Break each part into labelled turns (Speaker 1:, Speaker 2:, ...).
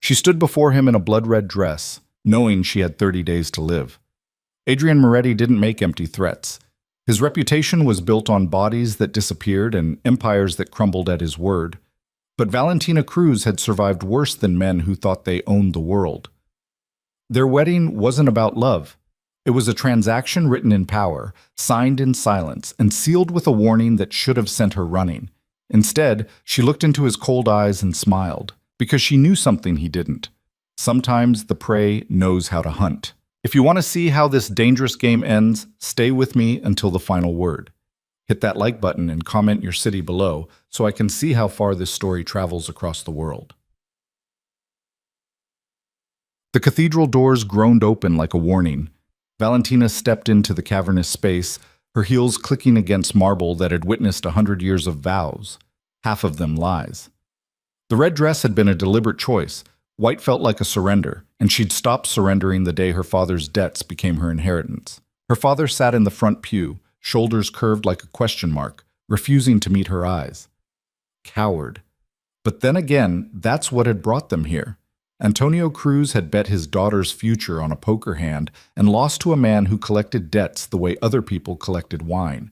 Speaker 1: She stood before him in a blood-red dress, knowing she had 30 days to live. Adrian Moretti didn't make empty threats. His reputation was built on bodies that disappeared and empires that crumbled at his word. But Valentina Cruz had survived worse than men who thought they owned the world. Their wedding wasn't about love. It was a transaction written in power, signed in silence, and sealed with a warning that should have sent her running. Instead, she looked into his cold eyes and smiled, because she knew something he didn't. Sometimes the prey knows how to hunt. If you want to see how this dangerous game ends, stay with me until the final word. Hit that like button and comment your city below so I can see how far this story travels across the world. The cathedral doors groaned open like a warning. Valentina stepped into the cavernous space, her heels clicking against marble that had witnessed 100 years of vows, half of them lies. The red dress had been a deliberate choice. White felt like a surrender, and she'd stopped surrendering the day her father's debts became her inheritance. Her father sat in the front pew, shoulders curved like a question mark, refusing to meet her eyes. Coward. But then again, that's what had brought them here. Antonio Cruz had bet his daughter's future on a poker hand and lost to a man who collected debts the way other people collected wine.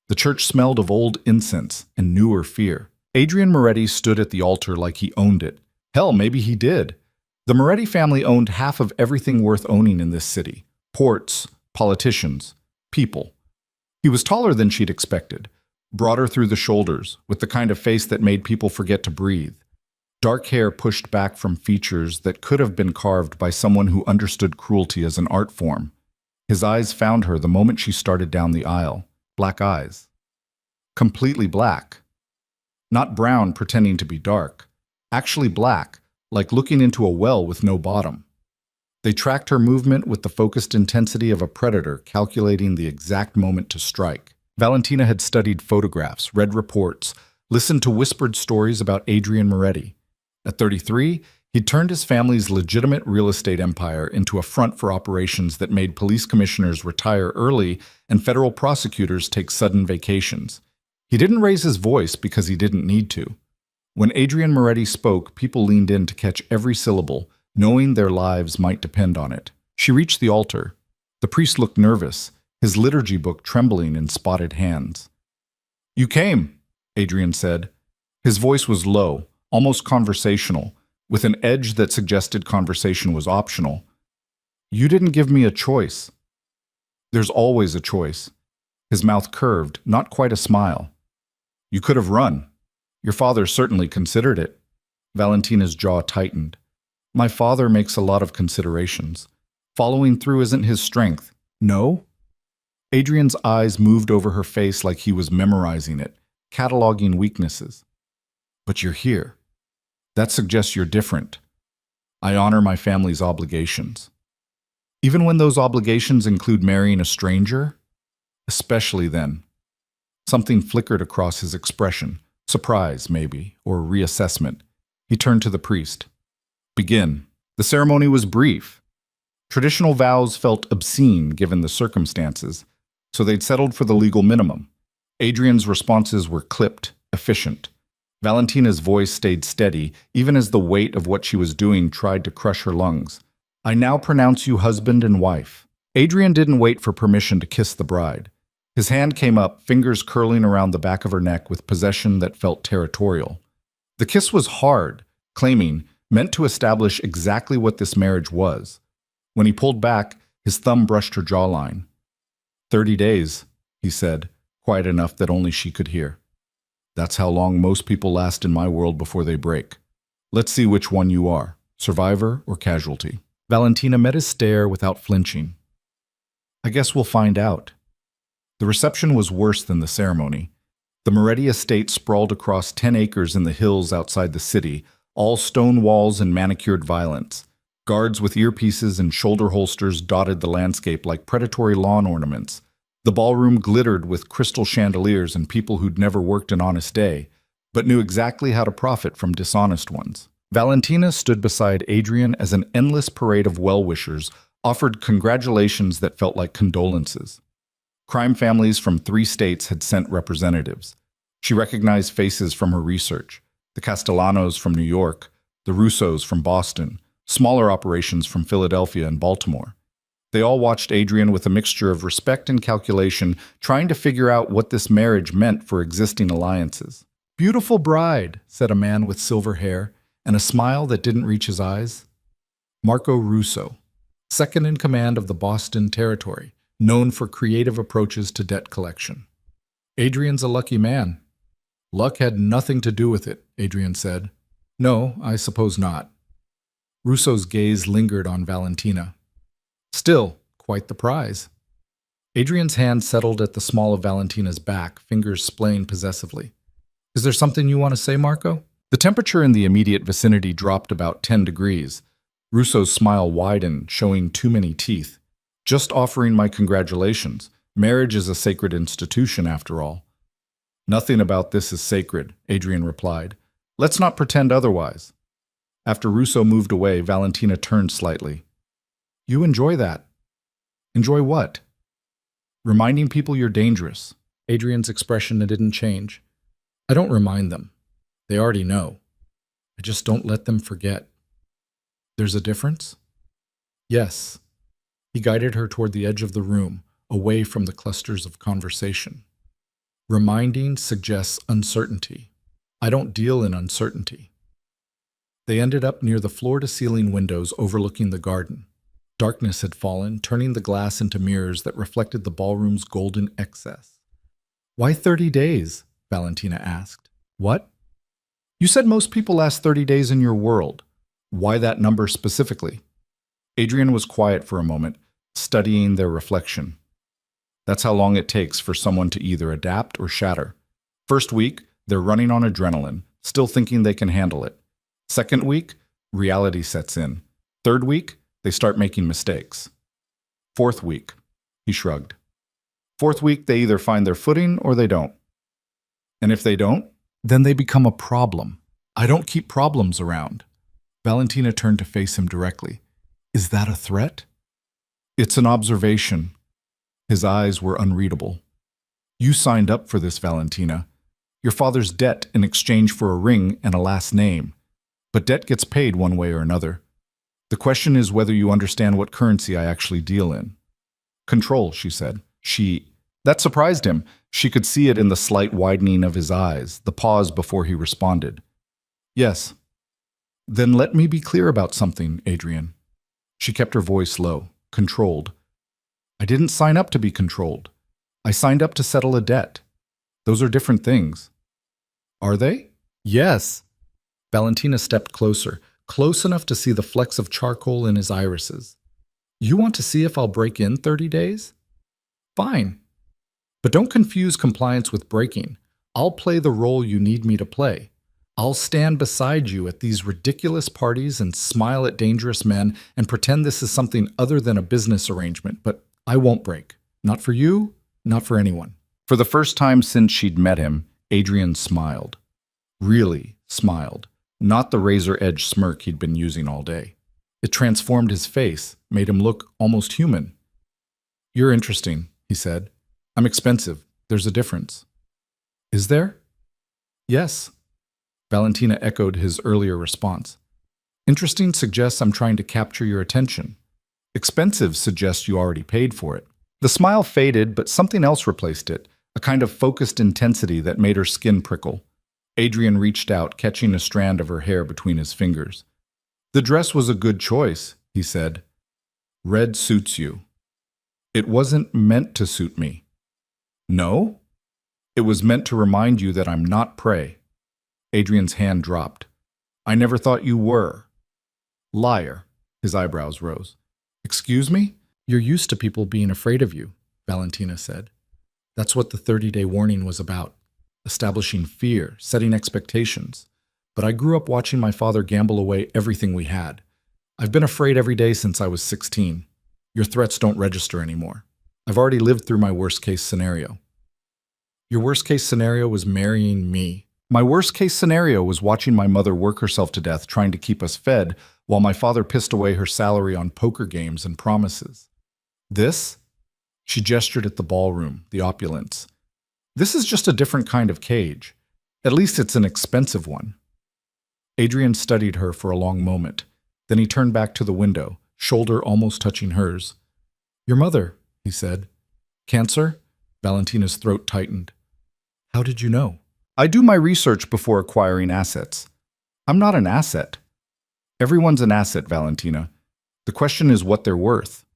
Speaker 1: The church smelled of old incense and newer fear. Adrian Moretti stood at the altar like he owned it. Hell, maybe he did. The Moretti family owned half of everything worth owning in this city. Ports, politicians, people. He was taller than she'd expected, broader through the shoulders, with the kind of face that made people forget to breathe. Dark hair pushed back from features that could have been carved by someone who understood cruelty as an art form. His eyes found her the moment she started down the aisle. Black eyes. Completely black. Not brown pretending to be dark. Actually black, like looking into a well with no bottom. They tracked her movement with the focused intensity of a predator calculating the exact moment to strike. Valentina had studied photographs, read reports, listened to whispered stories about Adrian Moretti. At 33, he'd turned his family's legitimate real estate empire into a front for operations that made police commissioners retire early and federal prosecutors take sudden vacations. He didn't raise his voice because he didn't need to. When Adrian Moretti spoke, people leaned in to catch every syllable, knowing their lives might depend on it. She reached the altar. The priest looked nervous, his liturgy book trembling in spotted hands. "You came," Adrian said. His voice was low, almost conversational, with an edge that suggested conversation was optional. "You didn't give me a choice." "There's always a choice." His mouth curved, not quite a smile. "You could have run. Your father certainly considered it." Valentina's jaw tightened. "My father makes a lot of considerations. Following through isn't his strength." "No?" Adrian's eyes moved over her face like he was memorizing it, cataloging weaknesses. "But you're here. That suggests you're different. I honor my family's obligations." "Even when those obligations include marrying a stranger?" "Especially then." Something flickered across his expression. Surprise, maybe, or reassessment. He turned to the priest. "Begin." The ceremony was brief. Traditional vows felt obscene given the circumstances, so they'd settled for the legal minimum. Adrian's responses were clipped, efficient. Valentina's voice stayed steady, even as the weight of what she was doing tried to crush her lungs. "I now pronounce you husband and wife." Adrian didn't wait for permission to kiss the bride. His hand came up, fingers curling around the back of her neck with possession that felt territorial. The kiss was hard, claiming, meant to establish exactly what this marriage was. When he pulled back, his thumb brushed her jawline. 30 days, he said, quiet enough that only she could hear. "That's how long most people last in my world before they break. Let's see which one you are, survivor or casualty." Valentina met his stare without flinching. "I guess we'll find out." The reception was worse than the ceremony. The Moretti estate sprawled across 10 acres in the hills outside the city, all stone walls and manicured violence. Guards with earpieces and shoulder holsters dotted the landscape like predatory lawn ornaments. The ballroom glittered with crystal chandeliers and people who'd never worked an honest day, but knew exactly how to profit from dishonest ones. Valentina stood beside Adrian as an endless parade of well-wishers offered congratulations that felt like condolences. Crime families from 3 states had sent representatives. She recognized faces from her research: the Castellanos from New York, the the Russos from Boston, smaller operations from Philadelphia and Baltimore. They all watched Adrian with a mixture of respect and calculation, trying to figure out what this marriage meant for existing alliances. "Beautiful bride," said a man with silver hair and a smile that didn't reach his eyes. Marco Russo, second in command of the Boston territory, known for creative approaches to debt collection. "Adrian's a lucky man." "Luck had nothing to do with it," Adrian said. "No, I suppose not." Russo's gaze lingered on Valentina. "Still, quite the prize." Adrian's hand settled at the small of Valentina's back, fingers splaying possessively. "Is there something you want to say, Marco?" The temperature in the immediate vicinity dropped about 10 degrees. Russo's smile widened, showing too many teeth. "Just offering my congratulations. Marriage is a sacred institution, after all." "Nothing about this is sacred," Adrian replied. "Let's not pretend otherwise." After Russo moved away, Valentina turned slightly. "You enjoy that." "Enjoy what?" "Reminding people you're dangerous." Adrian's expression didn't change. "I don't remind them. They already know. I just don't let them forget." "There's a difference?" "Yes." He guided her toward the edge of the room, away from the clusters of conversation. "Reminding suggests uncertainty. I don't deal in uncertainty." They ended up near the floor-to-ceiling windows overlooking the garden. Darkness had fallen, turning the glass into mirrors that reflected the ballroom's golden excess. "Why 30 days?" Valentina asked. "What?" "You said most people last 30 days in your world. Why that number specifically?" Adrian was quiet for a moment, studying their reflection. "That's how long it takes for someone to either adapt or shatter. First week, they're running on adrenaline, still thinking they can handle it. Second week, reality sets in. Third week, they start making mistakes. Fourth week," he shrugged. "Fourth week, they either find their footing or they don't. And if they don't, then they become a problem. I don't keep problems around." Valentina turned to face him directly. "Is that a threat?" "It's an observation." His eyes were unreadable. "You signed up for this, Valentina. Your father's debt in exchange for a ring and a last name. But debt gets paid one way or another. The question is whether you understand what currency I actually deal in." "Control," she said. That surprised him. She could see it in the slight widening of his eyes, the pause before he responded. "Yes." "Then let me be clear about something, Adrian." She kept her voice low, controlled. "I didn't sign up to be controlled. I signed up to settle a debt. Those are different things." "Are they?" "Yes." Valentina stepped closer, close enough to see the flecks of charcoal in his irises. "You want to see if I'll break in 30 days? Fine. But don't confuse compliance with breaking. I'll play the role you need me to play. I'll stand beside you at these ridiculous parties and smile at dangerous men and pretend this is something other than a business arrangement, but I won't break. Not for you, not for anyone." For the first time since she'd met him, Adrian smiled. Really smiled, not the razor-edged smirk he'd been using all day. It transformed his face, made him look almost human. "You're interesting," he said. "I'm expensive. There's a difference." "Is there?" "Yes." Valentina echoed his earlier response. "Interesting suggests I'm trying to capture your attention. Expensive suggests you already paid for it." The smile faded, but something else replaced it, a kind of focused intensity that made her skin prickle. Adrian reached out, catching a strand of her hair between his fingers. "The dress was a good choice," he said. "Red suits you." "It wasn't meant to suit me." "No?" "It was meant to remind you that I'm not prey." Adrian's hand dropped. "I never thought you were." "Liar." His eyebrows rose. "Excuse me?" "You're used to people being afraid of you," Valentina said. "That's what the 30-day warning was about. Establishing fear, setting expectations. But I grew up watching my father gamble away everything we had. I've been afraid every day since I was 16. Your threats don't register anymore. I've already lived through my worst-case scenario." "Your worst-case scenario was marrying me." "My worst-case scenario was watching my mother work herself to death trying to keep us fed, while my father pissed away her salary on poker games and promises. This?" She gestured at the ballroom, the opulence. "This is just a different kind of cage. At least it's an expensive one." Adrian studied her for a long moment. Then he turned back to the window, shoulder almost touching hers. "Your mother," he said. "Cancer?" Valentina's throat tightened. "How did you know?" "I do my research before acquiring assets. I'm not an asset." "Everyone's an asset, Valentina. The question is what they're worth."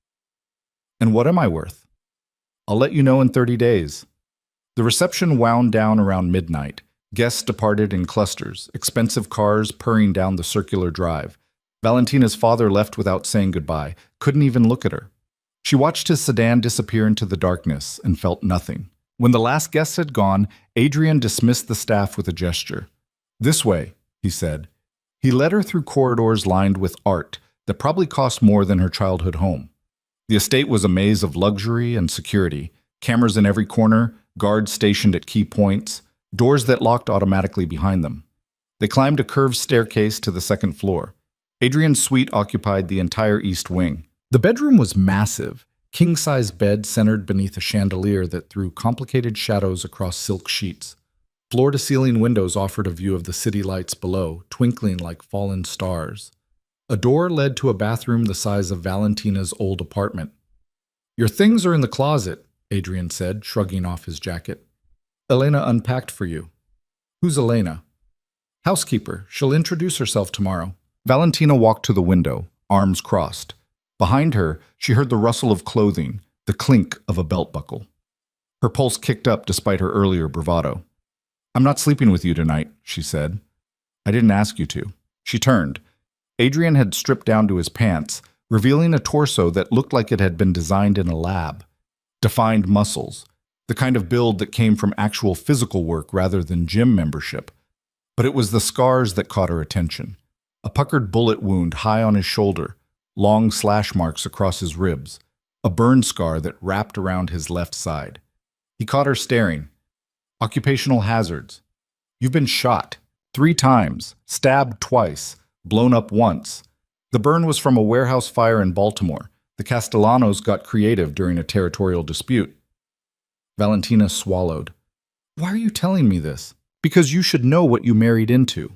Speaker 1: "And what am I worth?" "I'll let you know in 30 days. The reception wound down around midnight. Guests departed in clusters, expensive cars purring down the circular drive. Valentina's father left without saying goodbye, couldn't even look at her. She watched his sedan disappear into the darkness and felt nothing. When the last guest had gone, Adrian dismissed the staff with a gesture. "This way," he said. He led her through corridors lined with art that probably cost more than her childhood home. The estate was a maze of luxury and security, cameras in every corner, guards stationed at key points, doors that locked automatically behind them. They climbed a curved staircase to the second floor. Adrian's suite occupied the entire east wing. The bedroom was massive, king-size bed centered beneath a chandelier that threw complicated shadows across silk sheets. Floor-to-ceiling windows offered a view of the city lights below, twinkling like fallen stars. A door led to a bathroom the size of Valentina's old apartment. "Your things are in the closet," Adrian said, shrugging off his jacket. "Elena unpacked for you." "Who's Elena?" "Housekeeper. She'll introduce herself tomorrow." Valentina walked to the window, arms crossed. Behind her, she heard the rustle of clothing, the clink of a belt buckle. Her pulse kicked up despite her earlier bravado. "I'm not sleeping with you tonight," she said. "I didn't ask you to." She turned. Adrian had stripped down to his pants, revealing a torso that looked like it had been designed in a lab. Defined muscles, the kind of build that came from actual physical work rather than gym membership. But it was the scars that caught her attention. A puckered bullet wound high on his shoulder, long slash marks across his ribs, a burn scar that wrapped around his left side. He caught her staring. "Occupational hazards. You've been shot 3 times, stabbed twice, blown up once. The burn was from a warehouse fire in Baltimore. The Castellanos got creative during a territorial dispute." Valentina swallowed. "Why are you telling me this?" "Because you should know what you married into."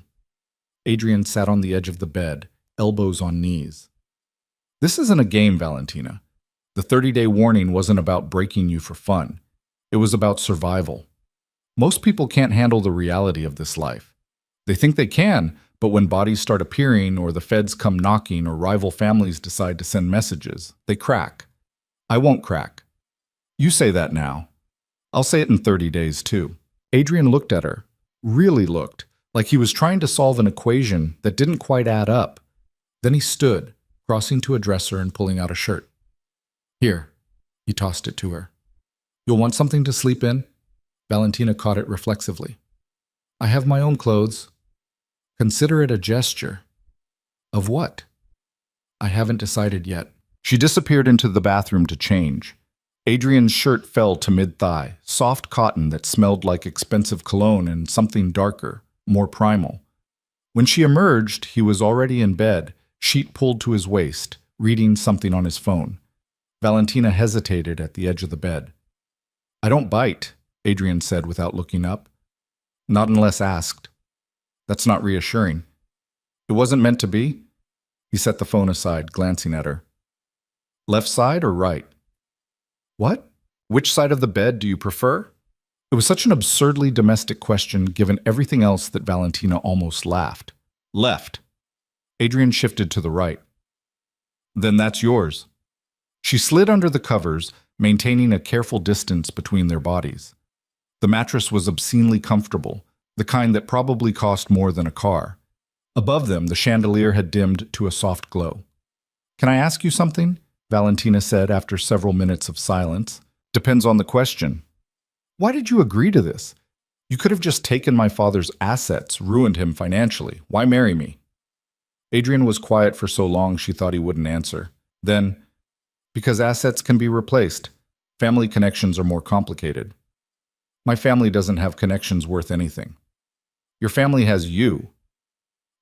Speaker 1: Adrian sat on the edge of the bed, elbows on knees. "This isn't a game, Valentina. The 30-day warning wasn't about breaking you for fun. It was about survival. Most people can't handle the reality of this life. They think they can, but when bodies start appearing or the feds come knocking or rival families decide to send messages, they crack. I won't crack. You say that now. I'll say it in 30 days too." Adrian looked at her, really looked, like he was trying to solve an equation that didn't quite add up. Then he stood, crossing to a dresser and pulling out a shirt. "Here." He tossed it to her. "You'll want something to sleep in?" Valentina caught it reflexively. "I have my own clothes." "Consider it a gesture." "Of what?" "I haven't decided yet." She disappeared into the bathroom to change. Adrian's shirt fell to mid-thigh, soft cotton that smelled like expensive cologne and something darker, more primal. When she emerged, he was already in bed, sheet pulled to his waist, reading something on his phone. Valentina hesitated at the edge of the bed. "I don't bite," Adrian said without looking up. "Not unless asked." "That's not reassuring." "It wasn't meant to be?" He set the phone aside, glancing at her. "Left side or right?" "What? Which side of the bed do you prefer?" It was such an absurdly domestic question given everything else that Valentina almost laughed. "Left." Adrian shifted to the right. "Then that's yours." She slid under the covers, maintaining a careful distance between their bodies. The mattress was obscenely comfortable, the kind that probably cost more than a car. Above them, the chandelier had dimmed to a soft glow. "Can I ask you something?" Valentina said after several minutes of silence. "Depends on the question." "Why did you agree to this? You could have just taken my father's assets, ruined him financially. Why marry me?" Adrian was quiet for so long she thought he wouldn't answer. Then, "Because assets can be replaced. Family connections are more complicated." "My family doesn't have connections worth anything." "Your family has you."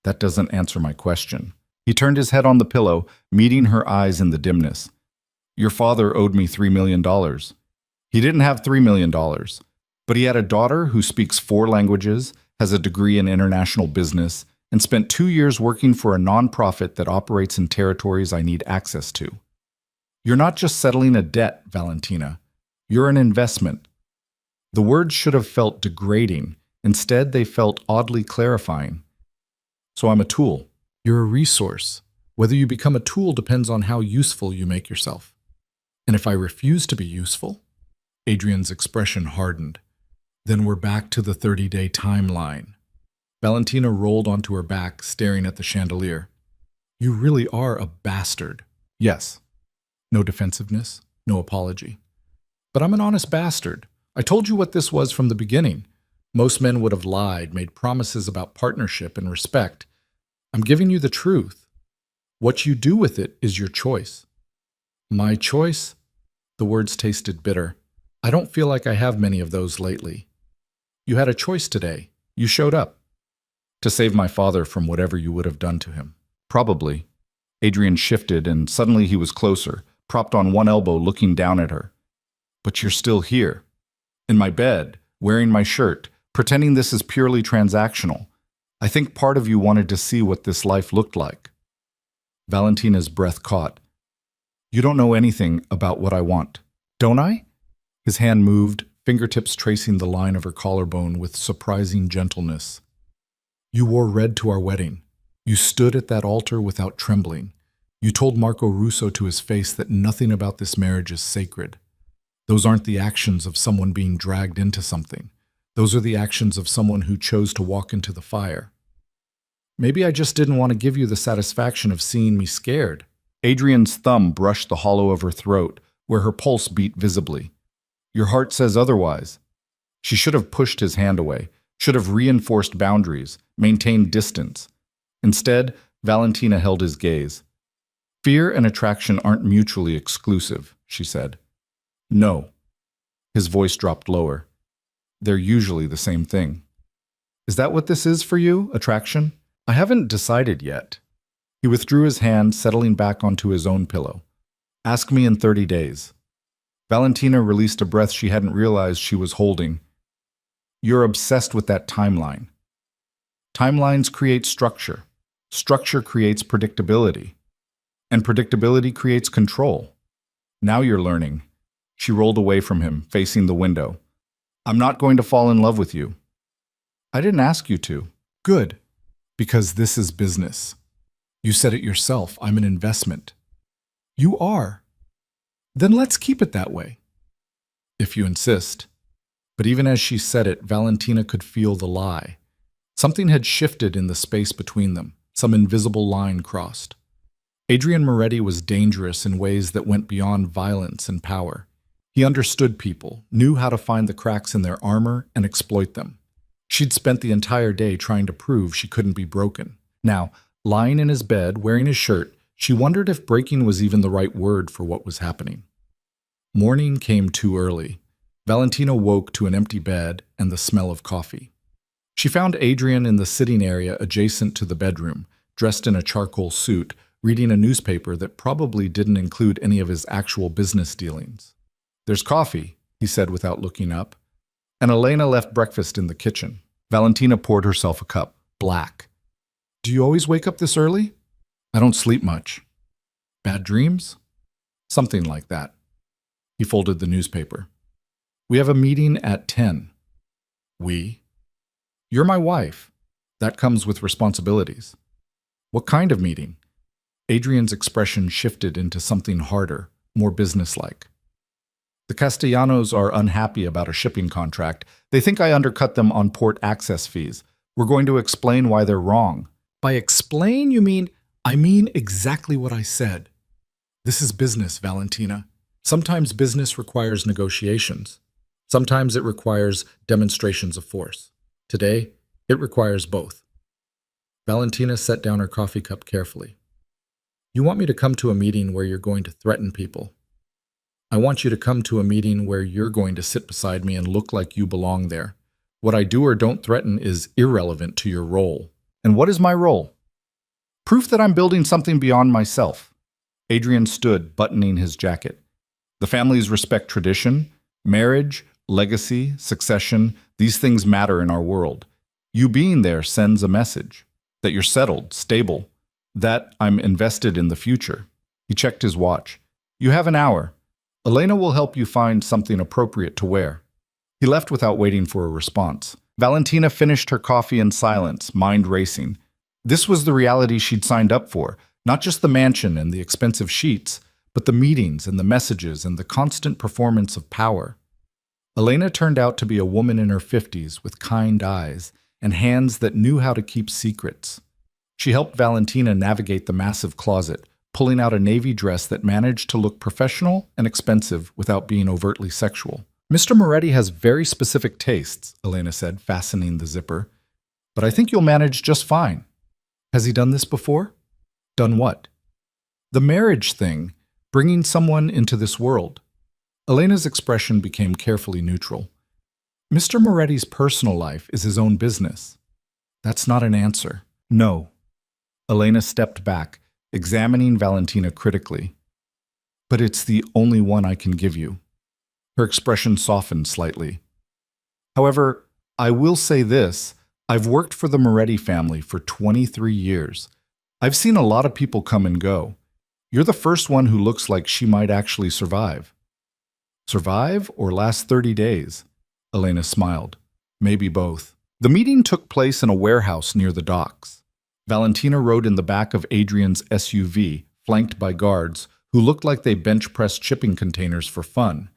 Speaker 1: "That doesn't answer my question." He turned his head on the pillow, meeting her eyes in the dimness. "Your father owed me $3 million. He didn't have $3 million, but he had a daughter who speaks 4 languages, has a degree in international business, and spent 2 years working for a nonprofit that operates in territories I need access to. You're not just settling a debt, Valentina. You're an investment. The words should have felt degrading. Instead, they felt oddly clarifying. So I'm a tool. You're a resource. Whether you become a tool depends on how useful you make yourself. And if I refuse to be useful? Adrian's expression hardened. Then we're back to the 30-day timeline. Valentina rolled onto her back, staring at the chandelier. You really are a bastard. Yes. No defensiveness, no apology. But I'm an honest bastard. I told you what this was from the beginning. Most men would have lied, made promises about partnership and respect. I'm giving you the truth. What you do with it is your choice. My choice? The words tasted bitter. I don't feel like I have many of those lately. You had a choice today. You showed up. To save my father from whatever you would have done to him. Probably. Adrian shifted, and suddenly he was closer, propped on one elbow, looking down at her. But you're still here. In my bed, wearing my shirt, pretending this is purely transactional. I think part of you wanted to see what this life looked like. Valentina's breath caught. You don't know anything about what I want. Don't I? His hand moved, fingertips tracing the line of her collarbone with surprising gentleness. You wore red to our wedding. You stood at that altar without trembling. You told Marco Russo to his face that nothing about this marriage is sacred. Those aren't the actions of someone being dragged into something. Those are the actions of someone who chose to walk into the fire. Maybe I just didn't want to give you the satisfaction of seeing me scared. Adrian's thumb brushed the hollow of her throat, where her pulse beat visibly. Your heart says otherwise. She should have pushed his hand away, should have reinforced boundaries, maintained distance. Instead, Valentina held his gaze. Fear and attraction aren't mutually exclusive, she said. No. His voice dropped lower. They're usually the same thing. Is that what this is for you, attraction? I haven't decided yet. He withdrew his hand, settling back onto his own pillow. Ask me in 30 days. Valentina released a breath she hadn't realized she was holding. You're obsessed with that timeline. Timelines create structure. Structure creates predictability. And predictability creates control. Now you're learning. She rolled away from him, facing the window. I'm not going to fall in love with you. I didn't ask you to. Good. Because this is business. You said it yourself, I'm an investment. You are. Then let's keep it that way. If you insist. But even as she said it, Valentina could feel the lie. Something had shifted in the space between them. Some invisible line crossed. Adrian Moretti was dangerous in ways that went beyond violence and power. He understood people, knew how to find the cracks in their armor and exploit them. She'd spent the entire day trying to prove she couldn't be broken. Now, lying in his bed, wearing his shirt, she wondered if breaking was even the right word for what was happening. Morning came too early. Valentina woke to an empty bed and the smell of coffee. She found Adrian in the sitting area adjacent to the bedroom, dressed in a charcoal suit, reading a newspaper that probably didn't include any of his actual business dealings. There's coffee, he said without looking up. And Elena left breakfast in the kitchen. Valentina poured herself a cup, black. Do you always wake up this early? I don't sleep much. Bad dreams? Something like that. He folded the newspaper. We have a meeting at 10. We? You're my wife. That comes with responsibilities. What kind of meeting? Adrian's expression shifted into something harder, more businesslike. The Castellanos are unhappy about a shipping contract. They think I undercut them on port access fees. We're going to explain why they're wrong. By explain, you mean, I mean exactly what I said. This is business, Valentina. Sometimes business requires negotiations. Sometimes it requires demonstrations of force. Today, it requires both. Valentina set down her coffee cup carefully. You want me to come to a meeting where you're going to threaten people. I want you to come to a meeting where you're going to sit beside me and look like you belong there. What I do or don't threaten is irrelevant to your role. And what is my role? Proof that I'm building something beyond myself. Adrian stood, buttoning his jacket. The families respect tradition, marriage, legacy, succession. These things matter in our world. You being there sends a message. That you're settled, stable, that I'm invested in the future. He checked his watch. You have an hour. Elena will help you find something appropriate to wear. He left without waiting for a response. Valentina finished her coffee in silence, mind racing. This was the reality she'd signed up for, not just the mansion and the expensive sheets, but the meetings and the messages and the constant performance of power. Elena turned out to be a woman in her 50s with kind eyes and hands that knew how to keep secrets. She helped Valentina navigate the massive closet, pulling out a navy dress that managed to look professional and expensive without being overtly sexual. Mr. Moretti has very specific tastes, Elena said, fastening the zipper. But I think you'll manage just fine. Has he done this before? Done what? The marriage thing, bringing someone into this world. Elena's expression became carefully neutral. Mr. Moretti's personal life is his own business. That's not an answer. No. Elena stepped back, examining Valentina critically. But it's the only one I can give you. Her expression softened slightly. However, I will say this. I've worked for the Moretti family for 23 years. I've seen a lot of people come and go. You're the first one who looks like she might actually survive. Survive or last 30 days? Elena smiled. Maybe both. The meeting took place in a warehouse near the docks. Valentina rode in the back of Adrian's SUV, flanked by guards, who looked like they bench-pressed shipping containers for fun.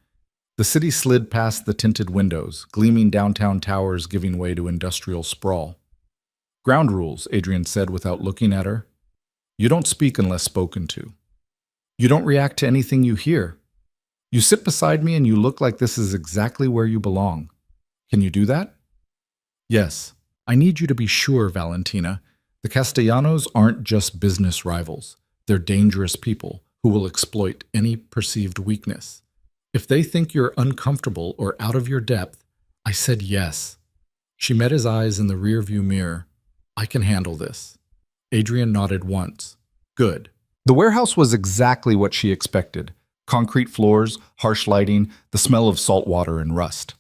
Speaker 1: The city slid past the tinted windows, gleaming downtown towers giving way to industrial sprawl. Ground rules, Adrian said without looking at her. You don't speak unless spoken to. You don't react to anything you hear. You sit beside me and you look like this is exactly where you belong. Can you do that? Yes. I need you to be sure, Valentina. The Castellanos aren't just business rivals. They're dangerous people who will exploit any perceived weakness. If they think you're uncomfortable or out of your depth, I said yes. She met his eyes in the rearview mirror. I can handle this. Adrian nodded once. Good. The warehouse was exactly what she expected. Concrete floors, harsh lighting, the smell of salt water and rust.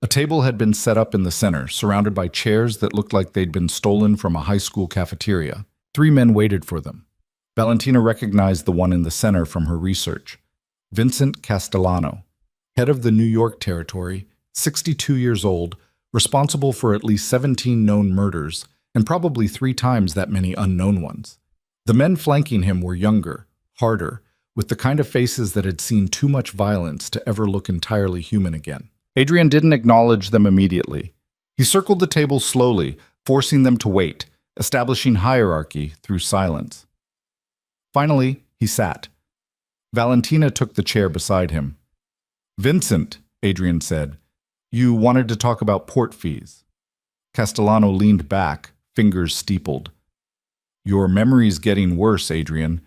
Speaker 1: A table had been set up in the center, surrounded by chairs that looked like they'd been stolen from a high school cafeteria. 3 men waited for them. Valentina recognized the one in the center from her research. Vincent Castellano, head of the New York territory, 62 years old, responsible for at least 17 known murders, and probably 3 times that many unknown ones. The men flanking him were younger, harder, with the kind of faces that had seen too much violence to ever look entirely human again. Adrian didn't acknowledge them immediately. He circled the table slowly, forcing them to wait, establishing hierarchy through silence. Finally, he sat. Valentina took the chair beside him. Vincent, Adrian said, you wanted to talk about port fees. Castellano leaned back, fingers steepled. Your memory's getting worse, Adrian.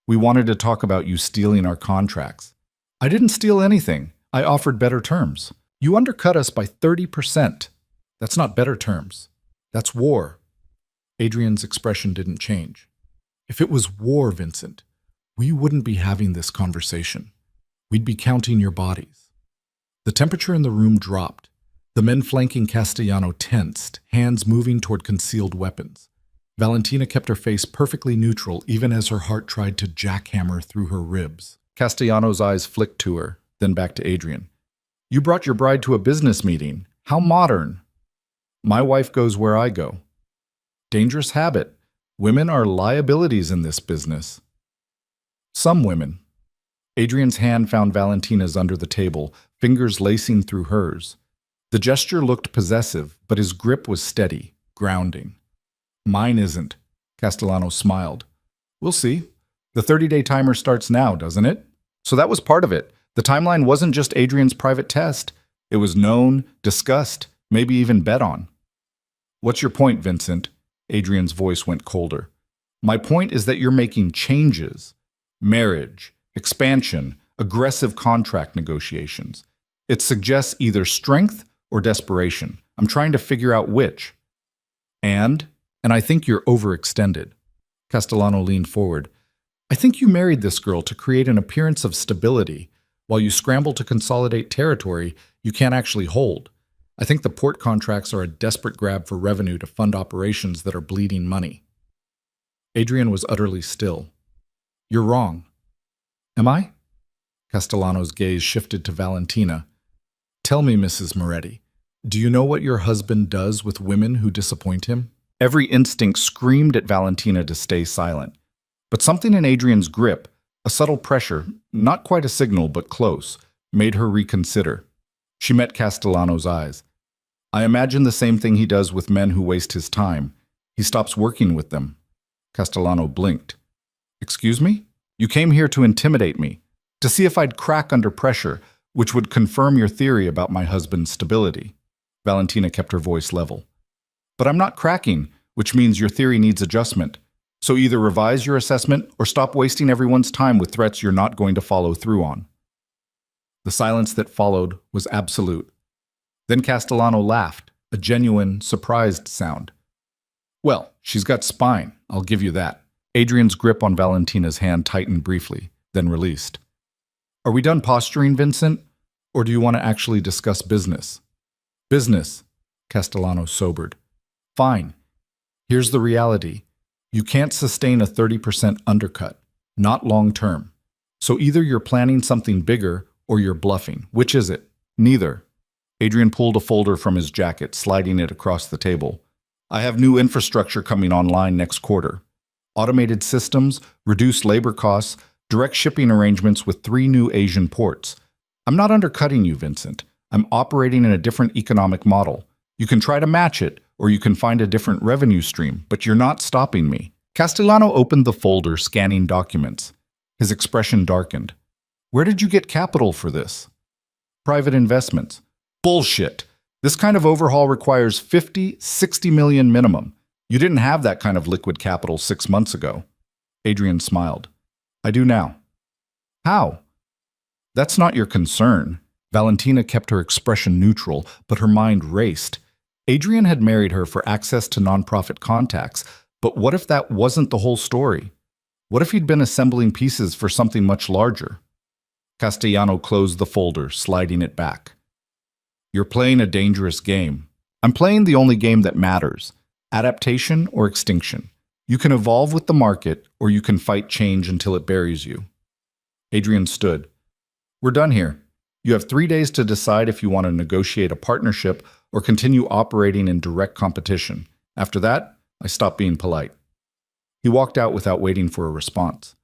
Speaker 1: We wanted to talk about you stealing our contracts. I didn't steal anything. I offered better terms. You undercut us by 30%. That's not better terms. That's war. Adrian's expression didn't change. If it was war, Vincent, we wouldn't be having this conversation. We'd be counting your bodies. The temperature in the room dropped. The men flanking Castellano tensed, hands moving toward concealed weapons. Valentina kept her face perfectly neutral even as her heart tried to jackhammer through her ribs. Castellano's eyes flicked to her, then back to Adrian. You brought your bride to a business meeting. How modern. My wife goes where I go. Dangerous habit. Women are liabilities in this business. Some women. Adrian's hand found Valentina's under the table, fingers lacing through hers. The gesture looked possessive, but his grip was steady, grounding. Mine isn't. Castellano smiled. We'll see. The 30-day timer starts now, doesn't it? So that was part of it. The timeline wasn't just Adrian's private test. It was known, discussed, maybe even bet on. What's your point, Vincent? Adrian's voice went colder. My point is that you're making changes. Marriage, expansion, aggressive contract negotiations. It suggests either strength or desperation. I'm trying to figure out which. And I think you're overextended. Castellano leaned forward. I think you married this girl to create an appearance of stability. While you scramble to consolidate territory you can't actually hold. I think the port contracts are a desperate grab for revenue to fund operations that are bleeding money. Adrian was utterly still. You're wrong. Am I? Castellano's gaze shifted to Valentina. Tell me, Mrs. Moretti, do you know what your husband does with women who disappoint him? Every instinct screamed at Valentina to stay silent. But something in Adrian's grip, a subtle pressure, not quite a signal but close, made her reconsider. She met Castellano's eyes. I imagine the same thing he does with men who waste his time. He stops working with them. Castellano blinked. Excuse me? You came here to intimidate me, to see if I'd crack under pressure, which would confirm your theory about my husband's stability. Valentina kept her voice level. But I'm not cracking, which means your theory needs adjustment. So either revise your assessment or stop wasting everyone's time with threats you're not going to follow through on. The silence that followed was absolute. Then Castellano laughed, a genuine, surprised sound. Well, she's got spine, I'll give you that. Adrian's grip on Valentina's hand tightened briefly, then released. Are we done posturing, Vincent? Or do you want to actually discuss business? Business, Castellano sobered. Fine. Here's the reality. You can't sustain a 30% undercut, not long term. So either you're planning something bigger or you're bluffing. Which is it? Neither. Adrian pulled a folder from his jacket, sliding it across the table. I have new infrastructure coming online next quarter. Automated systems, reduced labor costs, direct shipping arrangements with 3 new Asian ports. I'm not undercutting you, Vincent. I'm operating in a different economic model. You can try to match it, or you can find a different revenue stream, but you're not stopping me. Castellano opened the folder, scanning documents. His expression darkened. Where did you get capital for this? Private investments. Bullshit. This kind of overhaul requires 50, 60 million minimum. You didn't have that kind of liquid capital 6 months ago. Adrian smiled. I do now. How? That's not your concern. Valentina kept her expression neutral, but her mind raced. Adrian had married her for access to nonprofit contacts, but what if that wasn't the whole story? What if he'd been assembling pieces for something much larger? Castellano closed the folder, sliding it back. You're playing a dangerous game. I'm playing the only game that matters. Adaptation or extinction. You can evolve with the market, or you can fight change until it buries you. Adrian stood. We're done here. You have 3 days to decide if you want to negotiate a partnership or continue operating in direct competition. After that, I stop being polite. He walked out without waiting for a response.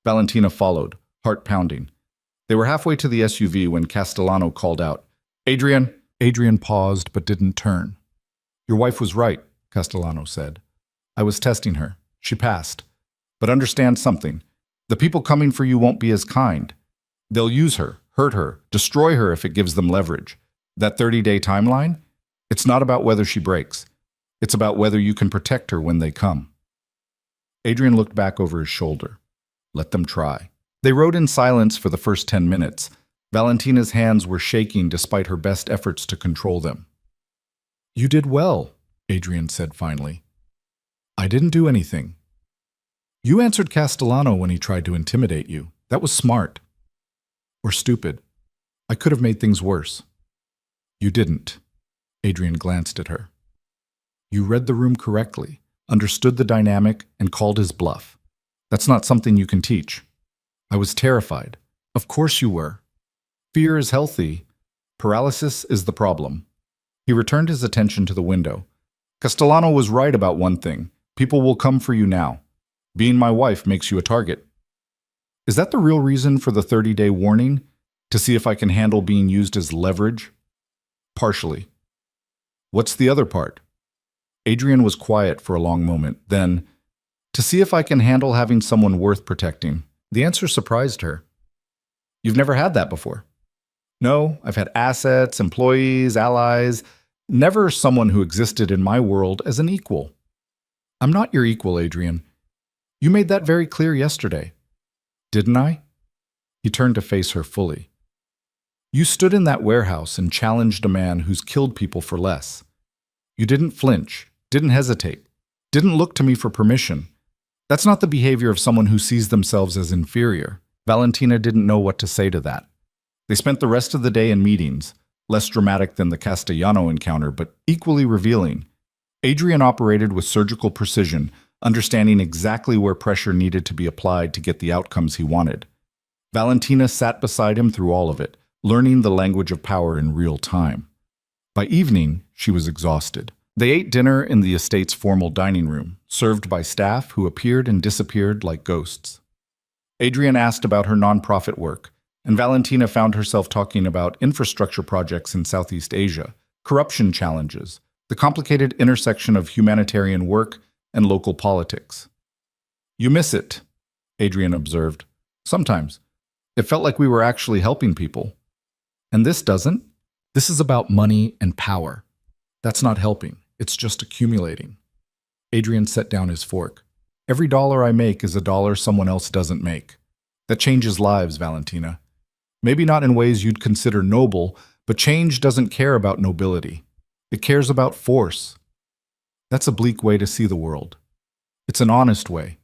Speaker 1: Valentina followed, heart pounding. They were halfway to the SUV when Castellano called out, Adrian! Adrian paused but didn't turn. Your wife was right, Castellano said. I was testing her. She passed. But understand something. The people coming for you won't be as kind. They'll use her, hurt her, destroy her if it gives them leverage. That 30-day timeline? It's not about whether she breaks. It's about whether you can protect her when they come. Adrian looked back over his shoulder. Let them try. They rode in silence for the first 10 minutes. Valentina's hands were shaking despite her best efforts to control them. You did well, Adrian said finally. I didn't do anything. You answered Castellano when he tried to intimidate you. That was smart. Or stupid. I could have made things worse. You didn't. Adrian glanced at her. You read the room correctly, understood the dynamic, and called his bluff. That's not something you can teach. I was terrified. Of course you were. Fear is healthy. Paralysis is the problem. He returned his attention to the window. Castellano was right about one thing. People will come for you now. Being my wife makes you a target. Is that the real reason for the 30-day warning? To see if I can handle being used as leverage? Partially. What's the other part? Adrian was quiet for a long moment. Then, to see if I can handle having someone worth protecting. The answer surprised her. You've never had that before. No, I've had assets, employees, allies, never someone who existed in my world as an equal. I'm not your equal, Adrian. You made that very clear yesterday. Didn't I? He turned to face her fully. You stood in that warehouse and challenged a man who's killed people for less. You didn't flinch, didn't hesitate, didn't look to me for permission. That's not the behavior of someone who sees themselves as inferior. Valentina didn't know what to say to that. They spent the rest of the day in meetings, less dramatic than the Castellano encounter, but equally revealing. Adrian operated with surgical precision, understanding exactly where pressure needed to be applied to get the outcomes he wanted. Valentina sat beside him through all of it, learning the language of power in real time. By evening, she was exhausted. They ate dinner in the estate's formal dining room, served by staff who appeared and disappeared like ghosts. Adrian asked about her nonprofit work, and Valentina found herself talking about infrastructure projects in Southeast Asia, corruption challenges, the complicated intersection of humanitarian work and local politics. "You miss it," Adrian observed. "Sometimes. It felt like we were actually helping people. And this doesn't. This is about money and power. That's not helping. It's just accumulating." Adrian set down his fork. "Every dollar I make is a dollar someone else doesn't make. That changes lives, Valentina. Maybe not in ways you'd consider noble, but change doesn't care about nobility. It cares about force. That's a bleak way to see the world. It's an honest way.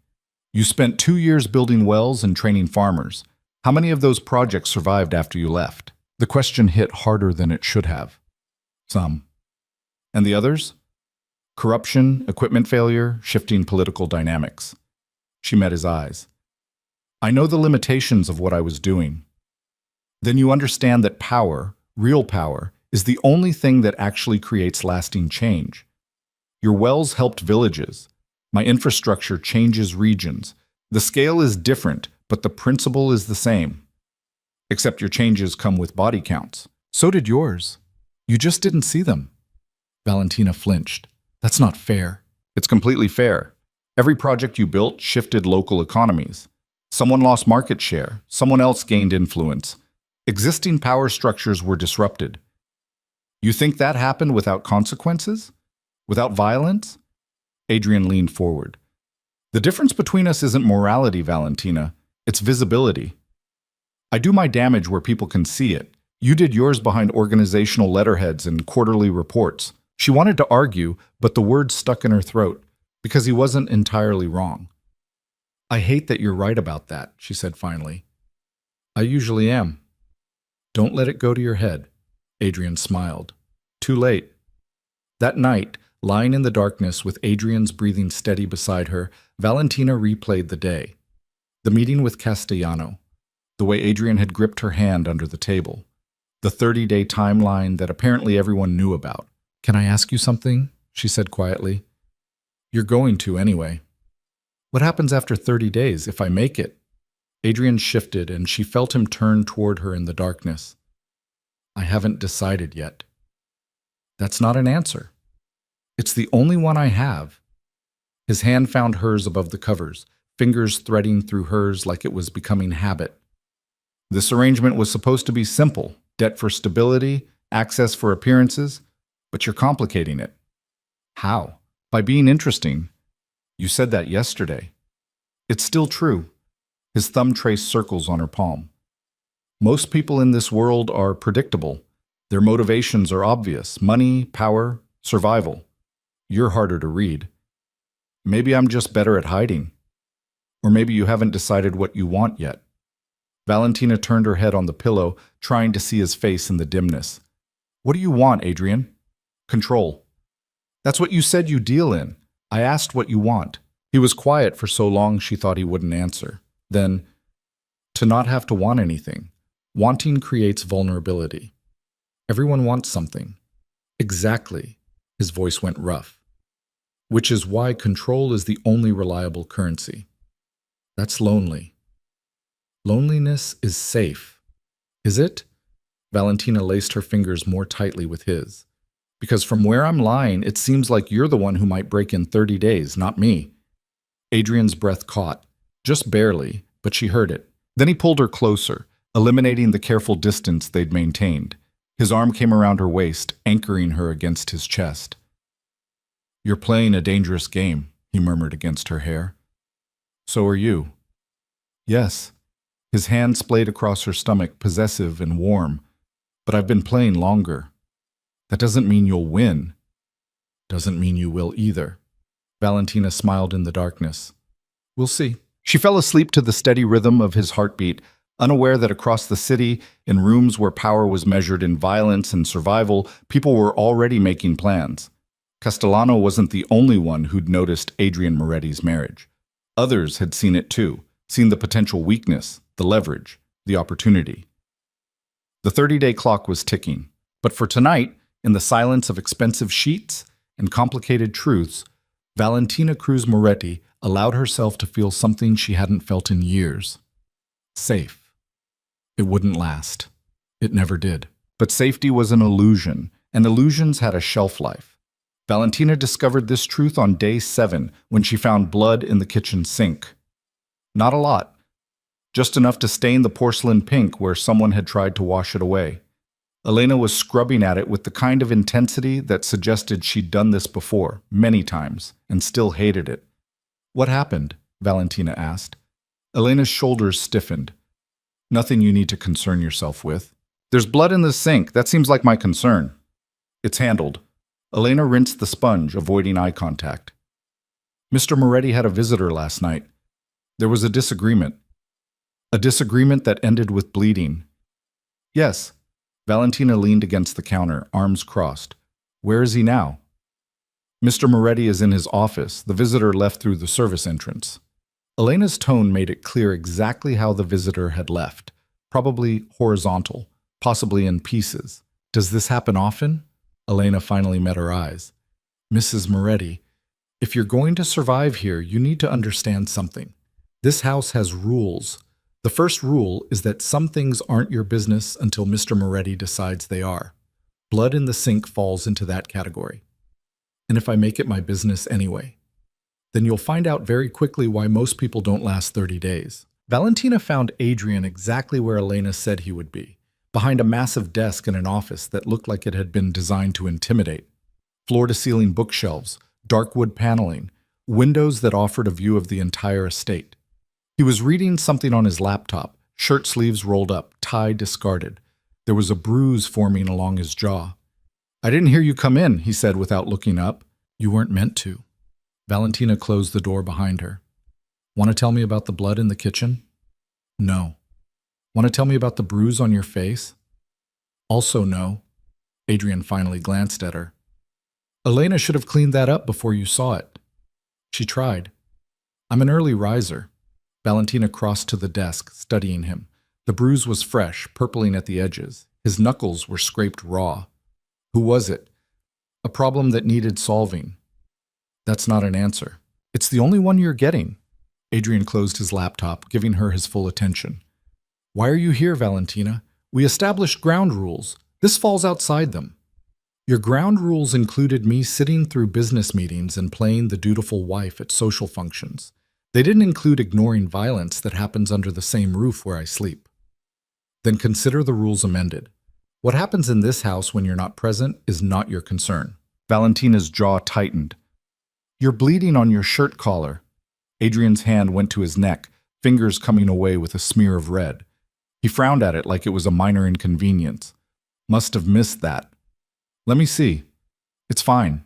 Speaker 1: You spent 2 years building wells and training farmers. How many of those projects survived after you left?" The question hit harder than it should have. Some. And the others? Corruption, equipment failure, shifting political dynamics. She met his eyes. "I know the limitations of what I was doing." "Then you understand that power, real power, is the only thing that actually creates lasting change. Your wells helped villages. My infrastructure changes regions. The scale is different, but the principle is the same. Except your changes come with body counts. So did yours. You just didn't see them." Valentina flinched. "That's not fair." "It's completely fair. Every project you built shifted local economies. Someone lost market share. Someone else gained influence. Existing power structures were disrupted. You think that happened without consequences? Without violence?" Adrian leaned forward. "The difference between us isn't morality, Valentina. It's visibility. I do my damage where people can see it. You did yours behind organizational letterheads and quarterly reports." She wanted to argue, but the words stuck in her throat, because he wasn't entirely wrong. "I hate that you're right about that," she said finally. "I usually am." "Don't let it go to your head." Adrian smiled. "Too late." That night, lying in the darkness with Adrian's breathing steady beside her, Valentina replayed the day. The meeting with Castellano, the way Adrian had gripped her hand under the table, the 30-day timeline that apparently everyone knew about. "Can I ask you something?" she said quietly. "You're going to anyway." "What happens after 30 days, if I make it?" Adrian shifted, and she felt him turn toward her in the darkness. "I haven't decided yet." "That's not an answer." "It's the only one I have." His hand found hers above the covers, fingers threading through hers like it was becoming habit. "This arrangement was supposed to be simple, debt for stability, access for appearances, but you're complicating it." "How?" "By being interesting. You said that yesterday." "It's still true." His thumb traced circles on her palm. "Most people in this world are predictable. Their motivations are obvious: money, power, survival. You're harder to read. Maybe I'm just better at hiding. Or maybe you haven't decided what you want yet." Valentina turned her head on the pillow, trying to see his face in the dimness. "What do you want, Adrian?" "Control." "That's what you said you deal in. I asked what you want." He was quiet for so long she thought he wouldn't answer. Then, "To not have to want anything. Wanting creates vulnerability. Everyone wants something." "Exactly." His voice went rough. "Which is why control is the only reliable currency. That's lonely." "Loneliness is safe." "Is it?" Valentina laced her fingers more tightly with his. "Because from where I'm lying, it seems like you're the one who might break in 30 days, not me." Adrian's breath caught, just barely, but she heard it. Then he pulled her closer, eliminating the careful distance they'd maintained. His arm came around her waist, anchoring her against his chest. "You're playing a dangerous game," he murmured against her hair. "So are you." "Yes." His hand splayed across her stomach, possessive and warm. "But I've been playing longer. That doesn't mean you'll win. Doesn't mean you will either." Valentina smiled in the darkness. "We'll see." She fell asleep to the steady rhythm of his heartbeat, unaware that across the city, in rooms where power was measured in violence and survival, people were already making plans. Castellano wasn't the only one who'd noticed Adrian Moretti's marriage. Others had seen it too, seen the potential weakness, the leverage, the opportunity. The 30-day clock was ticking, but for tonight, in the silence of expensive sheets and complicated truths, Valentina Cruz Moretti allowed herself to feel something she hadn't felt in years. Safe. It wouldn't last. It never did. But safety was an illusion, and illusions had a shelf life. Valentina discovered this truth on day 7 when she found blood in the kitchen sink. Not a lot. Just enough to stain the porcelain pink where someone had tried to wash it away. Elena was scrubbing at it with the kind of intensity that suggested she'd done this before, many times, and still hated it. "What happened?" Valentina asked. Elena's shoulders stiffened. "Nothing you need to concern yourself with. There's blood in the sink. That seems like my concern." "It's handled." Elena rinsed the sponge, avoiding eye contact. "Mr. Moretti had a visitor last night. There was a disagreement. A disagreement that ended with bleeding." "Yes." Valentina leaned against the counter, arms crossed. "Where is he now?" "Mr. Moretti is in his office. The visitor left through the service entrance." Elena's tone made it clear exactly how the visitor had left. Probably horizontal, possibly in pieces. "Does this happen often?" Elena finally met her eyes. "Mrs. Moretti, if you're going to survive here, you need to understand something. This house has rules. The first rule is that some things aren't your business until Mr. Moretti decides they are. Blood in the sink falls into that category. And if I make it my business anyway, then you'll find out very quickly why most people don't last 30 days. Valentina found Adrian exactly where Elena said he would be, behind a massive desk in an office that looked like it had been designed to intimidate. Floor-to-ceiling bookshelves, dark wood paneling, windows that offered a view of the entire estate. He was reading something on his laptop, shirt sleeves rolled up, tie discarded. There was a bruise forming along his jaw. "I didn't hear you come in," he said without looking up. "You weren't meant to." Valentina closed the door behind her. "Want to tell me about the blood in the kitchen?" "No." "Want to tell me about the bruise on your face?" "Also no." Adrian finally glanced at her. "Elena should have cleaned that up before you saw it." She tried. "I'm an early riser." Valentina crossed to the desk, studying him. The bruise was fresh, purpling at the edges. His knuckles were scraped raw. "Who was it?" "A problem that needed solving." "That's not an answer." "It's the only one you're getting." Adrian closed his laptop, giving her his full attention. "Why are you here, Valentina? We established ground rules. This falls outside them." "Your ground rules included me sitting through business meetings and playing the dutiful wife at social functions. They didn't include ignoring violence that happens under the same roof where I sleep." "Then consider the rules amended. What happens in this house when you're not present is not your concern." Valentina's jaw tightened. "You're bleeding on your shirt collar." Adrian's hand went to his neck, fingers coming away with a smear of red. He frowned at it like it was a minor inconvenience. Must have missed that. "Let me see." "It's fine."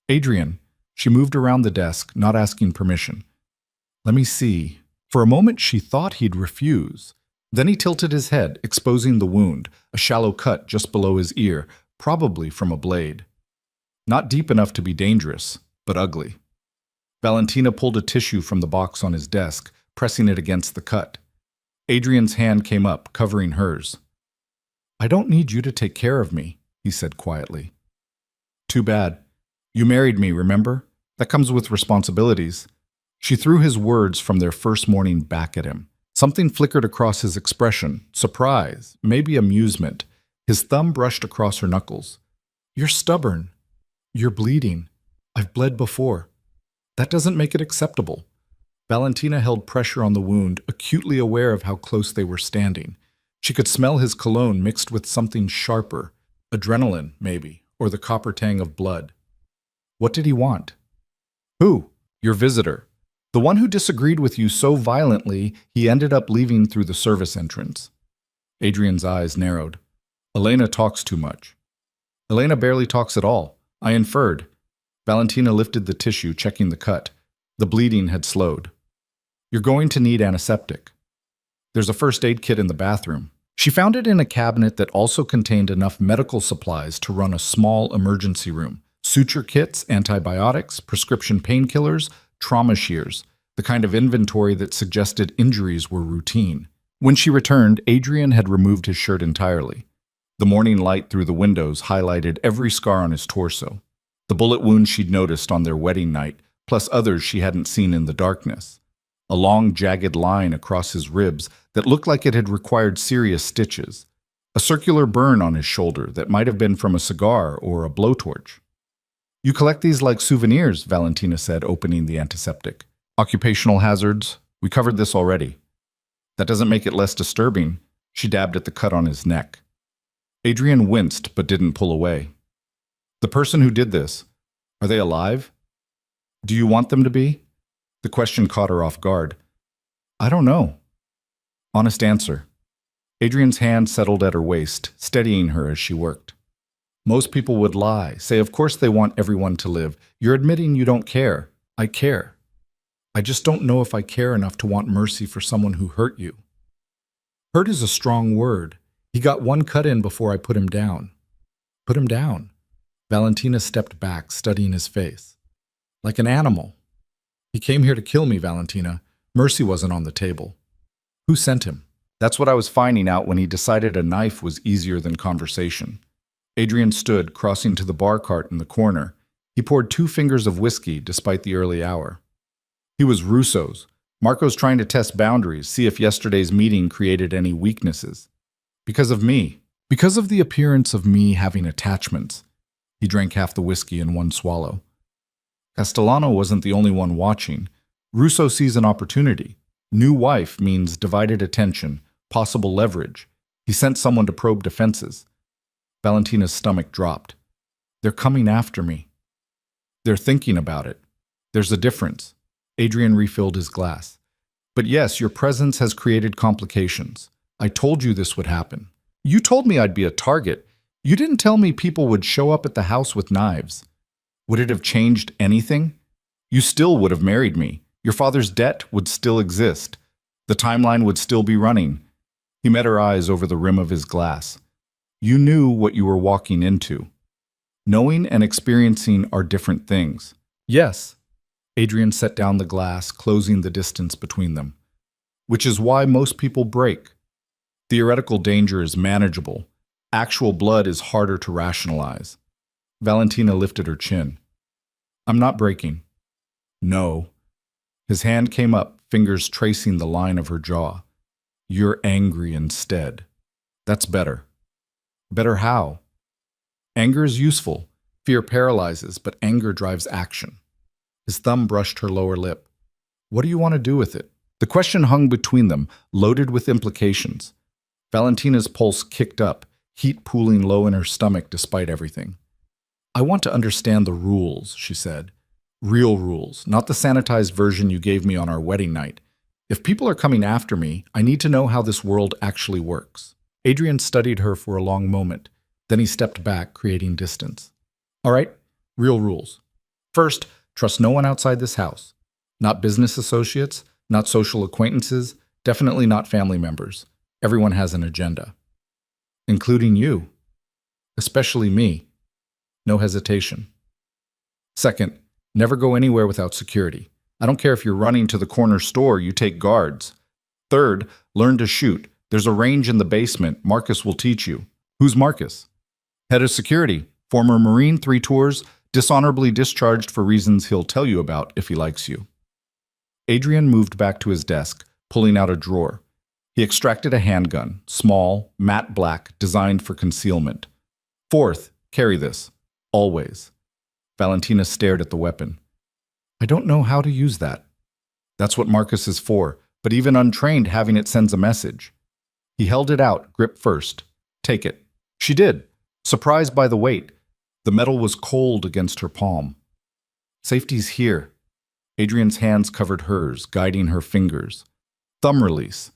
Speaker 1: "Adrian." She moved around the desk, not asking permission. "Let me see." For a moment she thought he'd refuse. Then he tilted his head, exposing the wound, a shallow cut just below his ear, probably from a blade. Not deep enough to be dangerous, but ugly. Valentina pulled a tissue from the box on his desk, pressing it against the cut. Adrian's hand came up, covering hers. "I don't need you to take care of me," he said quietly. "Too bad. You married me, remember? That comes with responsibilities." She threw his words from their first morning back at him. Something flickered across his expression, surprise, maybe amusement. His thumb brushed across her knuckles. "You're stubborn. You're bleeding. I've bled before. That doesn't make it acceptable." Valentina held pressure on the wound, acutely aware of how close they were standing. She could smell his cologne mixed with something sharper, adrenaline, maybe, or the copper tang of blood. "What did he want?" "Who?" "Your visitor. The one who disagreed with you so violently he ended up leaving through the service entrance." Adrian's eyes narrowed. "Elena talks too much." "Elena barely talks at all. I inferred." Valentina lifted the tissue, checking the cut. The bleeding had slowed. "You're going to need antiseptic. There's a first aid kit in the bathroom." She found it in a cabinet that also contained enough medical supplies to run a small emergency room, Suture kits, antibiotics, prescription painkillers, trauma shears, the kind of inventory that suggested injuries were routine. When she returned, Adrian had removed his shirt entirely. The morning light through the windows highlighted every scar on his torso. The bullet wounds she'd noticed on their wedding night, plus others she hadn't seen in the darkness. A long, jagged line across his ribs that looked like it had required serious stitches. A circular burn on his shoulder that might have been from a cigar or a blowtorch. "You collect these like souvenirs," Valentina said, opening the antiseptic. "Occupational hazards? We covered this already." "That doesn't make it less disturbing." She dabbed at the cut on his neck. Adrian winced but didn't pull away. "The person who did this, are they alive? Do you want them to be?" The question caught her off guard. "I don't know." "Honest answer." Adrian's hand settled at her waist, steadying her as she worked. "Most people would lie, say of course they want everyone to live. You're admitting you don't care. I care. I just don't know if I care enough to want mercy for someone who hurt you." Hurt is a strong word. He got one cut in before I put him down. Put him down? Valentina stepped back, studying his face. Like an animal. "He came here to kill me, Valentina. Mercy wasn't on the table." "Who sent him?" That's what I was finding out when he decided a knife was easier than conversation. Adrian stood, crossing to the bar cart in the corner. He poured 2 fingers of whiskey despite the early hour. "He was Russo's. Marco's trying to test boundaries, see if yesterday's meeting created any weaknesses. Because of me. Because of the appearance of me having attachments." He drank half the whiskey in one swallow. "Castellano wasn't the only one watching. Russo sees an opportunity. New wife means divided attention, possible leverage. He sent someone to probe defenses." Valentina's stomach dropped. "They're coming after me." "They're thinking about it. There's a difference." Adrian refilled his glass. "But yes, your presence has created complications. I told you this would happen. You told me I'd be a target. You didn't tell me people would show up at the house with knives. Would it have changed anything? You still would have married me. Your father's debt would still exist. The timeline would still be running." He met her eyes over the rim of his glass. "You knew what you were walking into. Knowing and experiencing are different things." "Yes." Adrian set down the glass, closing the distance between them. "Which is why most people break. Theoretical danger is manageable. Actual blood is harder to rationalize." Valentina lifted her chin. "I'm not breaking." "No." His hand came up, fingers tracing the line of her jaw. "You're angry instead. That's better." "Better how?" "Anger is useful. Fear paralyzes, but anger drives action." His thumb brushed her lower lip. "What do you want to do with it?" The question hung between them, loaded with implications. Valentina's pulse kicked up, heat pooling low in her stomach despite everything. "I want to understand the rules," she said. "Real rules, not the sanitized version you gave me on our wedding night. If people are coming after me, I need to know how this world actually works." Adrian studied her for a long moment. Then he stepped back, creating distance. "All right, real rules. First, trust no one outside this house. Not business associates, not social acquaintances, definitely not family members. Everyone has an agenda. Including you. Especially me. No hesitation. Second, never go anywhere without security. I don't care if you're running to the corner store, you take guards. Third, learn to shoot. There's a range in the basement. Marcus will teach you." "Who's Marcus?" "Head of security. Former Marine, 3 tours, dishonorably discharged for reasons he'll tell you about if he likes you." Adrian moved back to his desk, pulling out a drawer. He extracted a handgun, small, matte black, designed for concealment. "Fourth, carry this. Always." Valentina stared at the weapon. "I don't know how to use that." "That's what Marcus is for, but even untrained, having it sends a message." He held it out, grip first. "Take it." She did, surprised by the weight. The metal was cold against her palm. "Safety's here." Adrian's hands covered hers, guiding her fingers. "Thumb release.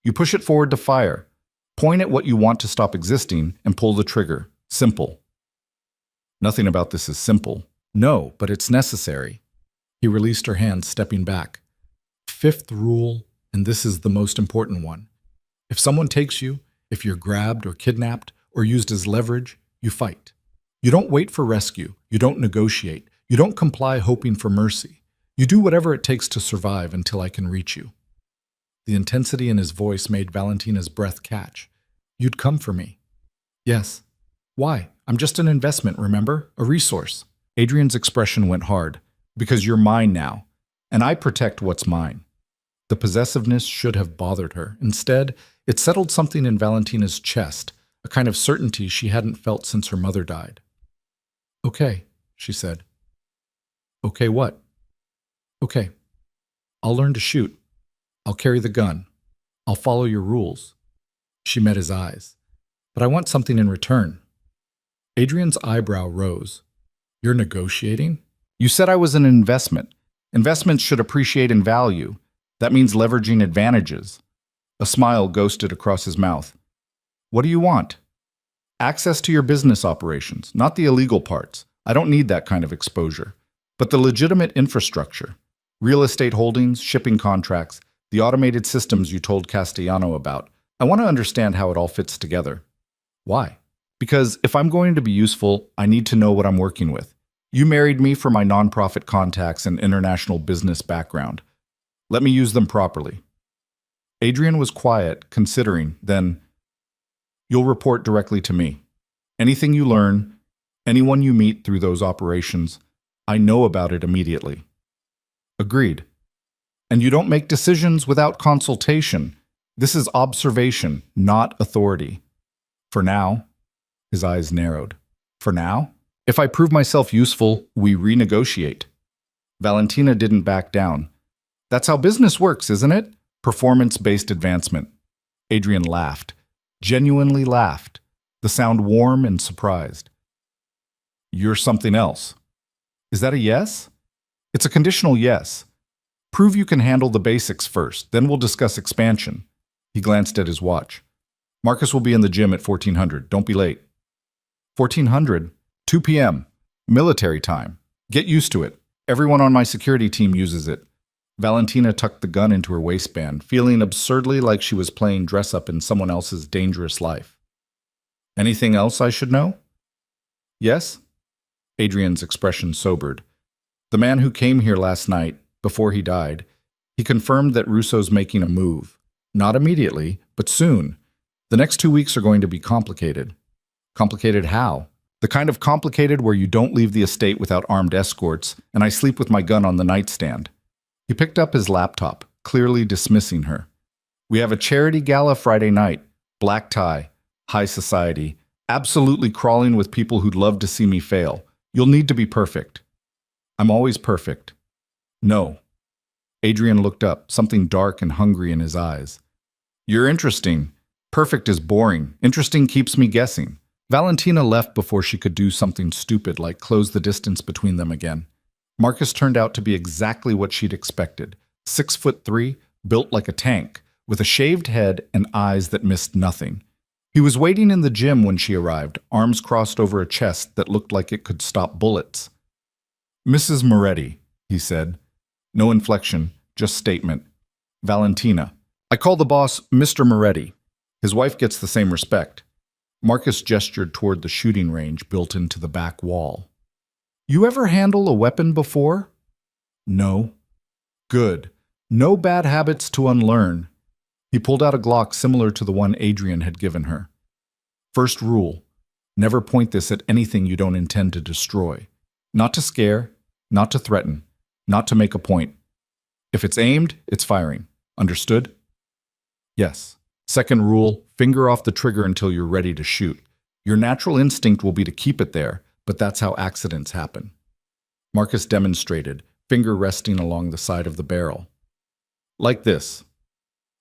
Speaker 1: You push it forward to fire. Point at what you want to stop existing and pull the trigger. Simple." "Nothing about this is simple." "No, but it's necessary." He released her hand, stepping back. "Fifth rule, and this is the most important one. If someone takes you, if you're grabbed or kidnapped or used as leverage, you fight. You don't wait for rescue. You don't negotiate. You don't comply hoping for mercy. You do whatever it takes to survive until I can reach you. The intensity in his voice made Valentina's breath catch. You'd come for me. Yes. Why? I'm just an investment, remember? A resource. Adrian's expression went hard. Because you're mine now, and I protect what's mine. The possessiveness should have bothered her. Instead, it settled something in Valentina's chest, a kind of certainty she hadn't felt since her mother died. Okay, she said. Okay, what? Okay. I'll learn to shoot. I'll carry the gun. I'll follow your rules. She met his eyes. But I want something in return. Adrian's eyebrow rose. You're negotiating? You said I was an investment. Investments should appreciate in value. That means leveraging advantages. A smile ghosted across his mouth. What do you want? Access to your business operations, not the illegal parts. I don't need that kind of exposure. But the legitimate infrastructure. Real estate holdings, shipping contracts, the automated systems you told Castellano about. I want to understand how it all fits together. Why? Because if I'm going to be useful, I need to know what I'm working with. You married me for my nonprofit contacts and international business background. Let me use them properly. Adrian was quiet, considering, then, you'll report directly to me. Anything you learn, anyone you meet through those operations, I know about it immediately. Agreed. And you don't make decisions without consultation. This is observation, not authority. For now, his eyes narrowed. For now? If I prove myself useful, we renegotiate. Valentina didn't back down. That's how business works, isn't it? Performance-based advancement. Adrian laughed. Genuinely laughed. The sound warm and surprised. You're something else. Is that a yes? It's a conditional yes. Prove you can handle the basics first, then we'll discuss expansion. He glanced at his watch. Marcus will be in the gym at 1400. Don't be late. 1400? 2 p.m. Military time. Get used to it. Everyone on my security team uses it. Valentina tucked the gun into her waistband, feeling absurdly like she was playing dress-up in someone else's dangerous life. Anything else I should know? Yes? Adrian's expression sobered. The man who came here last night, before he died, he confirmed that Russo's making a move. Not immediately, but soon. The next 2 weeks are going to be complicated. Complicated how? The kind of complicated where you don't leave the estate without armed escorts, and I sleep with my gun on the nightstand. He picked up his laptop, clearly dismissing her. We have a charity gala Friday night. Black tie, high society, absolutely crawling with people who'd love to see me fail. You'll need to be perfect. I'm always perfect. No. Adrian looked up, something dark and hungry in his eyes. You're interesting. Perfect is boring. Interesting keeps me guessing. Valentina left before she could do something stupid like close the distance between them again. Marcus turned out to be exactly what she'd expected. 6'3", built like a tank, with a shaved head and eyes that missed nothing. He was waiting in the gym when she arrived, arms crossed over a chest that looked like it could stop bullets. Mrs. Moretti, he said. No inflection, just statement. Valentina. I call the boss Mr. Moretti. His wife gets the same respect. Marcus gestured toward the shooting range built into the back wall. You ever handle a weapon before? No. Good. No bad habits to unlearn. He pulled out a Glock similar to the one Adrian had given her. First rule, never point this at anything you don't intend to destroy. Not to scare, not to threaten, not to make a point. If it's aimed, it's firing. Understood? Yes. Second rule, finger off the trigger until you're ready to shoot. Your natural instinct will be to keep it there, but that's how accidents happen. Marcus demonstrated, finger resting along the side of the barrel. Like this.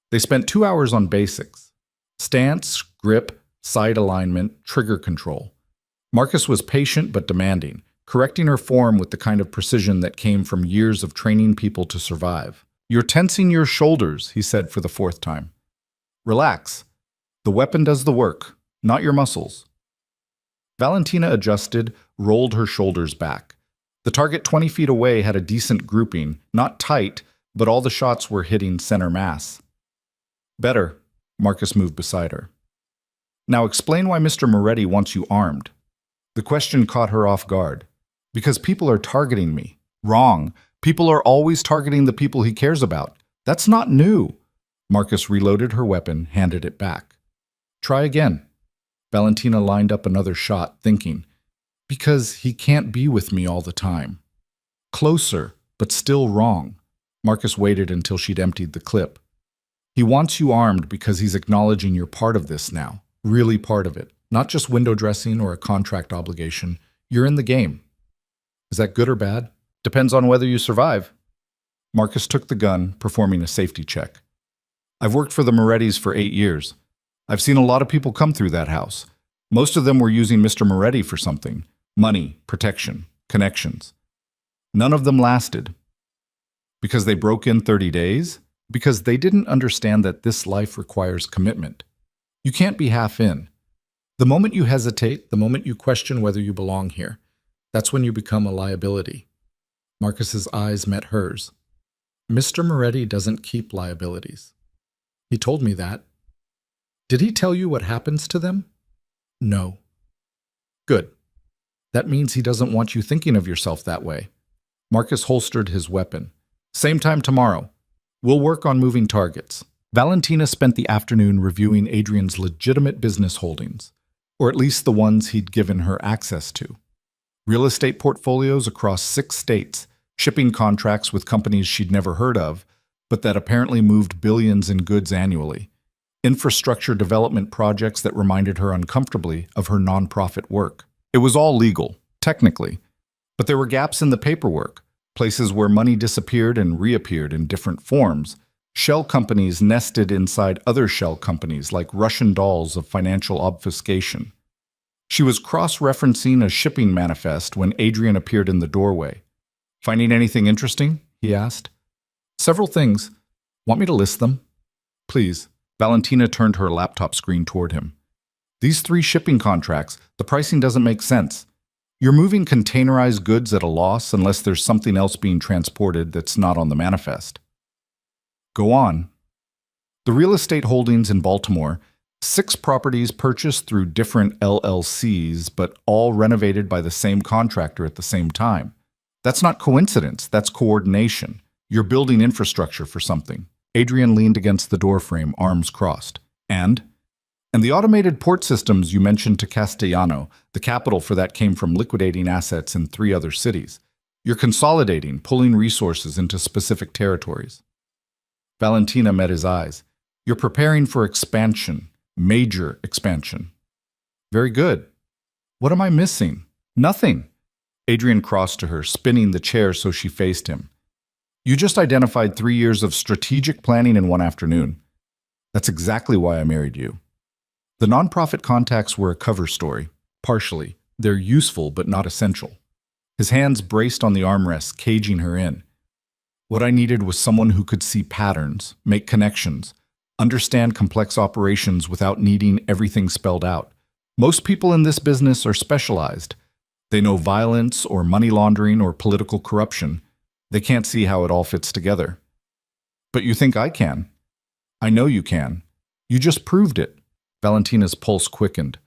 Speaker 1: They spent 2 hours on basics. Stance, grip, sight alignment, trigger control. Marcus was patient but demanding, correcting her form with the kind of precision that came from years of training people to survive. You're tensing your shoulders, he said for the 4th time. Relax. The weapon does the work, not your muscles. Valentina adjusted, rolled her shoulders back. The target 20 feet away had a decent grouping, not tight, but all the shots were hitting center mass. Better. Marcus moved beside her. Now explain why Mr. Moretti wants you armed. The question caught her off guard. Because people are targeting me. Wrong. People are always targeting the people he cares about. That's not new. Marcus reloaded her weapon, handed it back. Try again. Valentina lined up another shot, thinking, because he can't be with me all the time. Closer, but still wrong. Marcus waited until she'd emptied the clip. He wants you armed because he's acknowledging you're part of this now. Really part of it. Not just window dressing or a contract obligation. You're in the game. Is that good or bad? Depends on whether you survive. Marcus took the gun, performing a safety check. I've worked for the Morettis for 8 years. I've seen a lot of people come through that house. Most of them were using Mr. Moretti for something. Money, protection, connections. None of them lasted. Because they broke in 30 days? Because they didn't understand that this life requires commitment. You can't be half in. The moment you hesitate, the moment you question whether you belong here, that's when you become a liability. Marcus's eyes met hers. Mr. Moretti doesn't keep liabilities. He told me that. Did he tell you what happens to them? No. Good. That means he doesn't want you thinking of yourself that way. Marcus holstered his weapon. Same time tomorrow. We'll work on moving targets. Valentina spent the afternoon reviewing Adrian's legitimate business holdings, or at least the ones he'd given her access to. Real estate portfolios across 6 states, shipping contracts with companies she'd never heard of, but that apparently moved billions in goods annually. Infrastructure development projects that reminded her uncomfortably of her nonprofit work. It was all legal, technically, but there were gaps in the paperwork, places where money disappeared and reappeared in different forms, shell companies nested inside other shell companies like Russian dolls of financial obfuscation. She was cross-referencing a shipping manifest when Adrian appeared in the doorway. Finding anything interesting? He asked. Several things. Want me to list them? Please. Valentina turned her laptop screen toward him. These 3 shipping contracts, the pricing doesn't make sense. You're moving containerized goods at a loss unless there's something else being transported that's not on the manifest. Go on. The real estate holdings in Baltimore, 6 properties purchased through different LLCs, but all renovated by the same contractor at the same time. That's not coincidence, that's coordination. You're building infrastructure for something. Adrian leaned against the doorframe, arms crossed. And the automated port systems you mentioned to Castellano, the capital for that came from liquidating assets in 3 other cities. You're consolidating, pulling resources into specific territories. Valentina met his eyes. You're preparing for expansion, major expansion. Very good. What am I missing? Nothing. Adrian crossed to her, spinning the chair so she faced him. You just identified 3 years of strategic planning in one afternoon. That's exactly why I married you. The nonprofit contacts were a cover story. Partially. They're useful but not essential. His hands braced on the armrests, caging her in. What I needed was someone who could see patterns, make connections, understand complex operations without needing everything spelled out. Most people in this business are specialized. They know violence or money laundering or political corruption. They can't see how it all fits together. But you think I can? I know you can. You just proved it. Valentina's pulse quickened.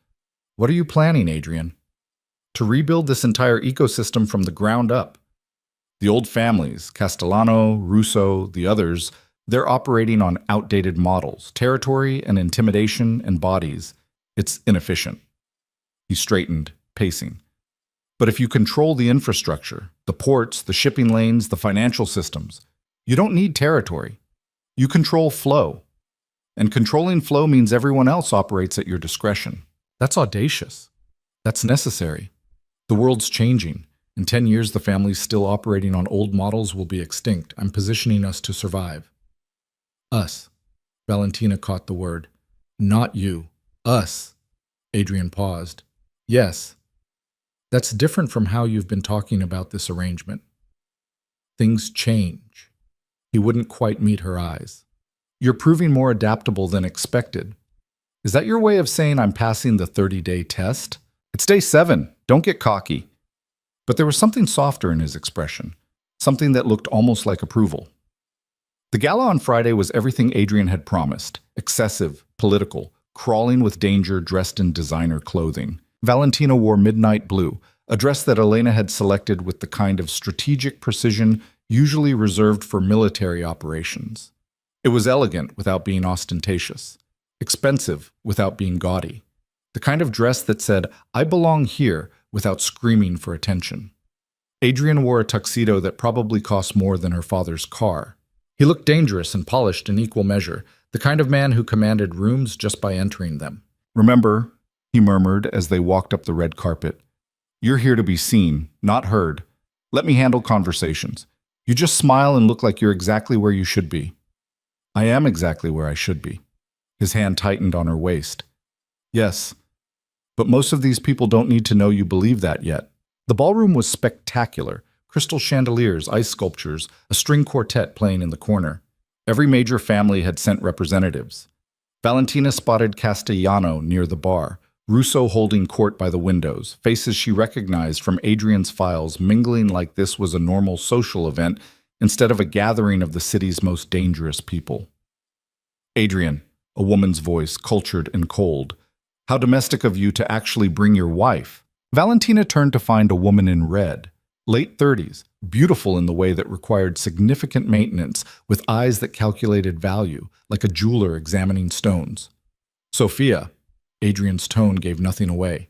Speaker 1: What are you planning, Adrian? To rebuild this entire ecosystem from the ground up. The old families, Castellano, Russo, the others, they're operating on outdated models, territory and intimidation and bodies. It's inefficient. He straightened, pacing. But if you control the infrastructure, the ports, the shipping lanes, the financial systems, you don't need territory. You control flow. And controlling flow means everyone else operates at your discretion. That's audacious. That's necessary. The world's changing. In 10 years, the families still operating on old models will be extinct. I'm positioning us to survive. Us. Valentina caught the word. Not you. Us. Adrian paused. Yes. That's different from how you've been talking about this arrangement. Things change. He wouldn't quite meet her eyes. You're proving more adaptable than expected. Is that your way of saying I'm passing the 30-day test? It's day 7. Don't get cocky. But there was something softer in his expression, something that looked almost like approval. The gala on Friday was everything Adrian had promised, excessive, political, crawling with danger dressed in designer clothing. Valentina wore midnight blue, a dress that Elena had selected with the kind of strategic precision usually reserved for military operations. It was elegant without being ostentatious, expensive without being gaudy, the kind of dress that said, "I belong here," without screaming for attention. Adrian wore a tuxedo that probably cost more than her father's car. He looked dangerous and polished in equal measure, the kind of man who commanded rooms just by entering them. "Remember," he murmured as they walked up the red carpet, "you're here to be seen, not heard. Let me handle conversations. You just smile and look like you're exactly where you should be." "I am exactly where I should be." His hand tightened on her waist. "Yes, but most of these people don't need to know you believe that yet." The ballroom was spectacular. Crystal chandeliers, ice sculptures, a string quartet playing in the corner. Every major family had sent representatives. Valentina spotted Castellano near the bar, Russo holding court by the windows, faces she recognized from Adrian's files mingling like this was a normal social event instead of a gathering of the city's most dangerous people. "Adrian," a woman's voice, cultured and cold, "how domestic of you to actually bring your wife." Valentina turned to find a woman in red, late 30s, beautiful in the way that required significant maintenance, with eyes that calculated value, like a jeweler examining stones. "Sophia," Adrian's tone gave nothing away.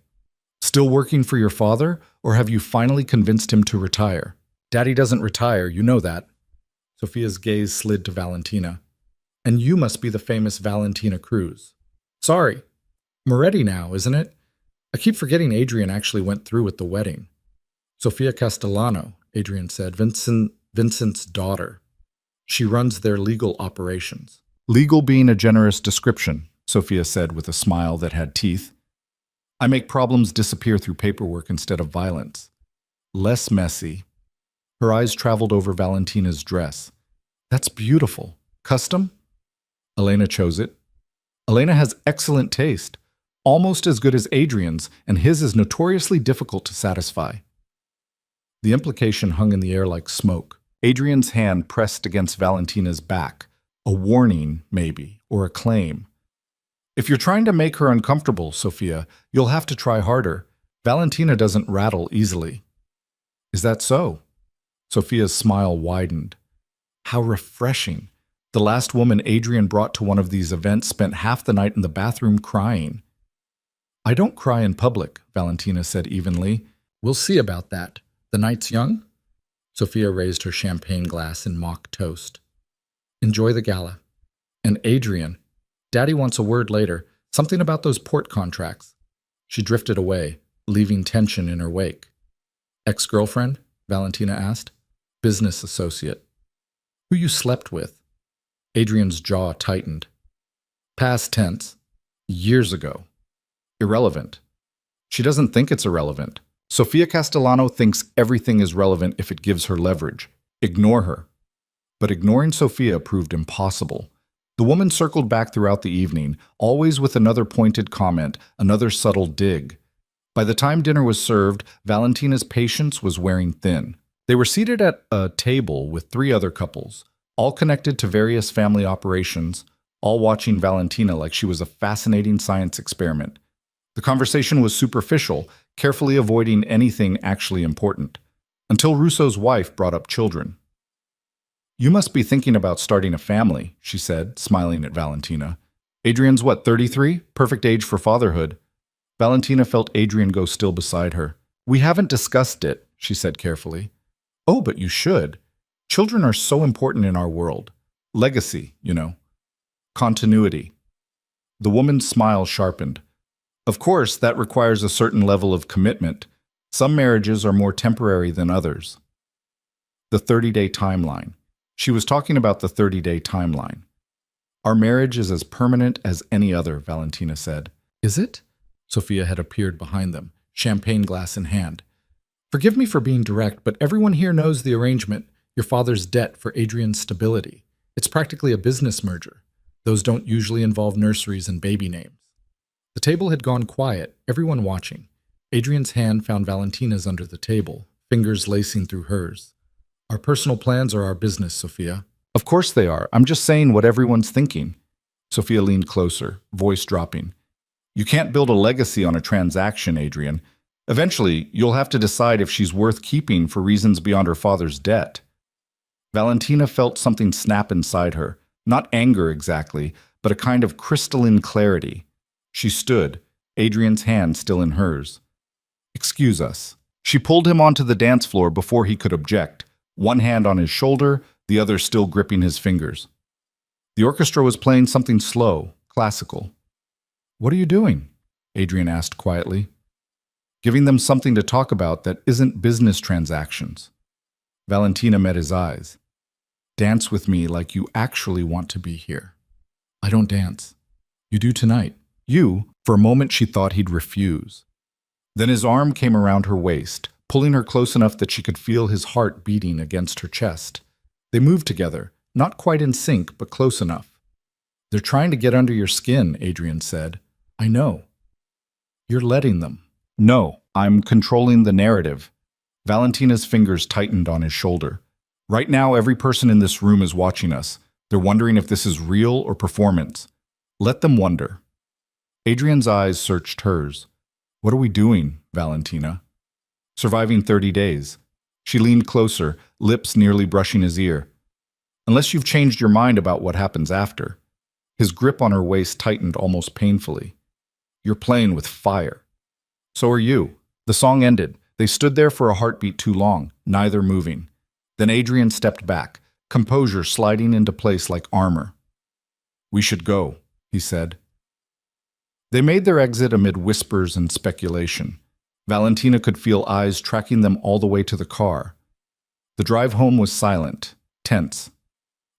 Speaker 1: "Still working for your father, or have you finally convinced him to retire?" "Daddy doesn't retire, you know that." Sophia's gaze slid to Valentina. "And you must be the famous Valentina Cruz." "Sorry. Moretti now, isn't it? I keep forgetting Adrian actually went through with the wedding." "Sofia Castellano," Adrian said, Vincent's daughter. "She runs their legal operations." "Legal being a generous description," Sophia said with a smile that had teeth. "I make problems disappear through paperwork instead of violence. Less messy." Her eyes traveled over Valentina's dress. "That's beautiful. Custom?" "Elena chose it." "Elena has excellent taste. Almost as good as Adrian's, and his is notoriously difficult to satisfy." The implication hung in the air like smoke. Adrian's hand pressed against Valentina's back. A warning, maybe, or a claim. "If you're trying to make her uncomfortable, Sophia, you'll have to try harder. Valentina doesn't rattle easily." "Is that so?" Sophia's smile widened. How refreshing. The last woman Adrian brought to one of these events spent half the night in the bathroom crying. "I don't cry in public," Valentina said evenly. "We'll see about that. The night's young?" Sophia raised her champagne glass in mock toast. "Enjoy the gala. And Adrian, Daddy wants a word later, something about those port contracts." She drifted away, leaving tension in her wake. "Ex-girlfriend?" Valentina asked. "Business associate." "Who you slept with?" Adrian's jaw tightened. "Past tense. Years ago. Irrelevant." "She doesn't think it's irrelevant. Sofia Castellano thinks everything is relevant if it gives her leverage. Ignore her." But ignoring Sophia proved impossible. The woman circled back throughout the evening, always with another pointed comment, another subtle dig. By the time dinner was served, Valentina's patience was wearing thin. They were seated at a table with 3 other couples, all connected to various family operations, all watching Valentina like she was a fascinating science experiment. The conversation was superficial, carefully avoiding anything actually important, until Russo's wife brought up children. "You must be thinking about starting a family," she said, smiling at Valentina. "Adrian's what, 33? Perfect age for fatherhood." Valentina felt Adrian go still beside her. "We haven't discussed it," she said carefully. "Oh, but you should. Children are so important in our world. Legacy, you know. Continuity." The woman's smile sharpened. "Of course, that requires a certain level of commitment. Some marriages are more temporary than others." The 30-day timeline. She was talking about the 30-day timeline. "Our marriage is as permanent as any other," Valentina said. "Is it?" Sophia had appeared behind them, champagne glass in hand. "Forgive me for being direct, but everyone here knows the arrangement, your father's debt for Adrian's stability. It's practically a business merger. Those don't usually involve nurseries and baby names." The table had gone quiet, everyone watching. Adrian's hand found Valentina's under the table, fingers lacing through hers. "Our personal plans are our business, Sophia." "Of course they are. I'm just saying what everyone's thinking." Sophia leaned closer, voice dropping. You can't build a legacy on a transaction, Adrian. Eventually, you'll have to decide if she's worth keeping for reasons beyond her father's debt. Valentina felt something snap inside her, not anger exactly, but a kind of crystalline clarity. She stood, Adrian's hand still in hers. "Excuse us." She pulled him onto the dance floor before he could object, one hand on his shoulder, the other still gripping his fingers. The orchestra was playing something slow, classical. "What are you doing?" Adrian asked quietly. "Giving them something to talk about that isn't business transactions." Valentina met his eyes. "Dance with me like you actually want to be here." "I don't dance." "You do tonight." For a moment she thought he'd refuse. Then his arm came around her waist, pulling her close enough that she could feel his heart beating against her chest. They moved together, not quite in sync, but close enough. "They're trying to get under your skin," Adrian said. "I know." "You're letting them." "No, I'm controlling the narrative." Valentina's fingers tightened on his shoulder. "Right now, every person in this room is watching us. They're wondering if this is real or performance. Let them wonder." Adrian's eyes searched hers. "What are we doing, Valentina?" "Surviving 30 days. She leaned closer, lips nearly brushing his ear. "Unless you've changed your mind about what happens after." His grip on her waist tightened almost painfully. "You're playing with fire." "So are you." The song ended. They stood there for a heartbeat too long, neither moving. Then Adrian stepped back, composure sliding into place like armor. "We should go," he said. They made their exit amid whispers and speculation. Valentina could feel eyes tracking them all the way to the car. The drive home was silent, tense.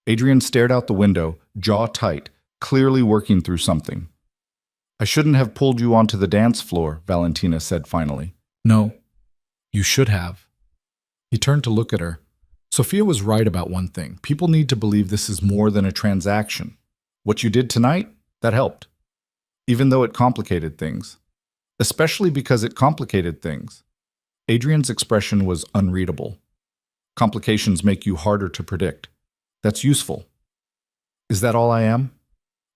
Speaker 1: Adrian stared out the window, jaw tight, clearly working through something. "I shouldn't have pulled you onto the dance floor," Valentina said finally. "No, you should have." He turned to look at her. Sophia was right about one thing. People need to believe this is more than a transaction. What you did tonight, that helped. Even though it complicated things. Especially because it complicated things. Adrian's expression was unreadable. Complications make you harder to predict. That's useful. "Is that all I am?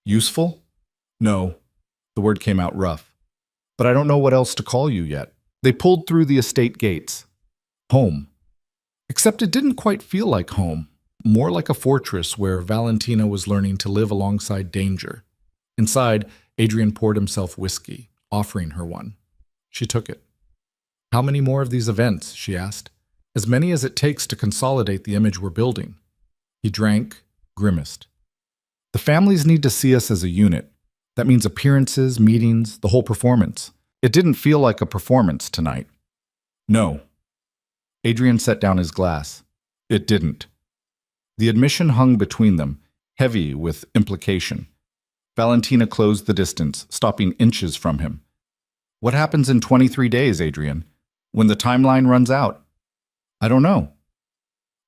Speaker 1: Useful?" "No." The word came out rough. "But I don't know what else to call you yet." They pulled through the estate gates. Home. Except it didn't quite feel like home. More like a fortress where Valentina was learning to live alongside danger. Inside, Adrian poured himself whiskey, offering her one. She took it. "How many more of these events?" she asked. "As many as it takes to consolidate the image we're building." He drank, grimaced. "The families need to see us as a unit. That means appearances, meetings, the whole performance. It didn't feel like a performance tonight." "No." Adrian set down his glass. It didn't. The admission hung between them, heavy with implication. Valentina closed the distance, stopping inches from him. "What happens in 23 days, Adrian? When the timeline runs out?" "I don't know."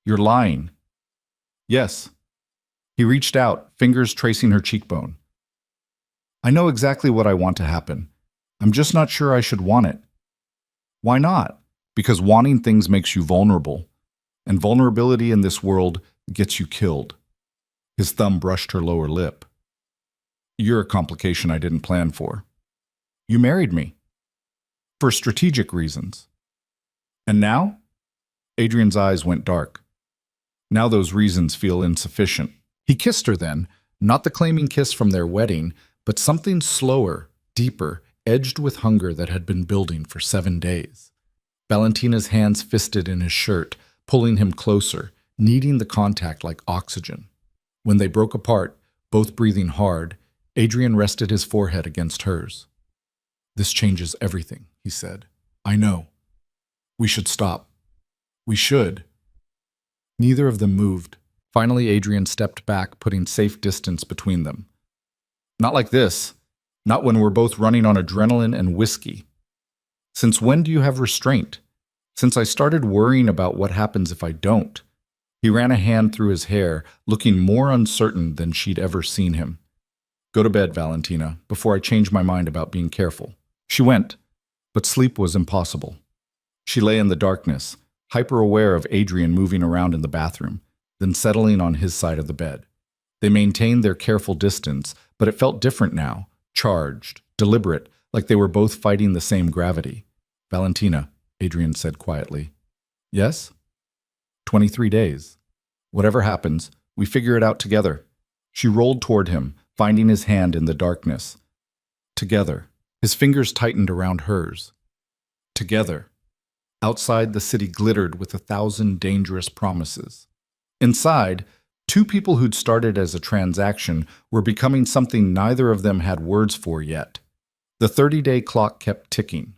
Speaker 1: "You're lying." "Yes." He reached out, fingers tracing her cheekbone. "I know exactly what I want to happen. I'm just not sure I should want it." "Why not?" "Because wanting things makes you vulnerable. And vulnerability in this world gets you killed." His thumb brushed her lower lip. "You're a complication I didn't plan for. You married me. For strategic reasons. And now?" Adrian's eyes went dark. "Now those reasons feel insufficient." He kissed her then, not the claiming kiss from their wedding, but something slower, deeper, edged with hunger that had been building for 7 days. Valentina's hands fisted in his shirt, pulling him closer, needing the contact like oxygen. When they broke apart, both breathing hard, Adrian rested his forehead against hers. "This changes everything," he said. "I know. We should stop. We should." Neither of them moved. Finally, Adrian stepped back, putting safe distance between them. "Not like this. Not when we're both running on adrenaline and whiskey. Since when do you have restraint? Since I started worrying about what happens if I don't." He ran a hand through his hair, looking more uncertain than she'd ever seen him. "Go to bed, Valentina, before I change my mind about being careful." She went, but sleep was impossible. She lay in the darkness, hyper-aware of Adrian moving around in the bathroom, then settling on his side of the bed. They maintained their careful distance, but it felt different now, Charged, deliberate, like they were both fighting the same gravity. Valentina, Adrian said quietly. Yes? 23 days. Whatever happens, we figure it out together. She rolled toward him, finding his hand in the darkness. Together. His fingers tightened around hers. Together. Outside, the city glittered with 1,000 dangerous promises. Inside, two people who'd started as a transaction were becoming something neither of them had words for yet. The 30-day clock kept ticking.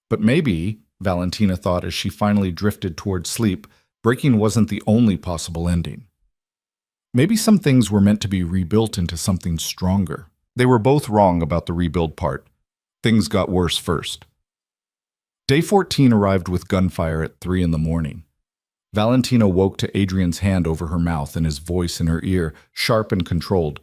Speaker 1: But maybe, Valentina thought as she finally drifted toward sleep, breaking wasn't the only possible ending. Maybe some things were meant to be rebuilt into something stronger. They were both wrong about the rebuild part. Things got worse first. Day 14 arrived with gunfire at 3 in the morning. Valentina woke to Adrian's hand over her mouth and his voice in her ear, sharp and controlled.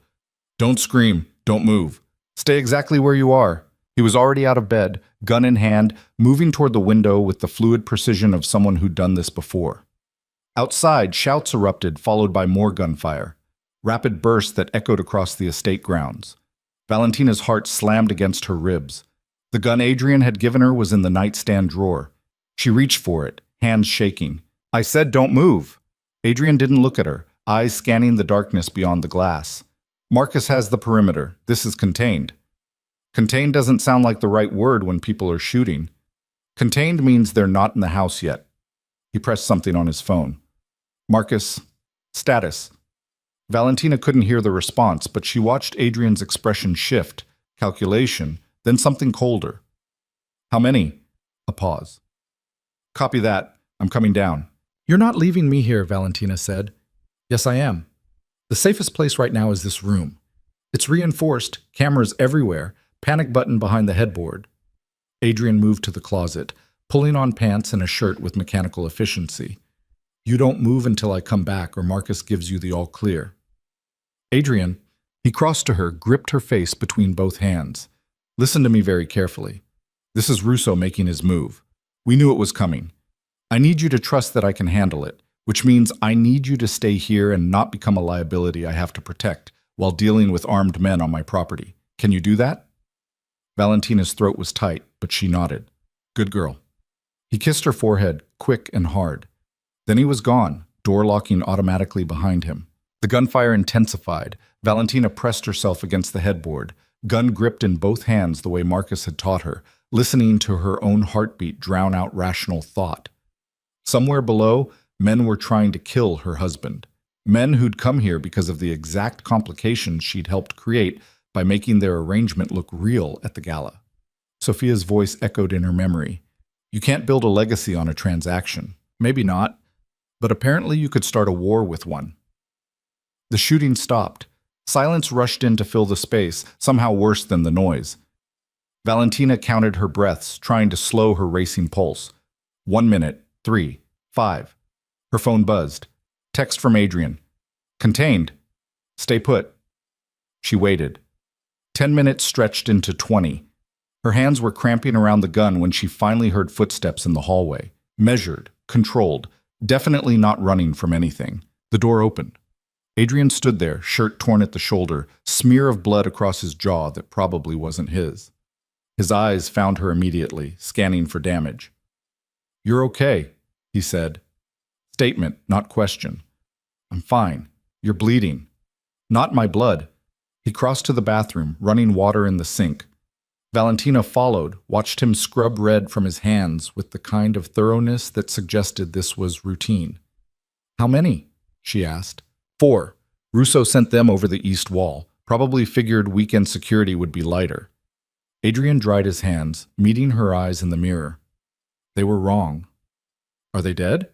Speaker 1: Don't scream, don't move. Stay exactly where you are. He was already out of bed, gun in hand, moving toward the window with the fluid precision of someone who'd done this before. Outside, shouts erupted, followed by more gunfire. Rapid bursts that echoed across the estate grounds. Valentina's heart slammed against her ribs. The gun Adrian had given her was in the nightstand drawer. She reached for it, hands shaking. I said don't move. Adrian didn't look at her, eyes scanning the darkness beyond the glass. Marcus has the perimeter. This is contained. Contained doesn't sound like the right word when people are shooting. Contained means they're not in the house yet. He pressed something on his phone. Marcus, status. Valentina couldn't hear the response, but she watched Adrian's expression shift, calculation, then something colder. How many? A pause. Copy that. I'm coming down. You're not leaving me here, Valentina said. Yes, I am. The safest place right now is this room. It's reinforced, cameras everywhere, panic button behind the headboard. Adrian moved to the closet, pulling on pants and a shirt with mechanical efficiency. You don't move until I come back or Marcus gives you the all clear. Adrian, he crossed to her, gripped her face between both hands. Listen to me very carefully. This is Russo making his move. We knew it was coming. I need you to trust that I can handle it, which means I need you to stay here and not become a liability I have to protect while dealing with armed men on my property. Can you do that? Valentina's throat was tight, but she nodded. Good girl. He kissed her forehead, quick and hard. Then he was gone, door locking automatically behind him. The gunfire intensified. Valentina pressed herself against the headboard, gun gripped in both hands the way Marcus had taught her, listening to her own heartbeat drown out rational thought. Somewhere below, men were trying to kill her husband. Men who'd come here because of the exact complications she'd helped create by making their arrangement look real at the gala. Sophia's voice echoed in her memory. You can't build a legacy on a transaction. Maybe not, but apparently you could start a war with one. The shooting stopped. Silence rushed in to fill the space, somehow worse than the noise. Valentina counted her breaths, trying to slow her racing pulse. 1 minute, 3, 5. Her phone buzzed. Text from Adrian. Contained. Stay put. She waited. 10 minutes stretched into 20. Her hands were cramping around the gun when she finally heard footsteps in the hallway. Measured, controlled, definitely not running from anything. The door opened. Adrian stood there, shirt torn at the shoulder, smear of blood across his jaw that probably wasn't his. His eyes found her immediately, scanning for damage. You're okay, he said. Statement, not question. I'm fine. You're bleeding. Not my blood. He crossed to the bathroom, running water in the sink. Valentina followed, watched him scrub red from his hands with the kind of thoroughness that suggested this was routine. How many? She asked. 4. Russo sent them over the east wall, probably figured weekend security would be lighter. Adrian dried his hands, meeting her eyes in the mirror. They were wrong. Are they dead?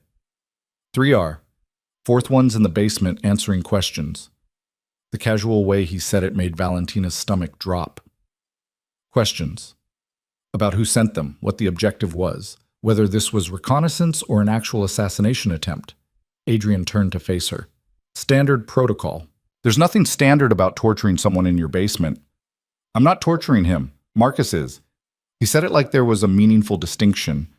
Speaker 1: 3 are. 4th one's in the basement answering questions. The casual way he said it made Valentina's stomach drop. Questions. About who sent them, what the objective was, whether this was reconnaissance or an actual assassination attempt. Adrian turned to face her. Standard protocol. There's nothing standard about torturing someone in your basement. I'm not torturing him. Marcus is. He said it like there was a meaningful distinction.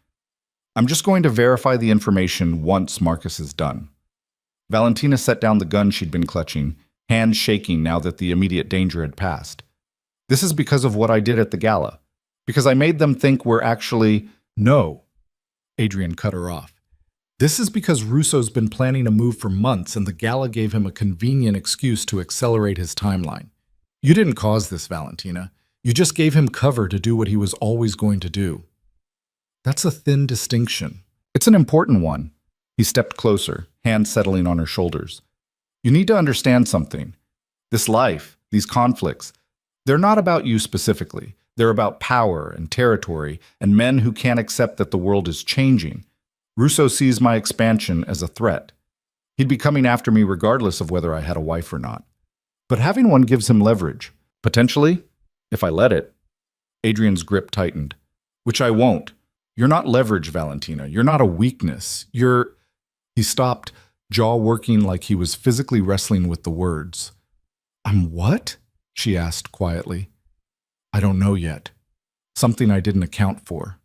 Speaker 1: I'm just going to verify the information once Marcus is done. Valentina set down the gun she'd been clutching, hands shaking now that the immediate danger had passed. This is because of what I did at the gala. Because I made them think we're actually... No, Adrian cut her off. This is because Russo's been planning a move for months and the gala gave him a convenient excuse to accelerate his timeline. You didn't cause this, Valentina. You just gave him cover to do what he was always going to do. That's a thin distinction. It's an important one. He stepped closer, hands settling on her shoulders. You need to understand something. This life, these conflicts, they're not about you specifically. They're about power and territory and men who can't accept that the world is changing. Russo sees my expansion as a threat. He'd be coming after me regardless of whether I had a wife or not. But having one gives him leverage. Potentially, if I let it. Adrian's grip tightened. Which I won't. You're not leverage, Valentina. You're not a weakness. You're... He stopped, jaw working like he was physically wrestling with the words. I'm what? She asked quietly. I don't know yet. Something I didn't account for.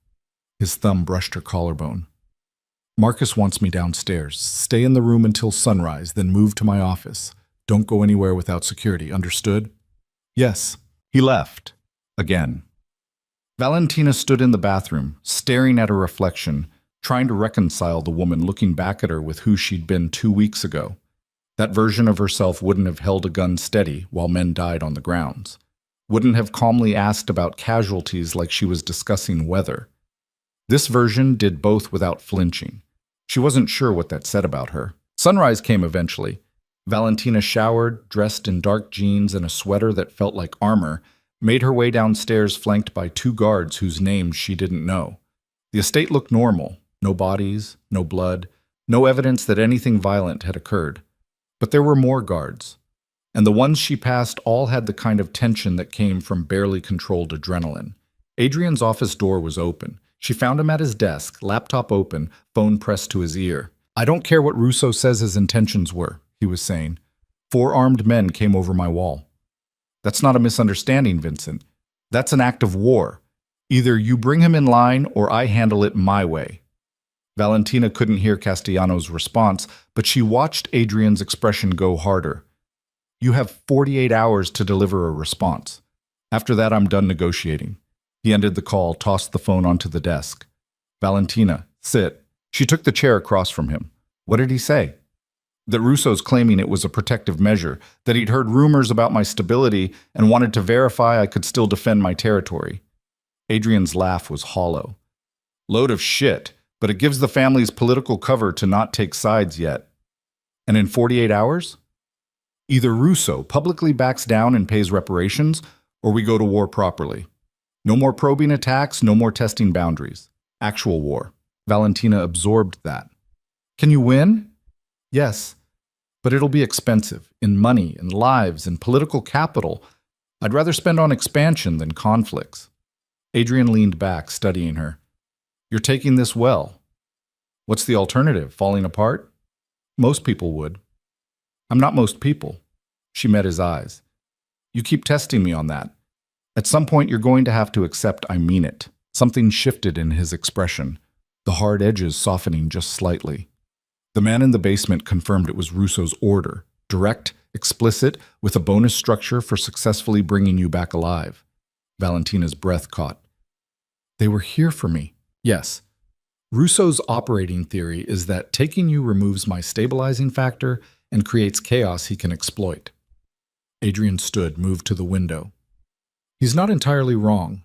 Speaker 1: His thumb brushed her collarbone. Marcus wants me downstairs. Stay in the room until sunrise, then move to my office. Don't go anywhere without security, understood? Yes. He left. Again. Valentina stood in the bathroom, staring at her reflection, trying to reconcile the woman looking back at her with who she'd been 2 weeks ago. That version of herself wouldn't have held a gun steady while men died on the grounds. Wouldn't have calmly asked about casualties like she was discussing weather. This version did both without flinching. She wasn't sure what that said about her. Sunrise came eventually. Valentina showered, dressed in dark jeans and a sweater that felt like armor, made her way downstairs flanked by 2 guards whose names she didn't know. The estate looked normal. No bodies, no blood, no evidence that anything violent had occurred. But there were more guards. And the ones she passed all had the kind of tension that came from barely controlled adrenaline. Adrian's office door was open. She found him at his desk, laptop open, phone pressed to his ear. I don't care what Russo says his intentions were, he was saying. 4 armed men came over my wall. That's not a misunderstanding, Vincent. That's an act of war. Either you bring him in line or I handle it my way. Valentina couldn't hear Castellano's response, but she watched Adrian's expression go harder. You have 48 hours to deliver a response. After that, I'm done negotiating. He ended the call, tossed the phone onto the desk. Valentina, sit. She took the chair across from him. What did he say? That Russo's claiming it was a protective measure, that he'd heard rumors about my stability and wanted to verify I could still defend my territory. Adrian's laugh was hollow. Load of shit, but it gives the families political cover to not take sides yet. And in 48 hours? Either Russo publicly backs down and pays reparations, or we go to war properly. No more probing attacks, no more testing boundaries. Actual war. Valentina absorbed that. Can you win? Yes, but it'll be expensive, in money, in lives, in political capital. I'd rather spend on expansion than conflicts. Adrian leaned back, studying her. You're taking this well. What's the alternative, falling apart? Most people would. I'm not most people. She met his eyes. You keep testing me on that. At some point, you're going to have to accept I mean it. Something shifted in his expression, the hard edges softening just slightly. The man in the basement confirmed it was Russo's order, direct, explicit, with a bonus structure for successfully bringing you back alive. Valentina's breath caught. They were here for me. Yes. Russo's operating theory is that taking you removes my stabilizing factor and creates chaos he can exploit. Adrian stood, moved to the window. He's not entirely wrong.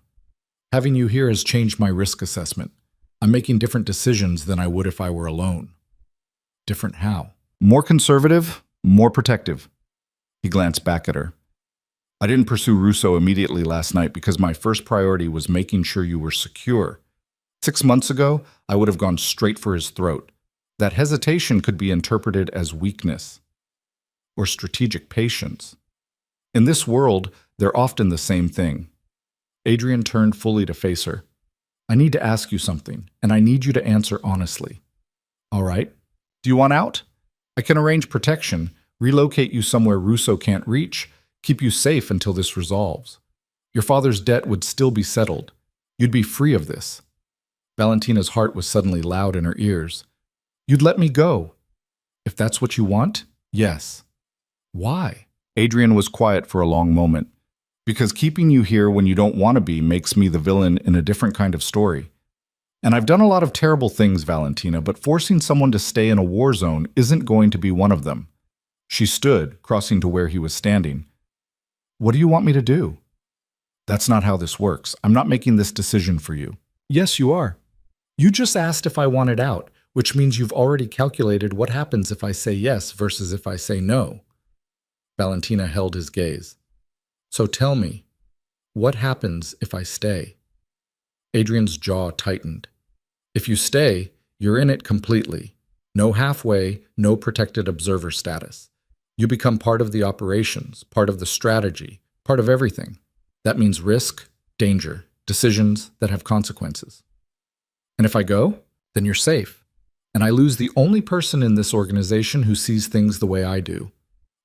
Speaker 1: Having you here has changed my risk assessment. I'm making different decisions than I would if I were alone. Different how? More conservative, more protective. He glanced back at her. I didn't pursue Russo immediately last night because my first priority was making sure you were secure. 6 months ago, I would have gone straight for his throat. That hesitation could be interpreted as weakness or strategic patience. In this world, they're often the same thing. Adrian turned fully to face her. I need to ask you something, and I need you to answer honestly. All right. Do you want out? I can arrange protection, relocate you somewhere Russo can't reach, keep you safe until this resolves. Your father's debt would still be settled. You'd be free of this. Valentina's heart was suddenly loud in her ears. You'd let me go. If that's what you want, yes. Why? Adrian was quiet for a long moment. Because keeping you here when you don't want to be makes me the villain in a different kind of story. And I've done a lot of terrible things, Valentina, but forcing someone to stay in a war zone isn't going to be one of them. She stood, crossing to where he was standing. What do you want me to do? That's not how this works. I'm not making this decision for you. Yes, you are. You just asked if I wanted out, which means you've already calculated what happens if I say yes versus if I say no. Valentina held his gaze. So tell me, what happens if I stay? Adrian's jaw tightened. If you stay, you're in it completely. No halfway, no protected observer status. You become part of the operations, part of the strategy, part of everything. That means risk, danger, decisions that have consequences. And if I go, then you're safe. And I lose the only person in this organization who sees things the way I do.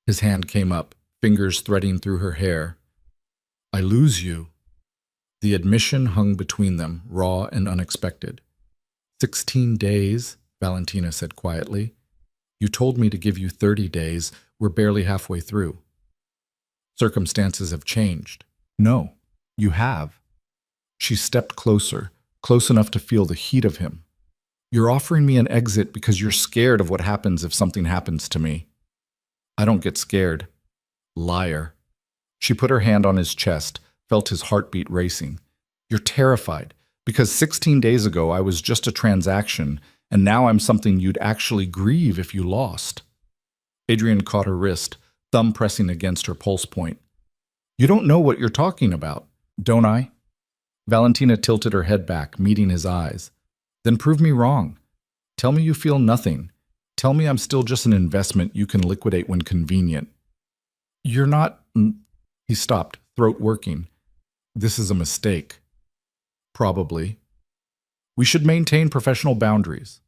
Speaker 1: His hand came up, fingers threading through her hair. I lose you. The admission hung between them, raw and unexpected. 16 days, Valentina said quietly. You told me to give you 30 days. We're barely halfway through. Circumstances have changed. No, you have. She stepped closer, close enough to feel the heat of him. You're offering me an exit because you're scared of what happens if something happens to me. I don't get scared. Liar. She put her hand on his chest, felt his heartbeat racing. You're terrified, because 16 days ago I was just a transaction, and now I'm something you'd actually grieve if you lost. Adrian caught her wrist, thumb pressing against her pulse point. You don't know what you're talking about, don't I? Valentina tilted her head back, meeting his eyes. Then prove me wrong. Tell me you feel nothing. Tell me I'm still just an investment you can liquidate when convenient. You're not... He stopped, throat working. This is a mistake. Probably. We should maintain professional boundaries.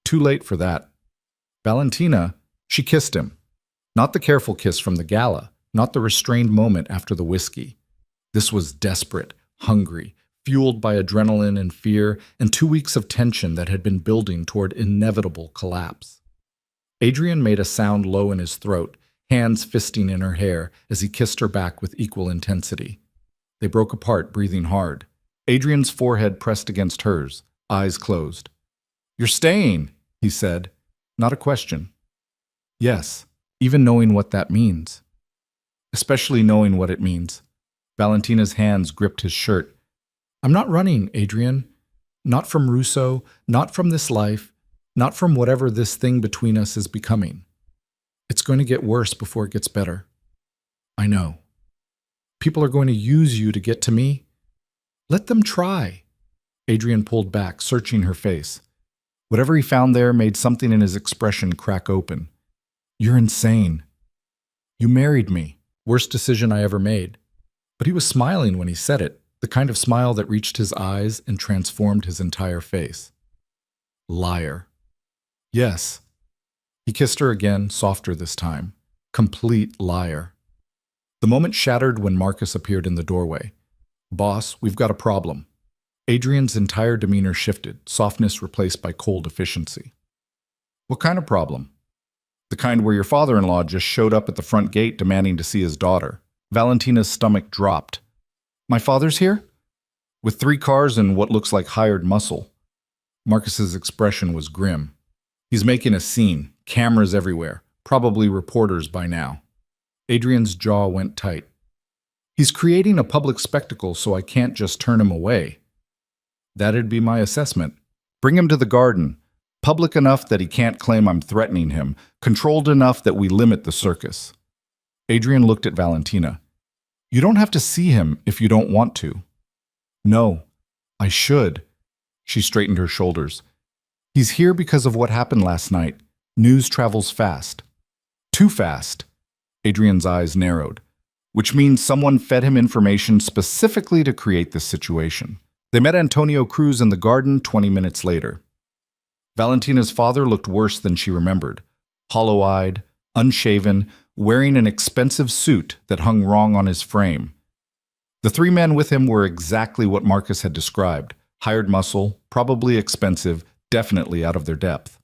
Speaker 1: Too late for that. Valentina, she kissed him. Not the careful kiss from the gala, not the restrained moment after the whiskey. This was desperate, hungry, fueled by adrenaline and fear and 2 weeks of tension that had been building toward inevitable collapse. Adrian made a sound low in his throat, hands fisting in her hair as he kissed her back with equal intensity. They broke apart, breathing hard. Adrian's forehead pressed against hers, eyes closed. You're staying, he said. Not a question. Yes, even knowing what that means. Especially knowing what it means. Valentina's hands gripped his shirt. I'm not running, Adrian. Not from Russo, not from this life, not from whatever this thing between us is becoming. It's going to get worse before it gets better. I know. People are going to use you to get to me. Let them try. Adrian pulled back, searching her face. Whatever he found there made something in his expression crack open. You're insane. You married me. Worst decision I ever made. But he was smiling when he said it, the kind of smile that reached his eyes and transformed his entire face. Liar. Yes. He kissed her again, softer this time. Complete liar. The moment shattered when Marcus appeared in the doorway. Boss, we've got a problem. Adrian's entire demeanor shifted, softness replaced by cold efficiency. What kind of problem? The kind where your father-in-law just showed up at the front gate demanding to see his daughter. Valentina's stomach dropped. My father's here? With 3 cars and what looks like hired muscle. Marcus's expression was grim. He's making a scene, cameras everywhere, probably reporters by now. Adrian's jaw went tight. He's creating a public spectacle, so I can't just turn him away. That'd be my assessment. Bring him to the garden. Public enough that he can't claim I'm threatening him. Controlled enough that we limit the circus. Adrian looked at Valentina. You don't have to see him if you don't want to. No, I should. She straightened her shoulders. He's here because of what happened last night. News travels fast. Too fast. Adrian's eyes narrowed. Which means someone fed him information specifically to create this situation. They met Antonio Cruz in the garden 20 minutes later. Valentina's father looked worse than she remembered. Hollow-eyed, unshaven, wearing an expensive suit that hung wrong on his frame. The 3 men with him were exactly what Marcus had described. Hired muscle, probably expensive, definitely out of their depth.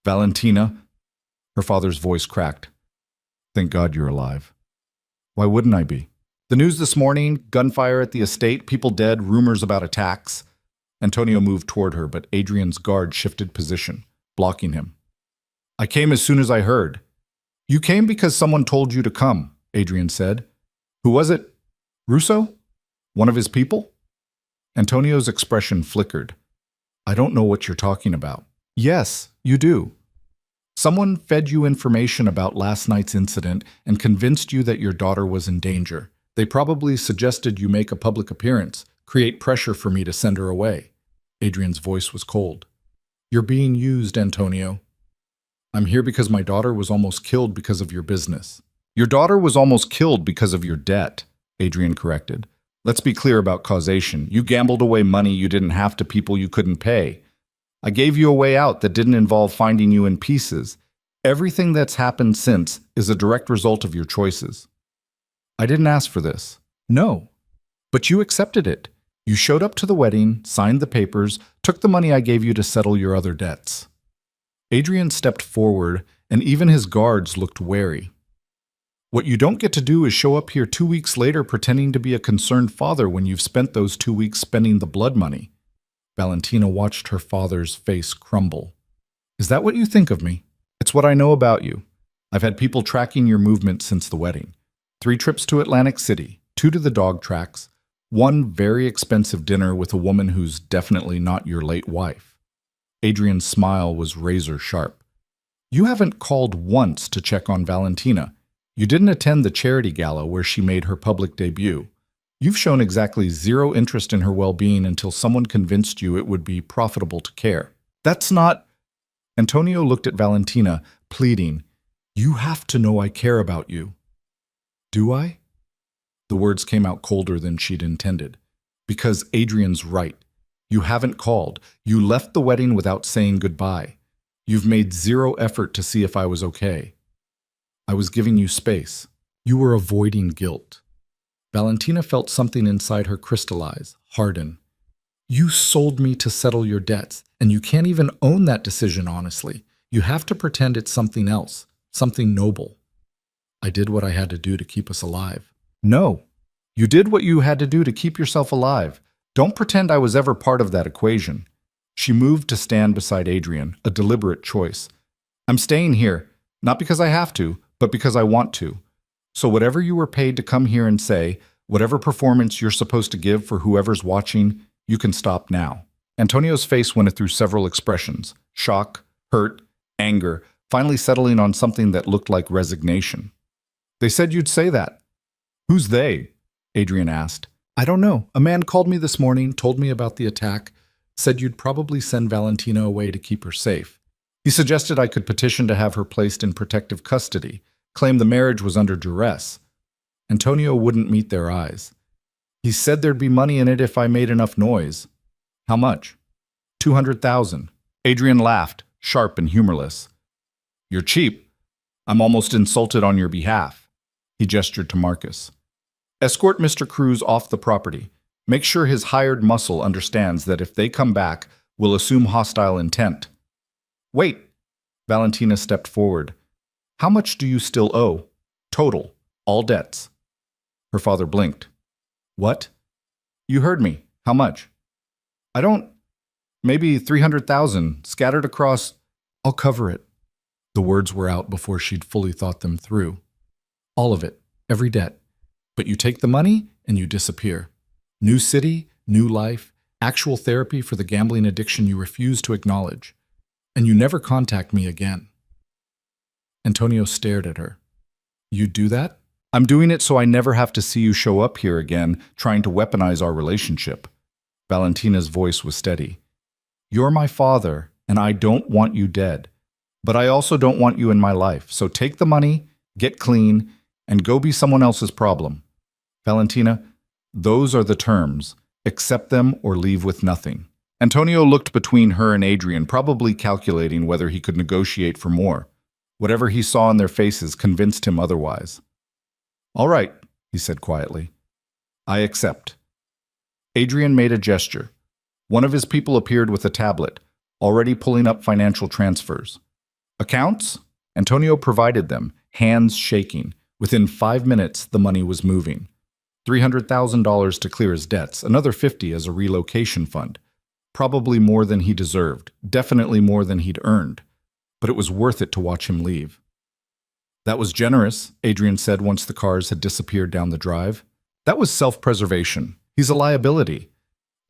Speaker 1: Valentina, her father's voice cracked. Thank God you're alive. Why wouldn't I be? The news this morning, gunfire at the estate, people dead, rumors about attacks. Antonio moved toward her, but Adrian's guard shifted position, blocking him. I came as soon as I heard. You came because someone told you to come, Adrian said. Who was it? Russo? One of his people? Antonio's expression flickered. I don't know what you're talking about. Yes, you do. Someone fed you information about last night's incident and convinced you that your daughter was in danger. They probably suggested you make a public appearance, create pressure for me to send her away. Adrian's voice was cold. You're being used, Antonio. I'm here because my daughter was almost killed because of your business. Your daughter was almost killed because of your debt, Adrian corrected. Let's be clear about causation. You gambled away money you didn't have to people you couldn't pay. I gave you a way out that didn't involve finding you in pieces. Everything that's happened since is a direct result of your choices. I didn't ask for this. No. But you accepted it. You showed up to the wedding, signed the papers, took the money I gave you to settle your other debts. Adrian stepped forward, and even his guards looked wary. What you don't get to do is show up here 2 weeks later pretending to be a concerned father when you've spent those 2 weeks spending the blood money. Valentina watched her father's face crumble. Is that what you think of me? It's what I know about you. I've had people tracking your movements since the wedding. 3 trips to Atlantic City, 2 to the dog tracks, 1 very expensive dinner with a woman who's definitely not your late wife. Adrian's smile was razor sharp. You haven't called once to check on Valentina. You didn't attend the charity gala where she made her public debut. You've shown exactly 0 interest in her well-being until someone convinced you it would be profitable to care. That's not... Antonio looked at Valentina, pleading, You have to know I care about you. Do I? The words came out colder than she'd intended. Because Adrian's right. You haven't called. You left the wedding without saying goodbye. You've made 0 effort to see if I was okay. I was giving you space. You were avoiding guilt. Valentina felt something inside her crystallize, harden. You sold me to settle your debts, and you can't even own that decision honestly. You have to pretend it's something else, something noble. I did what I had to do to keep us alive. No, you did what you had to do to keep yourself alive. Don't pretend I was ever part of that equation. She moved to stand beside Adrian, a deliberate choice. I'm staying here, not because I have to, but because I want to. So whatever you were paid to come here and say, whatever performance you're supposed to give for whoever's watching, you can stop now. Antonio's face went through several expressions: shock, hurt, anger, finally settling on something that looked like resignation. They said you'd say that. Who's they? Adrian asked. I don't know. A man called me this morning, told me about the attack, said you'd probably send Valentina away to keep her safe. He suggested I could petition to have her placed in protective custody, claim the marriage was under duress. Antonio wouldn't meet their eyes. He said there'd be money in it if I made enough noise. How much? 200,000. Adrian laughed, sharp and humorless. You're cheap. I'm almost insulted on your behalf. He gestured to Marcus. Escort Mr. Cruz off the property. Make sure his hired muscle understands that if they come back, we'll assume hostile intent. Wait. Valentina stepped forward. How much do you still owe? Total. All debts. Her father blinked. What? You heard me. How much? I don't... Maybe 300,000, scattered across... I'll cover it. The words were out before she'd fully thought them through. All of it. Every debt. But you take the money and you disappear. New city, new life, actual therapy for the gambling addiction you refuse to acknowledge. And you never contact me again. Antonio stared at her. You do that? I'm doing it so I never have to see you show up here again, trying to weaponize our relationship. Valentina's voice was steady. You're my father, and I don't want you dead. But I also don't want you in my life, so take the money, get clean, and go be someone else's problem. Valentina, those are the terms. Accept them or leave with nothing. Antonio looked between her and Adrian, probably calculating whether he could negotiate for more. Whatever he saw in their faces convinced him otherwise. All right, he said quietly. I accept. Adrian made a gesture. One of his people appeared with a tablet, already pulling up financial transfers. Accounts? Antonio provided them, hands shaking. Within 5 minutes, the money was moving. $300,000 to clear his debts, another 50 as a relocation fund. Probably more than he deserved, definitely more than he'd earned. But it was worth it to watch him leave. That was generous, Adrian said once the cars had disappeared down the drive. That was self-preservation. He's a liability.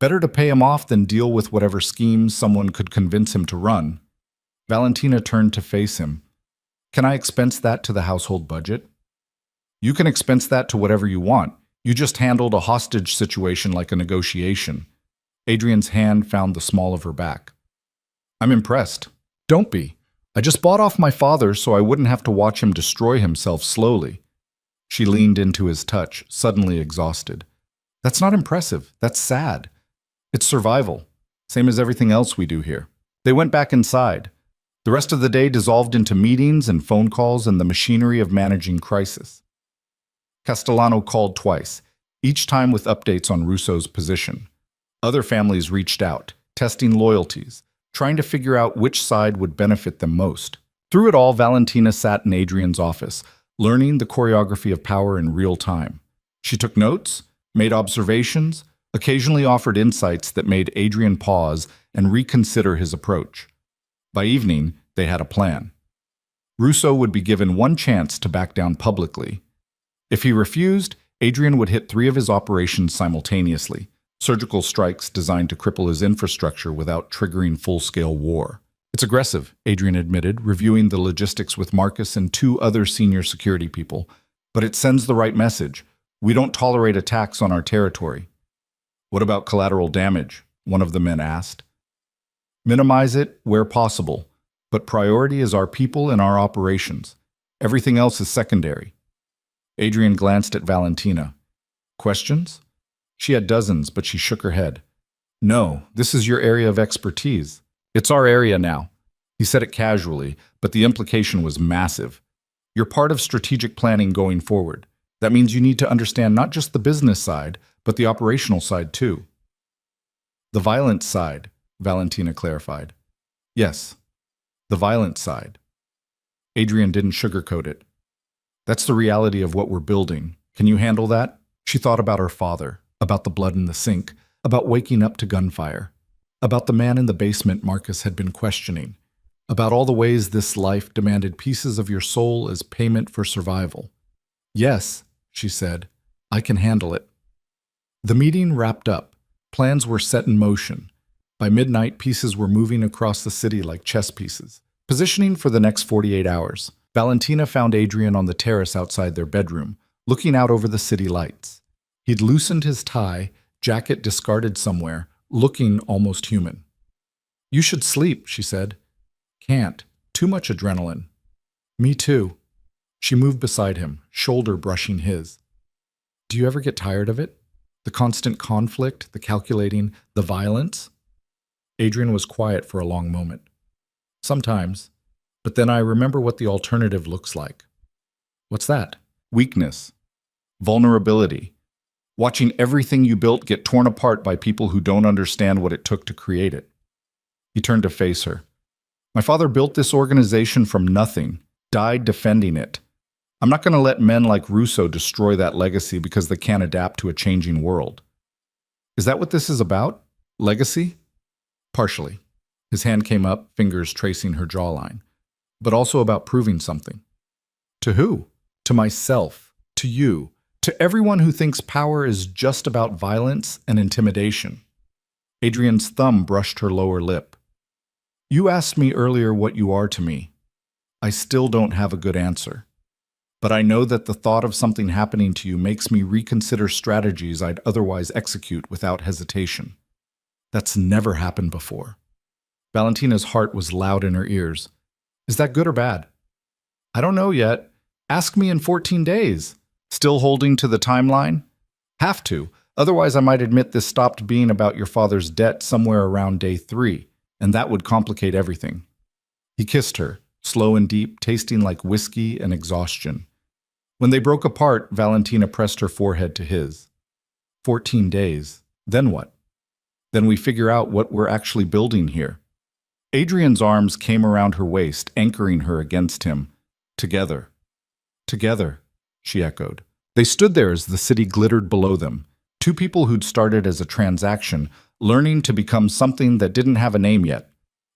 Speaker 1: Better to pay him off than deal with whatever schemes someone could convince him to run. Valentina turned to face him. Can I expense that to the household budget? You can expense that to whatever you want. You just handled a hostage situation like a negotiation. Adrian's hand found the small of her back. I'm impressed. Don't be. I just bought off my father so I wouldn't have to watch him destroy himself slowly. She leaned into his touch, suddenly exhausted. That's not impressive. That's sad. It's survival, same as everything else we do here. They went back inside. The rest of the day dissolved into meetings and phone calls and the machinery of managing crisis. Castellano called twice, each time with updates on Russo's position. Other families reached out, testing loyalties, trying to figure out which side would benefit them most. Through it all, Valentina sat in Adrian's office, learning the choreography of power in real time. She took notes, made observations, occasionally offered insights that made Adrian pause and reconsider his approach. By evening, they had a plan. Russo would be given one chance to back down publicly. If he refused, Adrian would hit 3 of his operations simultaneously, surgical strikes designed to cripple his infrastructure without triggering full-scale war. It's aggressive, Adrian admitted, reviewing the logistics with Marcus and 2 other senior security people. But it sends the right message. We don't tolerate attacks on our territory. What about collateral damage? One of the men asked. Minimize it where possible, but priority is our people and our operations. Everything else is secondary. Adrian glanced at Valentina. Questions? She had dozens, but she shook her head. No, this is your area of expertise. It's our area now. He said it casually, but the implication was massive. You're part of strategic planning going forward. That means you need to understand not just the business side, but the operational side too. The violent side, Valentina clarified. Yes, the violent side. Adrian didn't sugarcoat it. That's the reality of what we're building. Can you handle that? She thought about her father, about the blood in the sink, about waking up to gunfire, about the man in the basement Marcus had been questioning, about all the ways this life demanded pieces of your soul as payment for survival. Yes, she said, I can handle it. The meeting wrapped up. Plans were set in motion. By midnight, pieces were moving across the city like chess pieces, positioning for the next 48 hours. Valentina found Adrian on the terrace outside their bedroom, looking out over the city lights. He'd loosened his tie, jacket discarded somewhere, looking almost human. You should sleep, she said. Can't. Too much adrenaline. Me too. She moved beside him, shoulder brushing his. Do you ever get tired of it? The constant conflict, the calculating, the violence? Adrian was quiet for a long moment. Sometimes, but then I remember what the alternative looks like. What's that? Weakness. Vulnerability. Watching everything you built get torn apart by people who don't understand what it took to create it. He turned to face her. My father built this organization from nothing, died defending it. I'm not going to let men like Russo destroy that legacy because they can't adapt to a changing world. Is that what this is about? Legacy? Partially. His hand came up, fingers tracing her jawline. But also about proving something. To who? To myself. To you. To everyone who thinks power is just about violence and intimidation. Adrian's thumb brushed her lower lip. You asked me earlier what you are to me. I still don't have a good answer. But I know that the thought of something happening to you makes me reconsider strategies I'd otherwise execute without hesitation. That's never happened before. Valentina's heart was loud in her ears. Is that good or bad? I don't know yet. Ask me in 14 days. Still holding to the timeline? Have to. Otherwise, I might admit this stopped being about your father's debt somewhere around day 3, and that would complicate everything. He kissed her, slow and deep, tasting like whiskey and exhaustion. When they broke apart, Valentina pressed her forehead to his. 14 days. Then what? Then we figure out what we're actually building here. Adrian's arms came around her waist, anchoring her against him. Together. Together, she echoed. They stood there as the city glittered below them. Two people who'd started as a transaction, learning to become something that didn't have a name yet.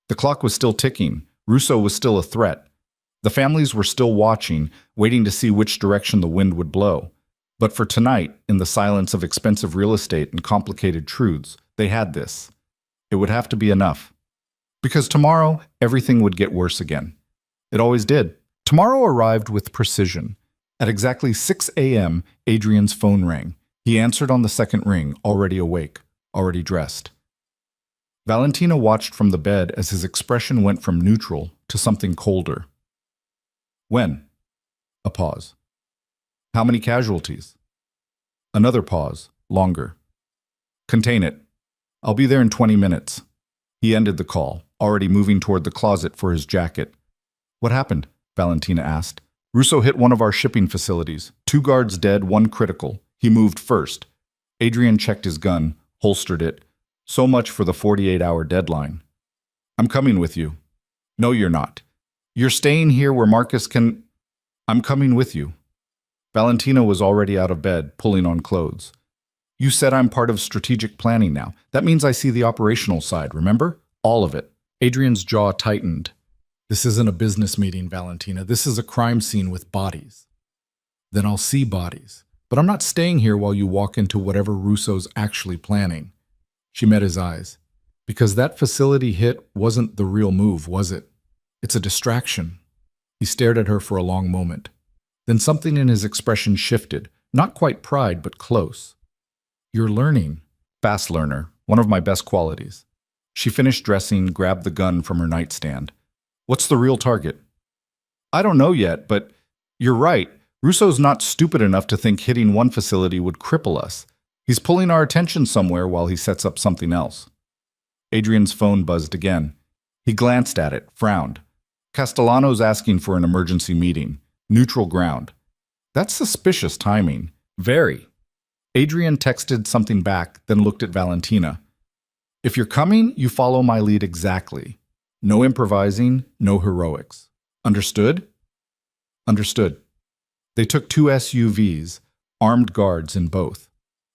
Speaker 1: The clock was still ticking. Russo was still a threat. The families were still watching, waiting to see which direction the wind would blow. But for tonight, in the silence of expensive real estate and complicated truths, they had this. It would have to be enough. Because tomorrow, everything would get worse again. It always did. Tomorrow arrived with precision. At exactly 6 a.m., Adrian's phone rang. He answered on the second ring, already awake, already dressed. Valentina watched from the bed as his expression went from neutral to something colder. When? A pause. How many casualties? Another pause, longer. Contain it. I'll be there in 20 minutes. He ended the call, already moving toward the closet for his jacket. What happened? Valentina asked. Russo hit one of our shipping facilities. 2 guards dead, 1 critical. He moved first. Adrian checked his gun, holstered it. So much for the 48-hour deadline. I'm coming with you. No, you're not. You're staying here where Marcus can... I'm coming with you. Valentina was already out of bed, pulling on clothes. You said I'm part of strategic planning now. That means I see the operational side, remember? All of it. Adrian's jaw tightened. This isn't a business meeting, Valentina. This is a crime scene with bodies. Then I'll see bodies. But I'm not staying here while you walk into whatever Russo's actually planning. She met his eyes. Because that facility hit wasn't the real move, was it? It's a distraction. He stared at her for a long moment. Then something in his expression shifted. Not quite pride, but close. You're learning. Fast learner, one of my best qualities. She finished dressing, grabbed the gun from her nightstand. What's the real target? I don't know yet, but you're right. Russo's not stupid enough to think hitting one facility would cripple us. He's pulling our attention somewhere while he sets up something else. Adrian's phone buzzed again. He glanced at it, frowned. Castellano's asking for an emergency meeting. Neutral ground. That's suspicious timing. Very. Adrian texted something back, then looked at Valentina. If you're coming, you follow my lead exactly. No improvising, no heroics. Understood? Understood. They took 2 SUVs, armed guards in both.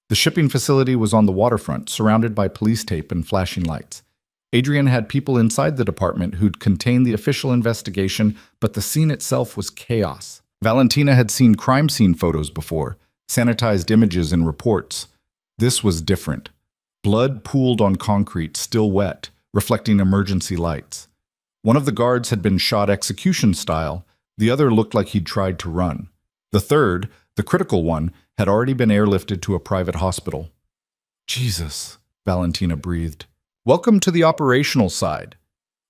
Speaker 1: The shipping facility was on the waterfront, surrounded by police tape and flashing lights. Adrian had people inside the department who'd contained the official investigation, but the scene itself was chaos. Valentina had seen crime scene photos before, sanitized images and reports. This was different. Blood pooled on concrete, still wet, reflecting emergency lights. One of the guards had been shot execution style. The other looked like he'd tried to run. The third, the critical one, had already been airlifted to a private hospital. Jesus, Valentina breathed. Welcome to the operational side.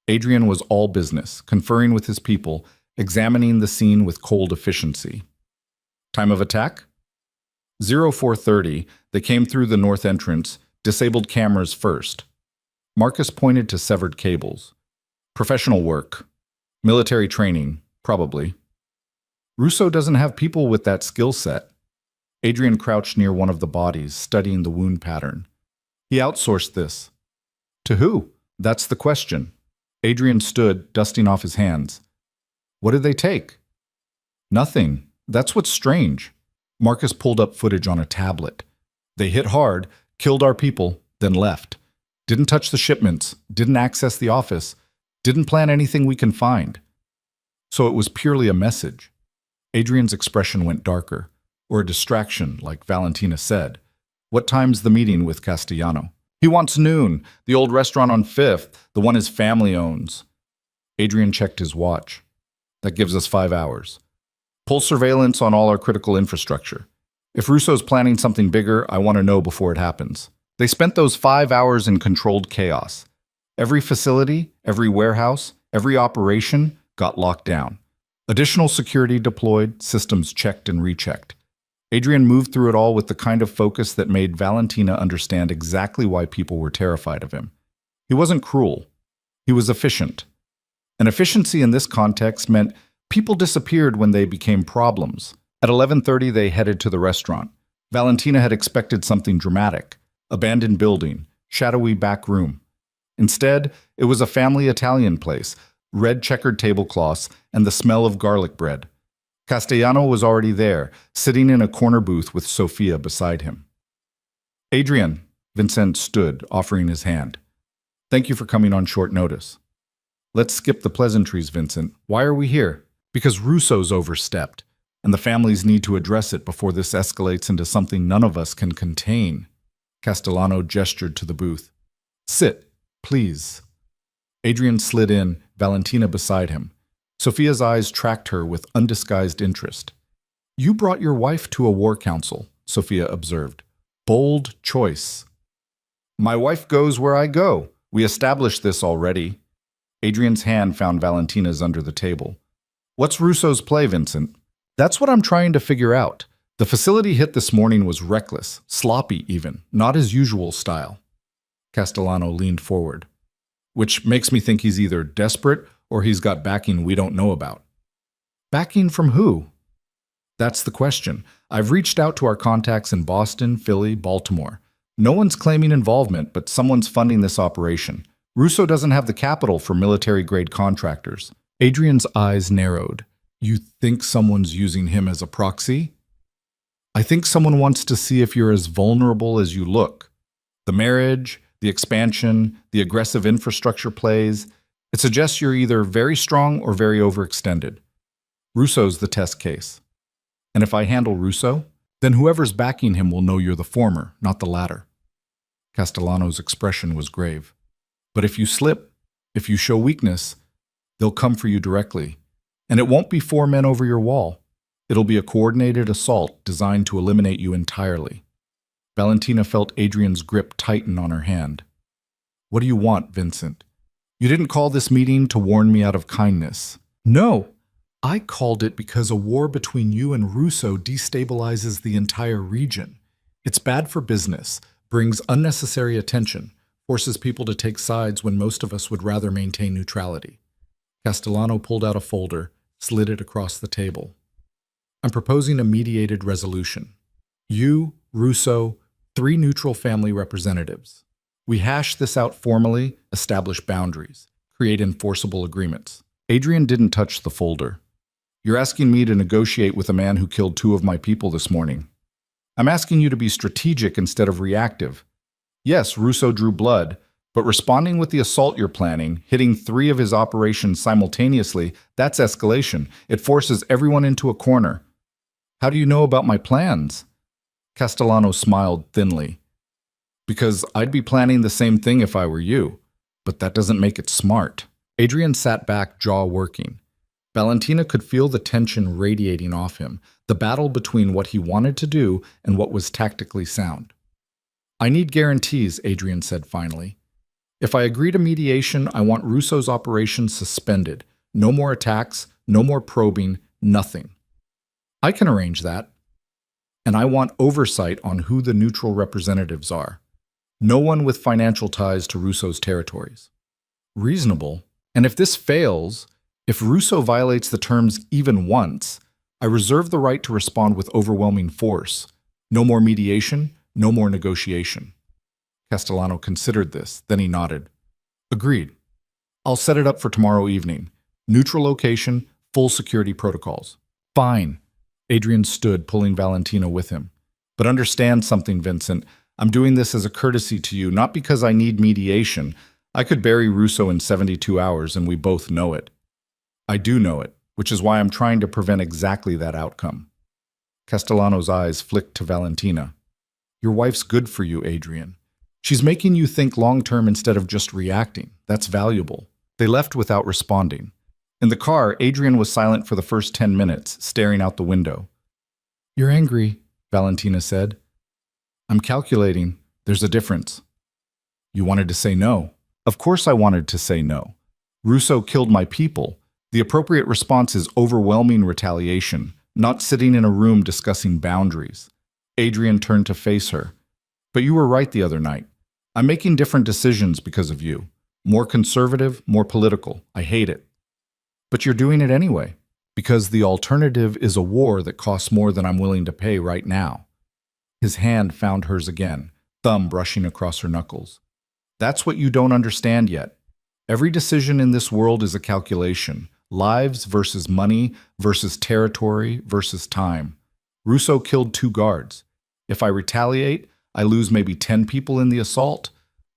Speaker 1: Adrian was all business, conferring with his people, examining the scene with cold efficiency. Time of attack? 0430, they came through the north entrance, disabled cameras first. Marcus pointed to severed cables. Professional work. Military training, probably. Russo doesn't have people with that skill set. Adrian crouched near one of the bodies, studying the wound pattern. He outsourced this. To who? That's the question. Adrian stood, dusting off his hands. What did they take? Nothing. That's what's strange. Marcus pulled up footage on a tablet. They hit hard, killed our people, then left. Didn't touch the shipments, didn't access the office, didn't plan anything we can find. So it was purely a message. Adrian's expression went darker, or a distraction, like Valentina said. What time's the meeting with Castellano? He wants noon, the old restaurant on 5th, the one his family owns. Adrian checked his watch. That gives us 5 hours. Pull surveillance on all our critical infrastructure. If Russo's planning something bigger, I want to know before it happens. They spent those 5 hours in controlled chaos. Every facility, every warehouse, every operation got locked down. Additional security deployed, systems checked and rechecked. Adrian moved through it all with the kind of focus that made Valentina understand exactly why people were terrified of him. He wasn't cruel. He was efficient. And efficiency in this context meant people disappeared when they became problems. At 11:30, they headed to the restaurant. Valentina had expected something dramatic. Abandoned building, shadowy back room. Instead, it was a family Italian place, red checkered tablecloths and the smell of garlic bread. Castellano was already there, sitting in a corner booth with Sofia beside him. Adrian, Vincent stood, offering his hand. Thank you for coming on short notice. Let's skip the pleasantries, Vincent. Why are we here? Because Russo's overstepped, and the families need to address it before this escalates into something none of us can contain. Castellano gestured to the booth. Sit, please. Adrian slid in, Valentina beside him. Sofia's eyes tracked her with undisguised interest. You brought your wife to a war council, Sofia observed. Bold choice. My wife goes where I go. We established this already. Adrian's hand found Valentina's under the table. What's Russo's play, Vincent? That's what I'm trying to figure out. The facility hit this morning was reckless, sloppy even, not his usual style. Castellano leaned forward. Which makes me think he's either desperate or he's got backing we don't know about. Backing from who? That's the question. I've reached out to our contacts in Boston, Philly, Baltimore. No one's claiming involvement, but someone's funding this operation. Russo doesn't have the capital for military-grade contractors. Adrian's eyes narrowed. You think someone's using him as a proxy? I think someone wants to see if you're as vulnerable as you look. The marriage, the expansion, the aggressive infrastructure plays, it suggests you're either very strong or very overextended. Russo's the test case. And if I handle Russo, then whoever's backing him will know you're the former, not the latter. Castellano's expression was grave. But if you slip, if you show weakness, they'll come for you directly. And it won't be 4 men over your wall. It'll be a coordinated assault designed to eliminate you entirely. Valentina felt Adrian's grip tighten on her hand. What do you want, Vincent? You didn't call this meeting to warn me out of kindness. No, I called it because a war between you and Russo destabilizes the entire region. It's bad for business, brings unnecessary attention, forces people to take sides when most of us would rather maintain neutrality. Castellano pulled out a folder, slid it across the table. I'm proposing a mediated resolution. You, Russo, 3 neutral family representatives. We hash this out formally, establish boundaries, create enforceable agreements. Adrian didn't touch the folder. You're asking me to negotiate with a man who killed 2 of my people this morning. I'm asking you to be strategic instead of reactive. Yes, Russo drew blood, but responding with the assault you're planning, hitting 3 of his operations simultaneously, that's escalation. It forces everyone into a corner. How do you know about my plans? Castellano smiled thinly. Because I'd be planning the same thing if I were you, but that doesn't make it smart. Adrian sat back, jaw working. Valentina could feel the tension radiating off him, the battle between what he wanted to do and what was tactically sound. I need guarantees, Adrian said finally. If I agree to mediation, I want Russo's operation suspended. No more attacks, no more probing, nothing. I can arrange that. And I want oversight on who the neutral representatives are. No one with financial ties to Russo's territories. Reasonable. And if this fails, if Russo violates the terms even once, I reserve the right to respond with overwhelming force. No more mediation, no more negotiation. Castellano considered this, then he nodded. Agreed. I'll set it up for tomorrow evening. Neutral location, full security protocols. Fine. Adrian stood, pulling Valentina with him. But understand something, Vincent. I'm doing this as a courtesy to you, not because I need mediation. I could bury Russo in 72 hours, and we both know it. I do know it, which is why I'm trying to prevent exactly that outcome. Castellano's eyes flicked to Valentina. Your wife's good for you, Adrian. She's making you think long-term instead of just reacting. That's valuable. They left without responding. In the car, Adrian was silent for the first 10 minutes, staring out the window. You're angry, Valentina said. I'm calculating. There's a difference. You wanted to say no. Of course I wanted to say no. Russo killed my people. The appropriate response is overwhelming retaliation, not sitting in a room discussing boundaries. Adrian turned to face her. But you were right the other night. I'm making different decisions because of you. More conservative, more political. I hate it. But you're doing it anyway, because the alternative is a war that costs more than I'm willing to pay right now. His hand found hers again, thumb brushing across her knuckles. That's what you don't understand yet. Every decision in this world is a calculation, Lives versus money versus territory versus time. Russo killed 2 guards. If I retaliate, I lose maybe 10 people in the assault,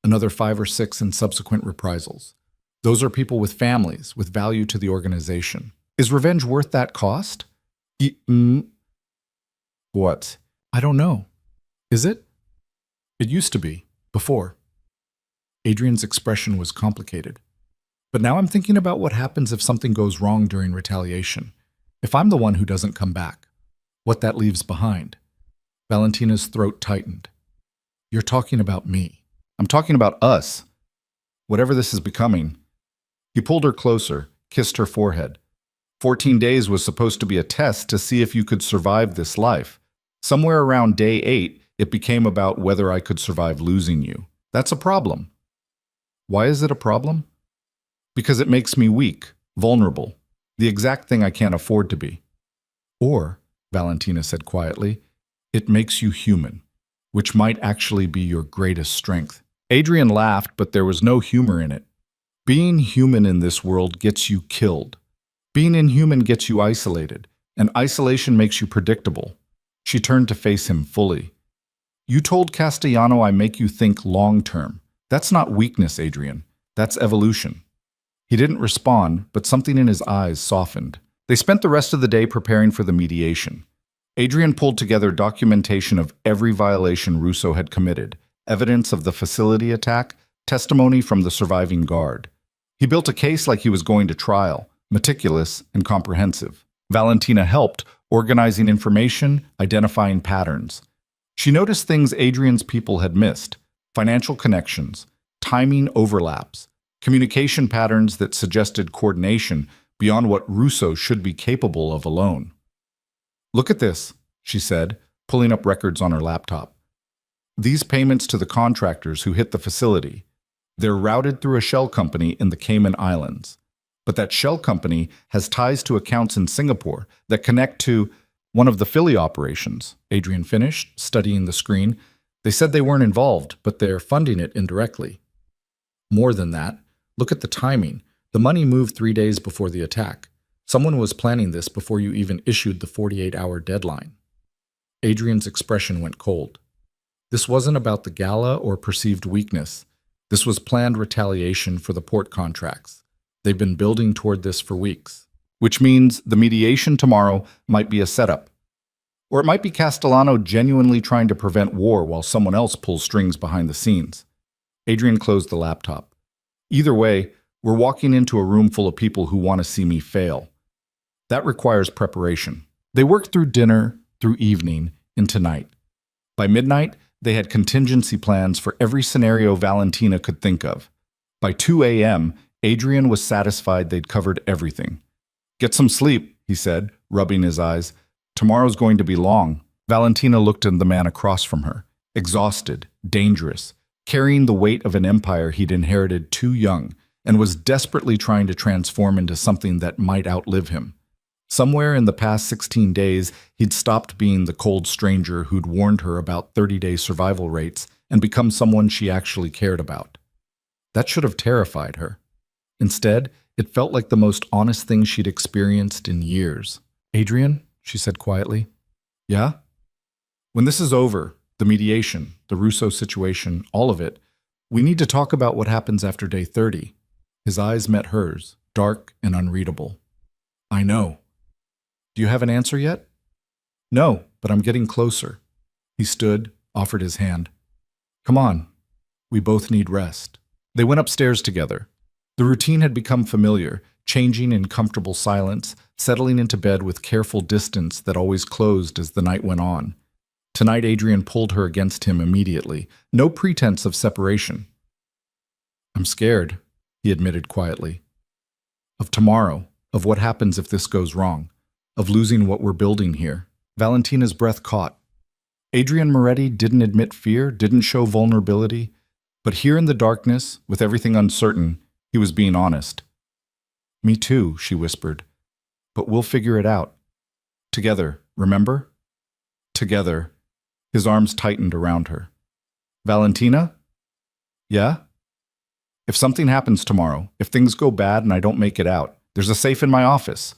Speaker 1: another 5 or 6 in subsequent reprisals. Those are people with families, with value to the organization. Is revenge worth that cost? What? I don't know. Is it? It used to be, before. Adrian's expression was complicated. But now I'm thinking about what happens if something goes wrong during retaliation. If I'm the one who doesn't come back, what that leaves behind. Valentina's throat tightened. You're talking about me. I'm talking about us. Whatever this is becoming. He pulled her closer, kissed her forehead. 14 days was supposed to be a test to see if you could survive this life. Somewhere around day 8, it became about whether I could survive losing you. That's a problem. Why is it a problem? Because it makes me weak, vulnerable, the exact thing I can't afford to be. Or, Valentina said quietly, it makes you human, which might actually be your greatest strength. Adrian laughed, but there was no humor in it. Being human in this world gets you killed. Being inhuman gets you isolated, and isolation makes you predictable. She turned to face him fully. You told Castellano I make you think long-term. That's not weakness, Adrian. That's evolution. He didn't respond, but something in his eyes softened. They spent the rest of the day preparing for the mediation. Adrian pulled together documentation of every violation Russo had committed, evidence of the facility attack, testimony from the surviving guard. He built a case like he was going to trial, meticulous and comprehensive. Valentina helped, organizing information, identifying patterns. She noticed things Adrian's people had missed: financial connections, timing overlaps, communication patterns that suggested coordination beyond what Russo should be capable of alone. Look at this, she said, pulling up records on her laptop. These payments to the contractors who hit the facility, they're routed through a shell company in the Cayman Islands. But that shell company has ties to accounts in Singapore that connect to one of the Philly operations. Adrian finished, studying the screen. They said they weren't involved, but they're funding it indirectly. More than that, look at the timing. The money moved 3 days before the attack. Someone was planning this before you even issued the 48-hour deadline. Adrian's expression went cold. This wasn't about the gala or perceived weakness. This was planned retaliation for the port contracts. They've been building toward this for weeks. Which means the mediation tomorrow might be a setup. Or it might be Castellano genuinely trying to prevent war while someone else pulls strings behind the scenes. Adrian closed the laptop. Either way, we're walking into a room full of people who want to see me fail. That requires preparation. They worked through dinner, through evening, into night. By midnight, they had contingency plans for every scenario Valentina could think of. By 2 a.m., Adrian was satisfied they'd covered everything. Get some sleep, he said, rubbing his eyes. Tomorrow's going to be long. Valentina looked at the man across from her, exhausted, dangerous, carrying the weight of an empire he'd inherited too young, and was desperately trying to transform into something that might outlive him. Somewhere in the past 16 days, he'd stopped being the cold stranger who'd warned her about 30-day survival rates and become someone she actually cared about. That should have terrified her. Instead, it felt like the most honest thing she'd experienced in years. Adrian, she said quietly. Yeah? When this is over, the mediation, the Russo situation, all of it, we need to talk about what happens after day 30. His eyes met hers, dark and unreadable. I know. Do you have an answer yet? No, but I'm getting closer. He stood, offered his hand. Come on. We both need rest. They went upstairs together. The routine had become familiar, changing in comfortable silence, settling into bed with careful distance that always closed as the night went on. Tonight, Adrian pulled her against him immediately. No pretense of separation. I'm scared, he admitted quietly. Of tomorrow, of what happens if this goes wrong, of losing what we're building here. Valentina's breath caught. Adrian Moretti didn't admit fear, didn't show vulnerability, but here in the darkness, with everything uncertain, he was being honest. Me too, she whispered. But we'll figure it out. Together, remember? Together. His arms tightened around her. Valentina? Yeah? If something happens tomorrow, if things go bad and I don't make it out, There's a safe in my office.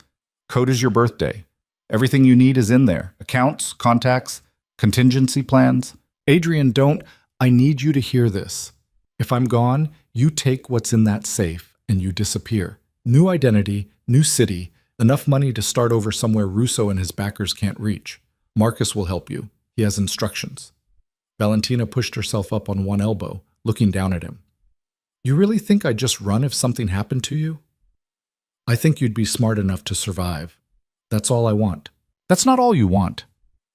Speaker 1: Code is your birthday. Everything you need is in there. Accounts, contacts, contingency plans. Adrian, don't. I need you to hear this. If I'm gone, you take what's in that safe and you disappear. New identity, new city, enough money to start over somewhere Russo and his backers can't reach. Marcus will help you. He has instructions. Valentina pushed herself up on one elbow, looking down at him. You really think I'd just run if something happened to you? I think you'd be smart enough to survive. That's all I want. That's not all you want.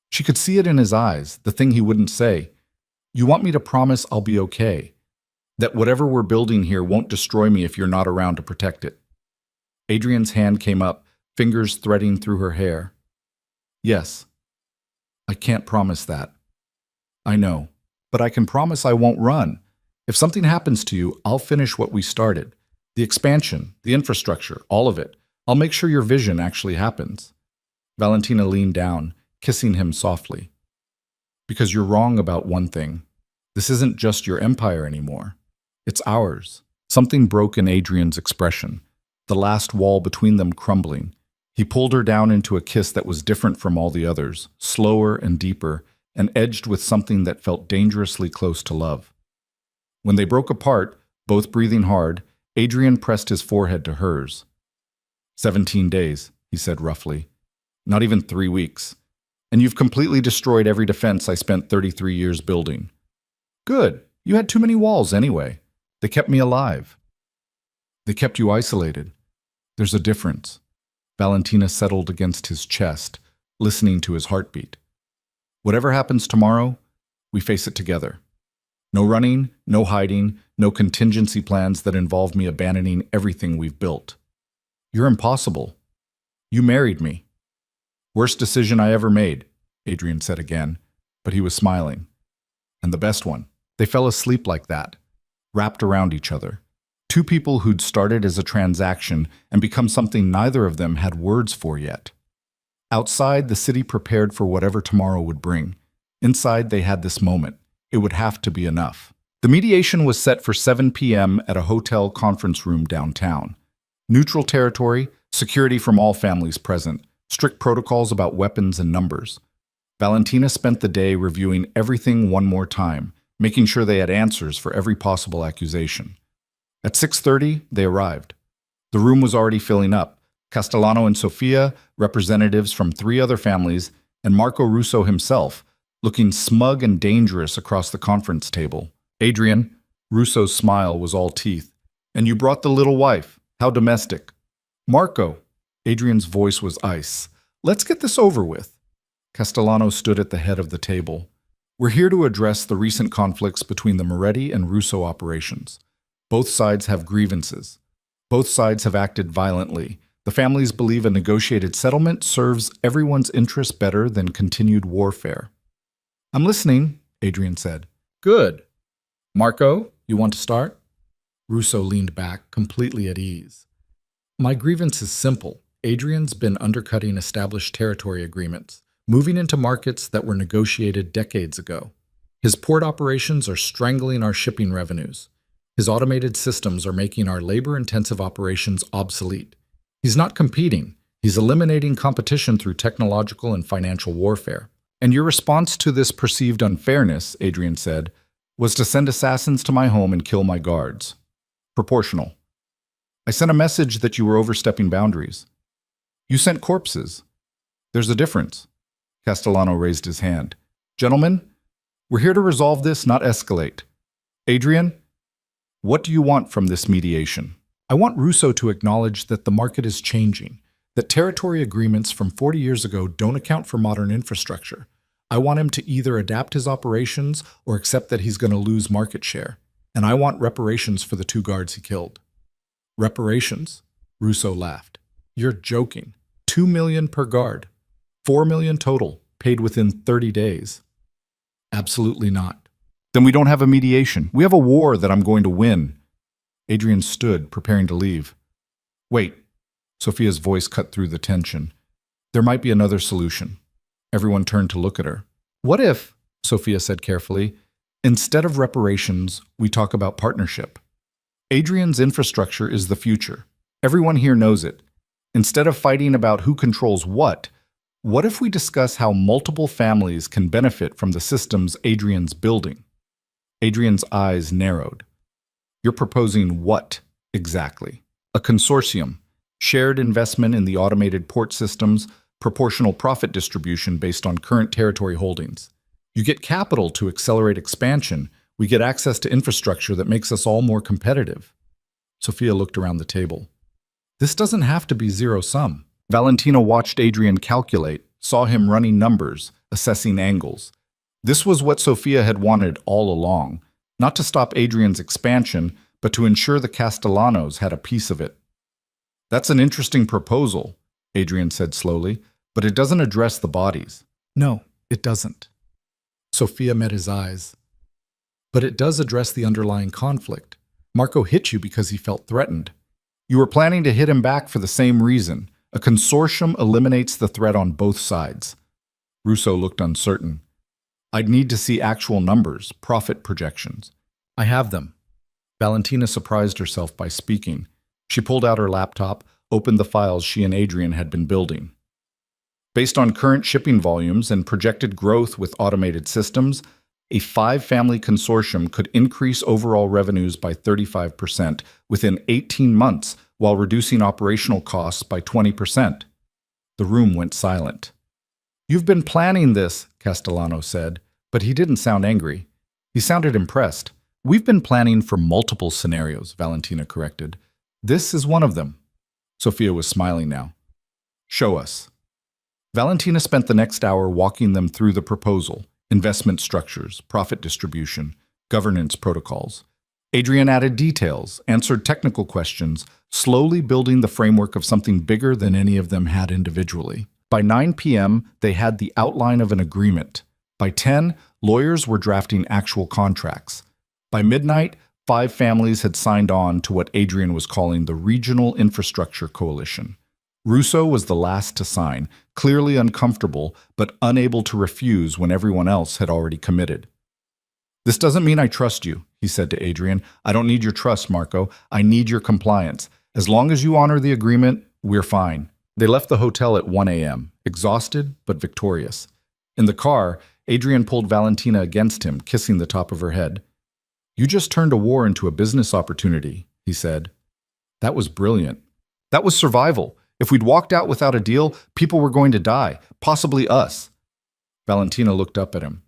Speaker 1: She could see it in his eyes, the thing he wouldn't say. You want me to promise I'll be okay, that whatever we're building here won't destroy me if you're not around to protect it. Adrian's hand came up, fingers threading through her hair. Yes. I can't promise that. I know, but I can promise I won't run. If something happens to you, I'll finish what we started. The expansion, the infrastructure, all of it. I'll make sure your vision actually happens. Valentina leaned down, kissing him softly. Because you're wrong about one thing. This isn't just your empire anymore. It's ours. Something broke in Adrian's expression, the last wall between them crumbling. He pulled her down into a kiss that was different from all the others, slower and deeper, and edged with something that felt dangerously close to love. When they broke apart, both breathing hard, Adrian pressed his forehead to hers. 17 days, he said roughly. Not even 3 weeks. And you've completely destroyed every defense I spent 33 years building. Good. You had too many walls anyway. They kept me alive. They kept you isolated. There's a difference. Valentina settled against his chest, listening to his heartbeat. Whatever happens tomorrow, we face it together. No running, no hiding, no contingency plans that involve me abandoning everything we've built. You're impossible. You married me. Worst decision I ever made, Adrian said again, but he was smiling. And the best one. They fell asleep like that, wrapped around each other. Two people who'd started as a transaction and become something neither of them had words for yet. Outside, the city prepared for whatever tomorrow would bring. Inside, they had this moment. It would have to be enough. The mediation was set for 7 p.m. at a hotel conference room downtown. Neutral territory, security from all families present, strict protocols about weapons and numbers. Valentina spent the day reviewing everything one more time, making sure they had answers for every possible accusation. At 6:30, they arrived. The room was already filling up. Castellano and Sofia, representatives from 3 other families, and Marco Russo himself, looking smug and dangerous across the conference table. Adrian, Russo's smile was all teeth. And you brought the little wife. How domestic. Marco, Adrian's voice was ice. Let's get this over with. Castellano stood at the head of the table. We're here to address the recent conflicts between the Moretti and Russo operations. Both sides have grievances. Both sides have acted violently. The families believe a negotiated settlement serves everyone's interests better than continued warfare. I'm listening, Adrian said. Good. Marco, you want to start? Russo leaned back, completely at ease. My grievance is simple. Adrian's been undercutting established territory agreements, moving into markets that were negotiated decades ago. His port operations are strangling our shipping revenues. His automated systems are making our labor-intensive operations obsolete. He's not competing. He's eliminating competition through technological and financial warfare. And your response to this perceived unfairness, Adrian said, was to send assassins to my home and kill my guards. Proportional. I sent a message that you were overstepping boundaries. You sent corpses. There's a difference. Castellano raised his hand. Gentlemen, we're here to resolve this, not escalate. Adrian, what do you want from this mediation? I want Russo to acknowledge that the market is changing, that territory agreements from 40 years ago don't account for modern infrastructure. I want him to either adapt his operations or accept that he's going to lose market share. And I want reparations for the 2 guards he killed. Reparations? Russo laughed. You're joking. $2 million per guard. $4 million total, paid within 30 days. Absolutely not. Then we don't have a mediation. We have a war that I'm going to win. Adrian stood, preparing to leave. Wait. Sophia's voice cut through the tension. There might be another solution. Everyone turned to look at her. What if, Sophia said carefully, instead of reparations, we talk about partnership? Adrian's infrastructure is the future. Everyone here knows it. Instead of fighting about who controls what if we discuss how multiple families can benefit from the systems Adrian's building? Adrian's eyes narrowed. You're proposing what exactly? A consortium, shared investment in the automated port systems, proportional profit distribution based on current territory holdings. You get capital to accelerate expansion. We get access to infrastructure that makes us all more competitive. Sophia looked around the table. This doesn't have to be zero-sum. Valentina watched Adrian calculate, saw him running numbers, assessing angles. This was what Sophia had wanted all along, not to stop Adrian's expansion, but to ensure the Castellanos had a piece of it. That's an interesting proposal, Adrian said slowly, but it doesn't address the bodies. No, it doesn't. Sophia met his eyes. But it does address the underlying conflict. Marco hit you because he felt threatened. You were planning to hit him back for the same reason. A consortium eliminates the threat on both sides. Russo looked uncertain. I'd need to see actual numbers, profit projections. I have them. Valentina surprised herself by speaking. She pulled out her laptop, opened the files she and Adrian had been building. Based on current shipping volumes and projected growth with automated systems, a 5-family consortium could increase overall revenues by 35% within 18 months while reducing operational costs by 20%. The room went silent. You've been planning this, Castellano said, but he didn't sound angry. He sounded impressed. We've been planning for multiple scenarios, Valentina corrected. This is one of them. Sophia was smiling now. Show us. Valentina spent the next hour walking them through the proposal, investment structures, profit distribution, governance protocols. Adrian added details, answered technical questions, slowly building the framework of something bigger than any of them had individually. By 9 p.m., they had the outline of an agreement. By 10, lawyers were drafting actual contracts. By midnight, 5 families had signed on to what Adrian was calling the Regional Infrastructure Coalition. Russo was the last to sign, clearly uncomfortable, but unable to refuse when everyone else had already committed. This doesn't mean I trust you, he said to Adrian. I don't need your trust, Marco. I need your compliance. As long as you honor the agreement, we're fine. They left the hotel at 1 a.m., exhausted but victorious. In the car, Adrian pulled Valentina against him, kissing the top of her head. You just turned a war into a business opportunity, he said. That was brilliant. That was survival. If we'd walked out without a deal, people were going to die, possibly us. Valentina looked up at him.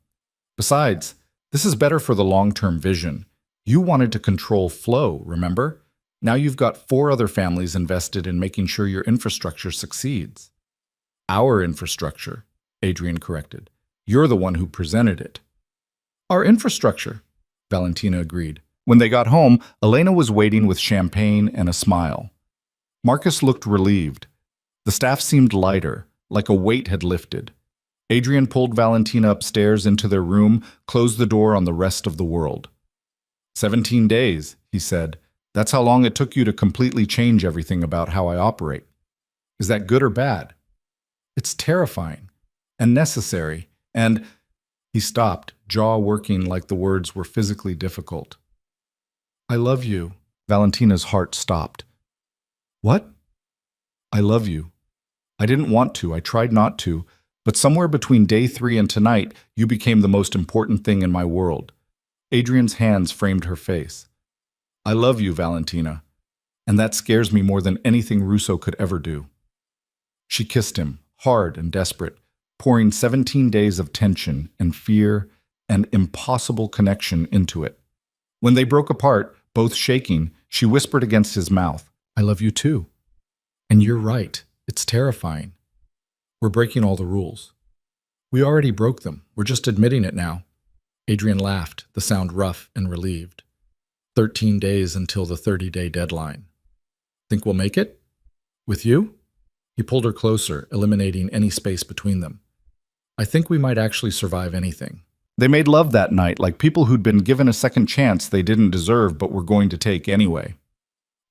Speaker 1: Besides, this is better for the long-term vision. You wanted to control flow, remember? Now you've got 4 other families invested in making sure your infrastructure succeeds. Our infrastructure, Adrian corrected. You're the one who presented it. Our infrastructure, Valentina agreed. When they got home, Elena was waiting with champagne and a smile. Marcus looked relieved. The staff seemed lighter, like a weight had lifted. Adrian pulled Valentina upstairs into their room, closed the door on the rest of the world. 17 days, he said. That's how long it took you to completely change everything about how I operate. Is that good or bad? It's terrifying and necessary, and he stopped, jaw working like the words were physically difficult. I love you. Valentina's heart stopped. What? I love you. I didn't want to, I tried not to, but somewhere between day 3 and tonight, you became the most important thing in my world. Adrian's hands framed her face. I love you, Valentina, and that scares me more than anything Russo could ever do. She kissed him, hard and desperate, pouring 17 days of tension and fear and impossible connection into it. When they broke apart, both shaking, she whispered against his mouth, I love you too. And you're right, it's terrifying. We're breaking all the rules. We already broke them, we're just admitting it now. Adrian laughed, the sound rough and relieved. 13 days until the 30-day deadline. Think we'll make it? With you? He pulled her closer, eliminating any space between them. I think we might actually survive anything. They made love that night like people who'd been given a second chance they didn't deserve but were going to take anyway.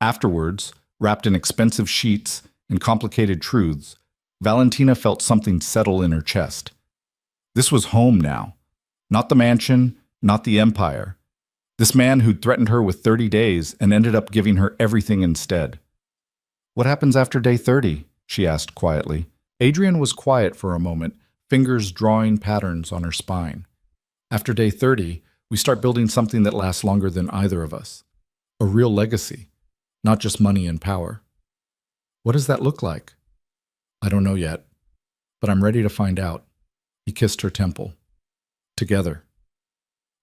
Speaker 1: Afterwards, wrapped in expensive sheets and complicated truths, Valentina felt something settle in her chest. This was home now. Not the mansion, not the empire. This man who'd threatened her with 30 days and ended up giving her everything instead. What happens after day 30? She asked quietly. Adrian was quiet for a moment, fingers drawing patterns on her spine. After day 30, we start building something that lasts longer than either of us. A real legacy, not just money and power. What does that look like? I don't know yet, but I'm ready to find out. He kissed her temple. Together.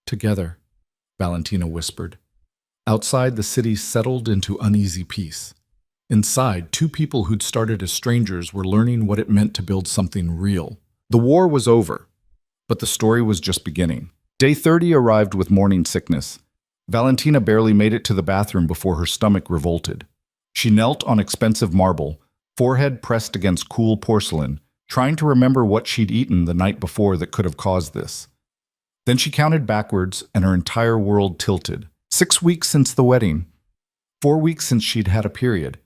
Speaker 1: Together, Valentina whispered. Outside, the city settled into uneasy peace. Inside, two people who'd started as strangers were learning what it meant to build something real. The war was over, but the story was just beginning. Day 30 arrived with morning sickness. Valentina barely made it to the bathroom before her stomach revolted. She knelt on expensive marble, forehead pressed against cool porcelain, trying to remember what she'd eaten the night before that could have caused this. Then she counted backwards, and her entire world tilted. 6 weeks since the wedding. 4 weeks since she'd had a period.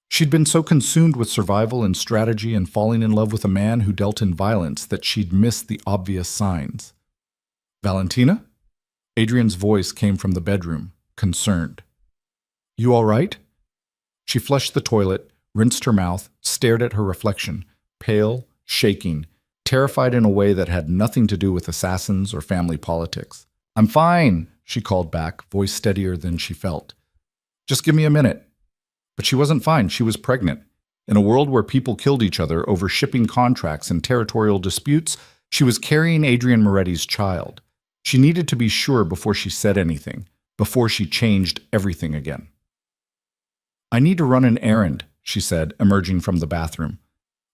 Speaker 1: She'd been so consumed with survival and strategy and falling in love with a man who dealt in violence that she'd missed the obvious signs. Valentina? Adrian's voice came from the bedroom, concerned. You all right? She flushed the toilet, rinsed her mouth, stared at her reflection, pale, shaking, terrified in a way that had nothing to do with assassins or family politics. I'm fine, she called back, voice steadier than she felt. Just give me a minute. But she wasn't fine, she was pregnant. In a world where people killed each other over shipping contracts and territorial disputes, she was carrying Adrian Moretti's child. She needed to be sure before she said anything, before she changed everything again. I need to run an errand, she said, emerging from the bathroom.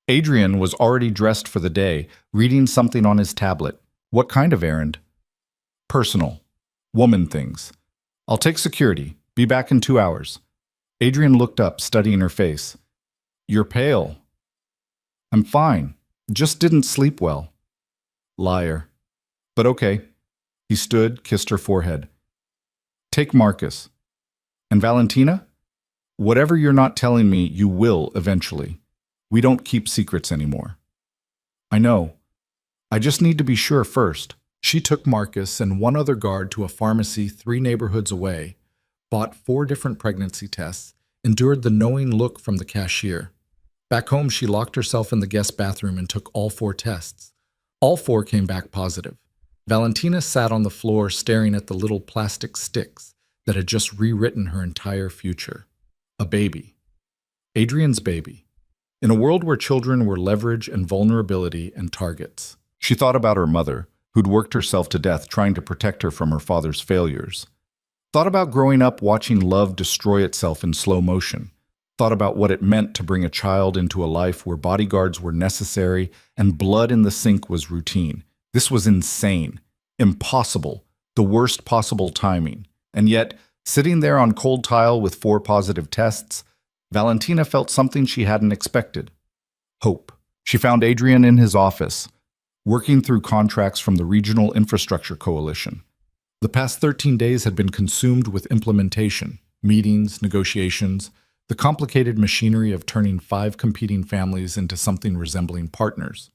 Speaker 1: Adrian was already dressed for the day, reading something on his tablet. What kind of errand? Personal. Woman things. I'll take security. Be back in 2 hours. Adrian looked up, studying her face. You're pale. I'm fine. Just didn't sleep well. Liar. But okay. He stood, kissed her forehead. Take Marcus. And Valentina? Whatever you're not telling me, you will eventually. We don't keep secrets anymore. I know. I just need to be sure first. She took Marcus and one other guard to a pharmacy 3 neighborhoods away, bought 4 different pregnancy tests, endured the knowing look from the cashier. Back home, she locked herself in the guest bathroom and took all 4 tests. All 4 came back positive. Valentina sat on the floor staring at the little plastic sticks that had just rewritten her entire future. A baby. Adrian's baby. In a world where children were leverage and vulnerability and targets. She thought about her mother, who'd worked herself to death trying to protect her from her father's failures. Thought about growing up watching love destroy itself in slow motion. Thought about what it meant to bring a child into a life where bodyguards were necessary and blood in the sink was routine. This was insane, impossible, the worst possible timing. And yet, sitting there on cold tile with 4 positive tests, Valentina felt something she hadn't expected. Hope. She found Adrian in his office, working through contracts from the Regional Infrastructure Coalition. The past 13 days had been consumed with implementation, meetings, negotiations, the complicated machinery of turning 5 competing families into something resembling partners.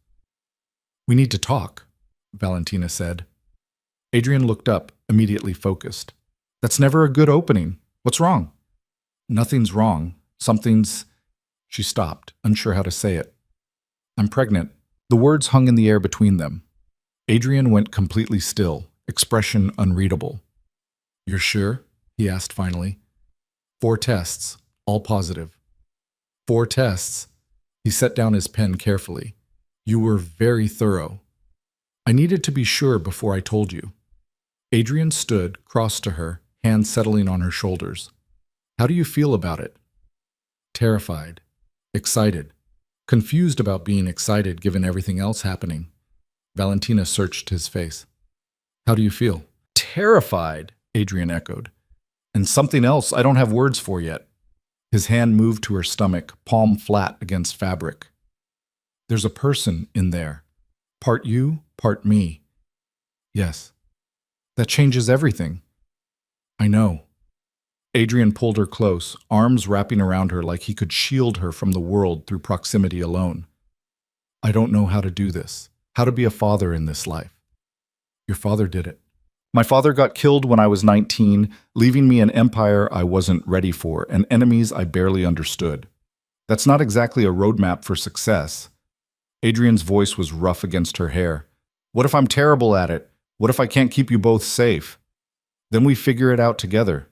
Speaker 1: We need to talk, Valentina said. Adrian looked up, immediately focused. That's never a good opening. What's wrong? Nothing's wrong. Something's... She stopped, unsure how to say it. I'm pregnant. The words hung in the air between them. Adrian went completely still, expression unreadable. You're sure? He asked finally. 4 tests, all positive. 4 tests. He set down his pen carefully. You were very thorough. I needed to be sure before I told you. Adrian stood, crossed to her, hands settling on her shoulders. How do you feel about it? Terrified. Excited. Confused about being excited given everything else happening. Valentina searched his face. How do you feel? Terrified, Adrian echoed. And something else I don't have words for yet. His hand moved to her stomach, palm flat against fabric. There's a person in there. Part you, part me. Yes. That changes everything. I know. Adrian pulled her close, arms wrapping around her like he could shield her from the world through proximity alone. I don't know how to do this, how to be a father in this life. Your father did it. My father got killed when I was 19, leaving me an empire I wasn't ready for and enemies I barely understood. That's not exactly a roadmap for success. Adrian's voice was rough against her hair. What if I'm terrible at it? What if I can't keep you both safe? Then we figure it out together.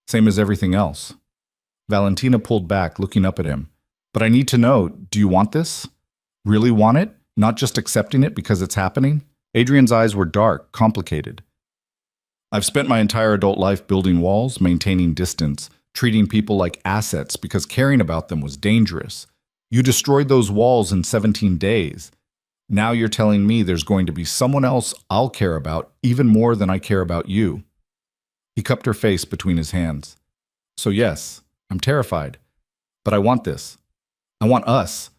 Speaker 1: Same as everything else. Valentina pulled back, looking up at him. But I need to know, do you want this? Really want it? Not just accepting it because it's happening? Adrian's eyes were dark, complicated. I've spent my entire adult life building walls, maintaining distance, treating people like assets because caring about them was dangerous. You destroyed those walls in 17 days. Now you're telling me there's going to be someone else I'll care about even more than I care about you. He cupped her face between his hands. So yes, I'm terrified. But I want this. I want us.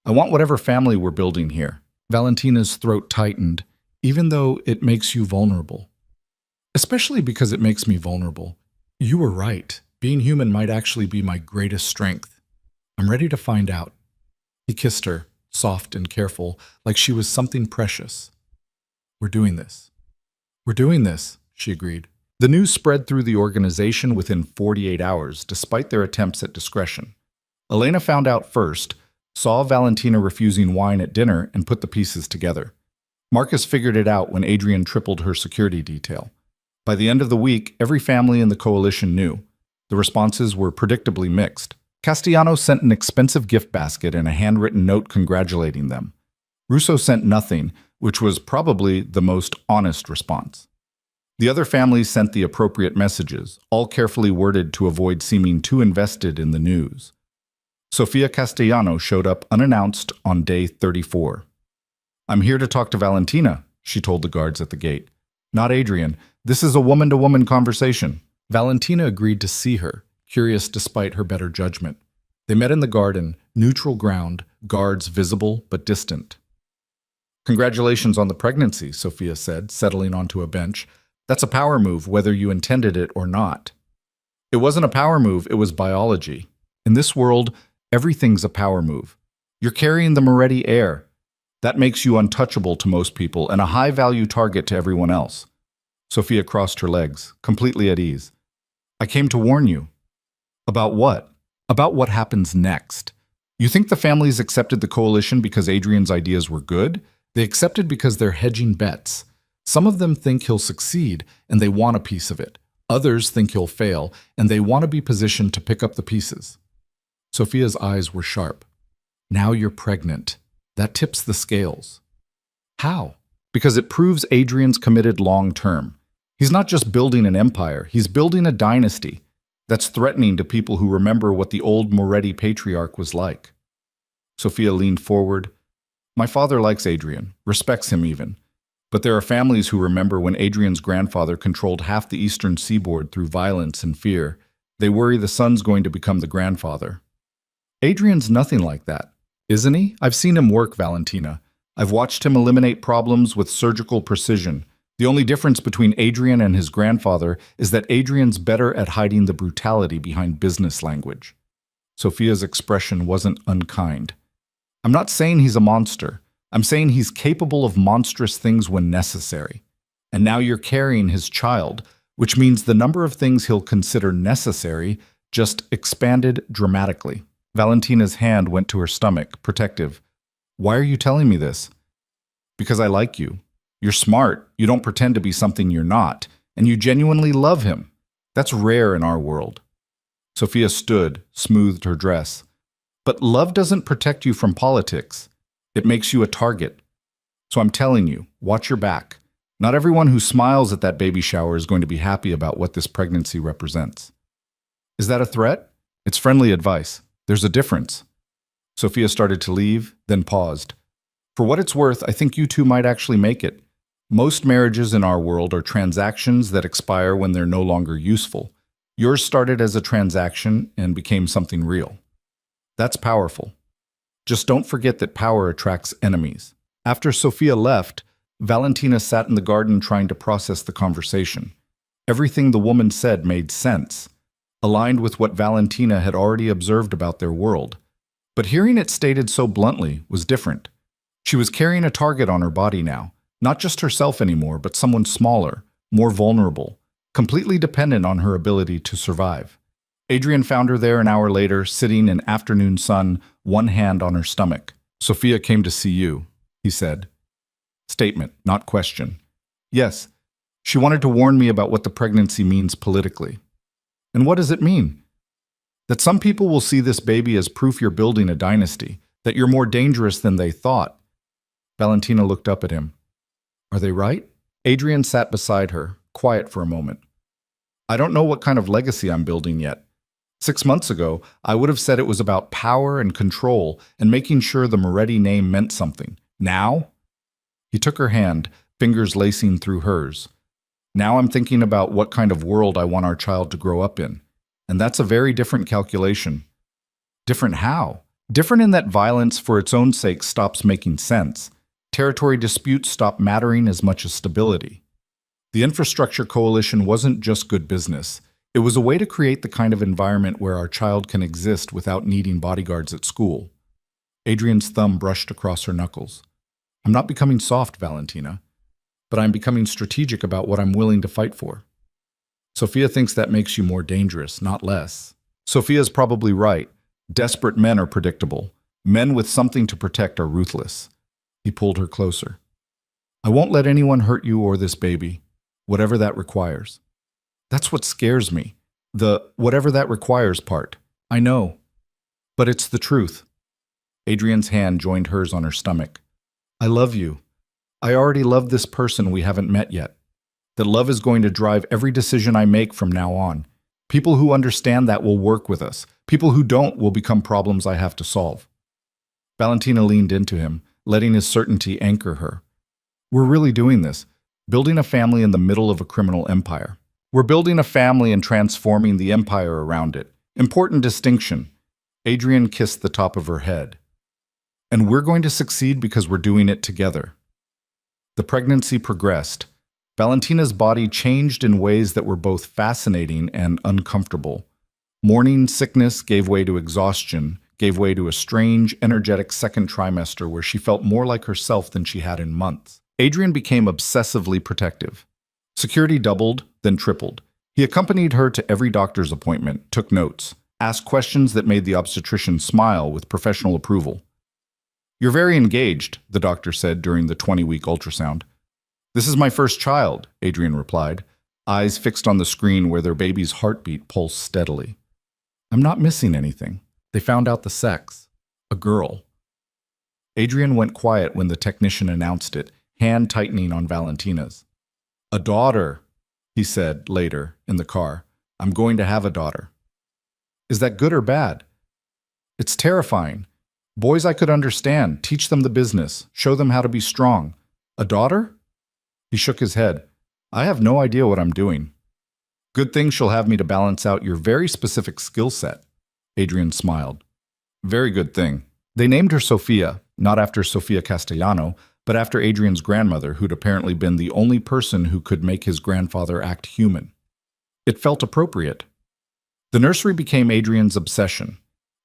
Speaker 1: I want whatever family we're building here. Valentina's throat tightened, even though it makes you vulnerable. Especially because it makes me vulnerable. You were right. Being human might actually be my greatest strength. I'm ready to find out. He kissed her, soft and careful, like she was something precious. We're doing this. We're doing this, she agreed. The news spread through the organization within 48 hours, despite their attempts at discretion. Elena found out first, saw Valentina refusing wine at dinner, and put the pieces together. Marcus figured it out when Adrian tripled her security detail. By the end of the week, every family in the coalition knew. The responses were predictably mixed. Castellano sent an expensive gift basket and a handwritten note congratulating them. Russo sent nothing, which was probably the most honest response. The other families sent the appropriate messages, all carefully worded to avoid seeming too invested in the news. Sofia Castellano showed up unannounced on day 34. I'm here to talk to Valentina, she told the guards at the gate. Not Adrian. This is a woman-to-woman conversation. Valentina agreed to see her, curious despite her better judgment. They met in the garden, neutral ground, guards visible but distant. Congratulations on the pregnancy, Sofia said, settling onto a bench. That's a power move, whether you intended it or not. It wasn't a power move, it was biology. In this world, everything's a power move. You're carrying the Moretti heir. That makes you untouchable to most people and a high-value target to everyone else. Sofia crossed her legs, completely at ease. I came to warn you. About what? About what happens next. You think the families accepted the coalition because Adrian's ideas were good? They accepted because they're hedging bets. Some of them think he'll succeed, and they want a piece of it. Others think he'll fail, and they want to be positioned to pick up the pieces. Sofia's eyes were sharp. Now you're pregnant. That tips the scales. How? Because it proves Adrian's committed long-term. He's not just building an empire, he's building a dynasty. That's threatening to people who remember what the old Moretti patriarch was like. Sofia leaned forward. My father likes Adrian, respects him even. But there are families who remember when Adrian's grandfather controlled half the eastern seaboard through violence and fear. They worry the son's going to become the grandfather. Adrian's nothing like that, isn't he? I've seen him work, Valentina. I've watched him eliminate problems with surgical precision. The only difference between Adrian and his grandfather is that Adrian's better at hiding the brutality behind business language. Sofia's expression wasn't unkind. I'm not saying he's a monster. I'm saying he's capable of monstrous things when necessary. And now you're carrying his child, which means the number of things he'll consider necessary just expanded dramatically. Valentina's hand went to her stomach, protective. Why are you telling me this? Because I like you. You're smart, you don't pretend to be something you're not, and you genuinely love him. That's rare in our world. Sofia stood, smoothed her dress. But love doesn't protect you from politics. It makes you a target. So I'm telling you, watch your back. Not everyone who smiles at that baby shower is going to be happy about what this pregnancy represents. Is that a threat? It's friendly advice. There's a difference. Sofia started to leave, then paused. For what it's worth, I think you two might actually make it. Most marriages in our world are transactions that expire when they're no longer useful. Yours started as a transaction and became something real. That's powerful. Just don't forget that power attracts enemies. After Sofia left, Valentina sat in the garden trying to process the conversation. Everything the woman said made sense, aligned with what Valentina had already observed about their world. But hearing it stated so bluntly was different. She was carrying a target on her body now, not just herself anymore, but someone smaller, more vulnerable, completely dependent on her ability to survive. Adrian found her there an hour later, sitting in afternoon sun, one hand on her stomach. Sophia came to see you, he said. Statement, not question. Yes, she wanted to warn me about what the pregnancy means politically. And what does it mean? That some people will see this baby as proof you're building a dynasty, that you're more dangerous than they thought. Valentina looked up at him. Are they right? Adrian sat beside her, quiet for a moment. I don't know what kind of legacy I'm building yet. 6 months ago, I would have said it was about power and control and making sure the Moretti name meant something. Now? He took her hand, fingers lacing through hers. Now I'm thinking about what kind of world I want our child to grow up in. And that's a very different calculation. Different how? Different in that violence for its own sake stops making sense. Territory disputes stop mattering as much as stability. The infrastructure coalition wasn't just good business. It was a way to create the kind of environment where our child can exist without needing bodyguards at school. Adrian's thumb brushed across her knuckles. I'm not becoming soft, Valentina, but I'm becoming strategic about what I'm willing to fight for. Sophia thinks that makes you more dangerous, not less. Sophia's probably right. Desperate men are predictable. Men with something to protect are ruthless. He pulled her closer. I won't let anyone hurt you or this baby, whatever that requires. That's what scares me. The whatever that requires part. I know. But it's the truth. Adrian's hand joined hers on her stomach. I love you. I already love this person we haven't met yet. That love is going to drive every decision I make from now on. People who understand that will work with us. People who don't will become problems I have to solve. Valentina leaned into him, letting his certainty anchor her. We're really doing this, building a family in the middle of a criminal empire. We're building a family and transforming the empire around it. Important distinction. Adrian kissed the top of her head. And we're going to succeed because we're doing it together. The pregnancy progressed. Valentina's body changed in ways that were both fascinating and uncomfortable. Morning sickness gave way to exhaustion, gave way to a strange, energetic second trimester where she felt more like herself than she had in months. Adrian became obsessively protective. Security doubled, then tripled. He accompanied her to every doctor's appointment, took notes, asked questions that made the obstetrician smile with professional approval. You're very engaged, the doctor said during the 20-week ultrasound. This is my first child, Adrian replied, eyes fixed on the screen where their baby's heartbeat pulsed steadily. I'm not missing anything. They found out the sex. A girl. Adrian went quiet when the technician announced it, hand tightening on Valentina's. A daughter, he said later in the car. I'm going to have a daughter. Is that good or bad? It's terrifying. Boys I could understand, teach them the business, show them how to be strong. A daughter? He shook his head. I have no idea what I'm doing. Good thing she'll have me to balance out your very specific skill set. Adrian smiled. Very good thing. They named her Sophia, not after Sofia Castellano, but after Adrian's grandmother, who'd apparently been the only person who could make his grandfather act human. It felt appropriate. The nursery became Adrian's obsession.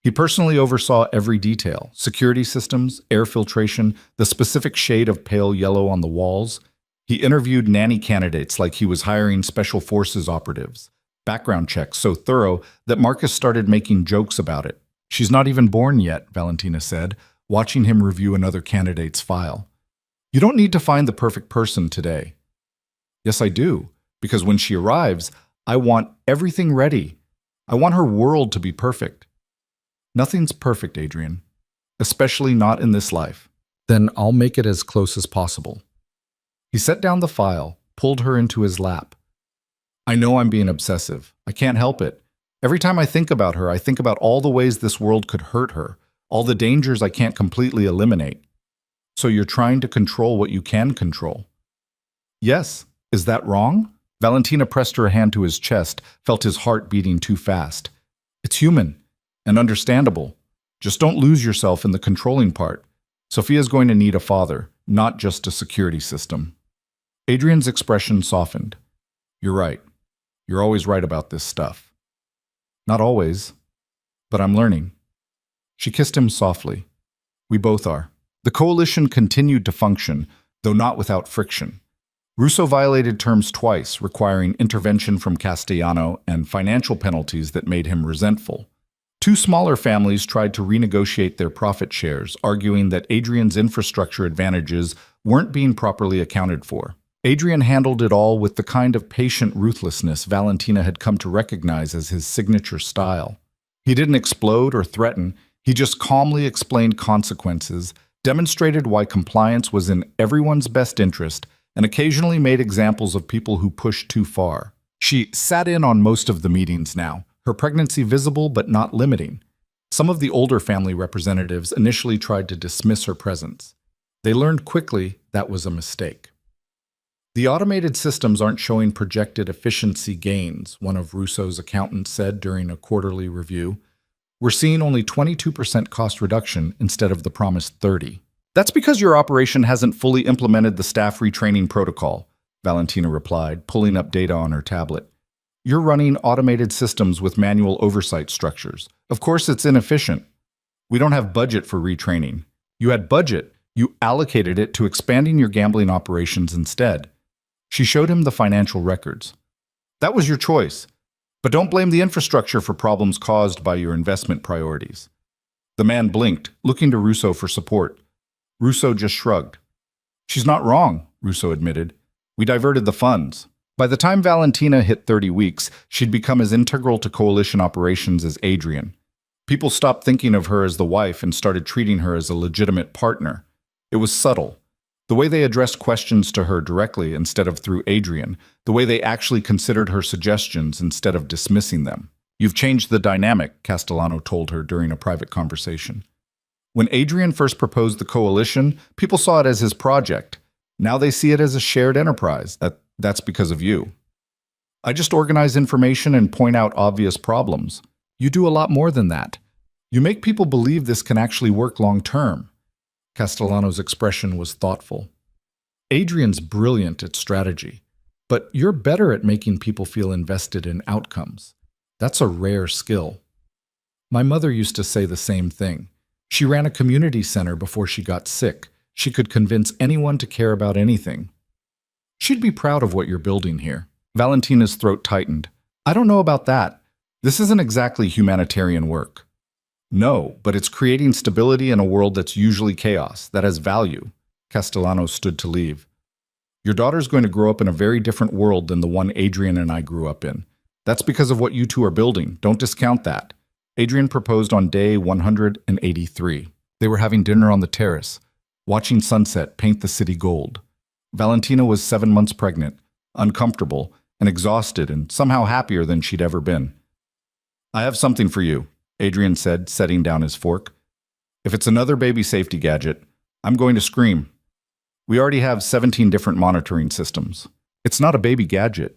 Speaker 1: He personally oversaw every detail: security systems, air filtration, the specific shade of pale yellow on the walls. He interviewed nanny candidates like he was hiring special forces operatives. Background checks so thorough that Marcus started making jokes about it. She's not even born yet, Valentina said, watching him review another candidate's file. You don't need to find the perfect person today. Yes, I do, because when she arrives, I want everything ready. I want her world to be perfect. Nothing's perfect, Adrian, especially not in this life. Then I'll make it as close as possible. He set down the file, pulled her into his lap. I know I'm being obsessive. I can't help it. Every time I think about her, I think about all the ways this world could hurt her, all the dangers I can't completely eliminate. So you're trying to control what you can control. Yes. Is that wrong? Valentina pressed her hand to his chest, felt his heart beating too fast. It's human and understandable. Just don't lose yourself in the controlling part. Sophia's going to need a father, not just a security system. Adrian's expression softened. You're right. You're always right about this stuff. Not always, but I'm learning. She kissed him softly. We both are. The coalition continued to function, though not without friction. Russo violated terms twice, requiring intervention from Castellano and financial penalties that made him resentful. Two smaller families tried to renegotiate their profit shares, arguing that Adrian's infrastructure advantages weren't being properly accounted for. Adrian handled it all with the kind of patient ruthlessness Valentina had come to recognize as his signature style. He didn't explode or threaten, he just calmly explained consequences, demonstrated why compliance was in everyone's best interest, and occasionally made examples of people who pushed too far. She sat in on most of the meetings now, her pregnancy visible but not limiting. Some of the older family representatives initially tried to dismiss her presence. They learned quickly that was a mistake. The automated systems aren't showing projected efficiency gains, one of Russo's accountants said during a quarterly review. We're seeing only 22% cost reduction instead of the promised 30%. That's because your operation hasn't fully implemented the staff retraining protocol, Valentina replied, pulling up data on her tablet. You're running automated systems with manual oversight structures. Of course, it's inefficient. We don't have budget for retraining. You had budget. You allocated it to expanding your gambling operations instead. She showed him the financial records. That was your choice. But don't blame the infrastructure for problems caused by your investment priorities. The man blinked, looking to Russo for support. Russo just shrugged. She's not wrong, Russo admitted. We diverted the funds. By the time Valentina hit 30 weeks, she'd become as integral to coalition operations as Adrian. People stopped thinking of her as the wife and started treating her as a legitimate partner. It was subtle. The way they addressed questions to her directly instead of through Adrian, the way they actually considered her suggestions instead of dismissing them. You've changed the dynamic, Castellano told her during a private conversation. When Adrian first proposed the coalition, people saw it as his project. Now they see it as a shared enterprise. That's because of you. I just organize information and point out obvious problems. You do a lot more than that. You make people believe this can actually work long term. Castellano's expression was thoughtful. Adrian's brilliant at strategy, but you're better at making people feel invested in outcomes. That's a rare skill. My mother used to say the same thing. She ran a community center before she got sick. She could convince anyone to care about anything. She'd be proud of what you're building here. Valentina's throat tightened. I don't know about that. This isn't exactly humanitarian work. No, but it's creating stability in a world that's usually chaos, that has value. Castellano stood to leave. Your daughter's going to grow up in a very different world than the one Adrian and I grew up in. That's because of what you two are building. Don't discount that. Adrian proposed on day 183. They were having dinner on the terrace, watching sunset paint the city gold. Valentina was 7 months pregnant, uncomfortable, and exhausted, and somehow happier than she'd ever been. I have something for you, Adrian said, setting down his fork. If it's another baby safety gadget, I'm going to scream. We already have 17 different monitoring systems. It's not a baby gadget.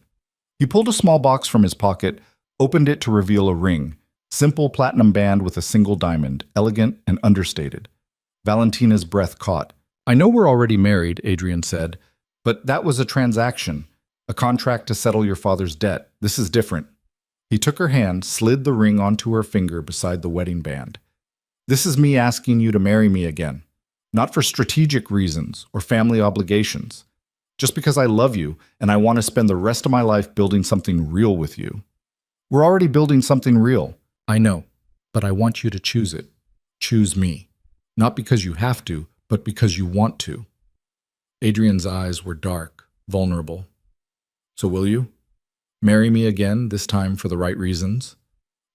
Speaker 1: He pulled a small box from his pocket, opened it to reveal a ring. Simple platinum band with a single diamond, elegant and understated. Valentina's breath caught. I know we're already married, Adrian said, but that was a transaction, a contract to settle your father's debt. This is different. He took her hand, slid the ring onto her finger beside the wedding band. This is me asking you to marry me again, not for strategic reasons or family obligations, just because I love you and I want to spend the rest of my life building something real with you. We're already building something real. I know, but I want you to choose it. Choose me. Not because you have to, but because you want to. Adrian's eyes were dark, vulnerable. So will you? Marry me again, this time for the right reasons?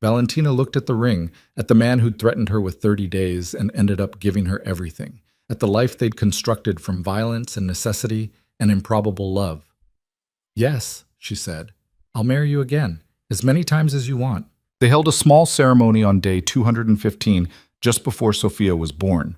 Speaker 1: Valentina looked at the ring, at the man who'd threatened her with 30 days and ended up giving her everything, at the life they'd constructed from violence and necessity and improbable love. Yes, she said, I'll marry you again, as many times as you want. They held a small ceremony on day 215, just before Sophia was born.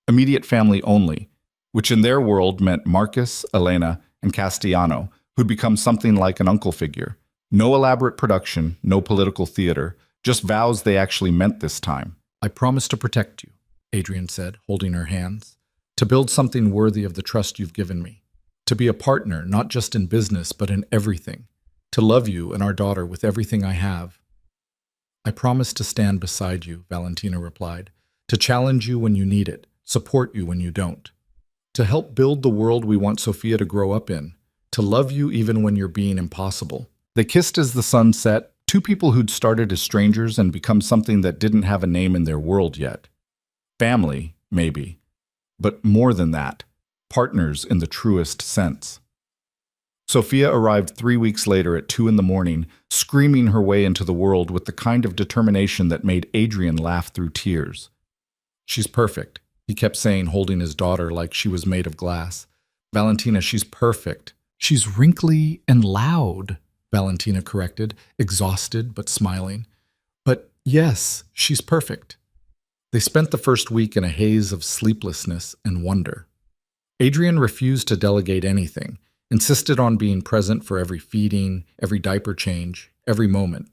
Speaker 1: Immediate family only, which in their world meant Marcus, Elena, and Castellano, who'd become something like an uncle figure. No elaborate production, no political theater, just vows they actually meant this time. I promise to protect you, Adrian said, holding her hands, to build something worthy of the trust you've given me, to be a partner not just in business but in everything, to love you and our daughter with everything I have. I promise to stand beside you, Valentina replied, to challenge you when you need it, support you when you don't, to help build the world we want Sophia to grow up in. To love you even when you're being impossible. They kissed as the sun set, two people who'd started as strangers and become something that didn't have a name in their world yet. Family, maybe. But more than that, partners in the truest sense. Sophia arrived 3 weeks later at 2 in the morning, screaming her way into the world with the kind of determination that made Adrian laugh through tears. "She's perfect," he kept saying, holding his daughter like she was made of glass. "Valentina, she's perfect." "She's wrinkly and loud," Valentina corrected, exhausted but smiling. "But yes, she's perfect." They spent the first week in a haze of sleeplessness and wonder. Adrian refused to delegate anything, insisted on being present for every feeding, every diaper change, every moment.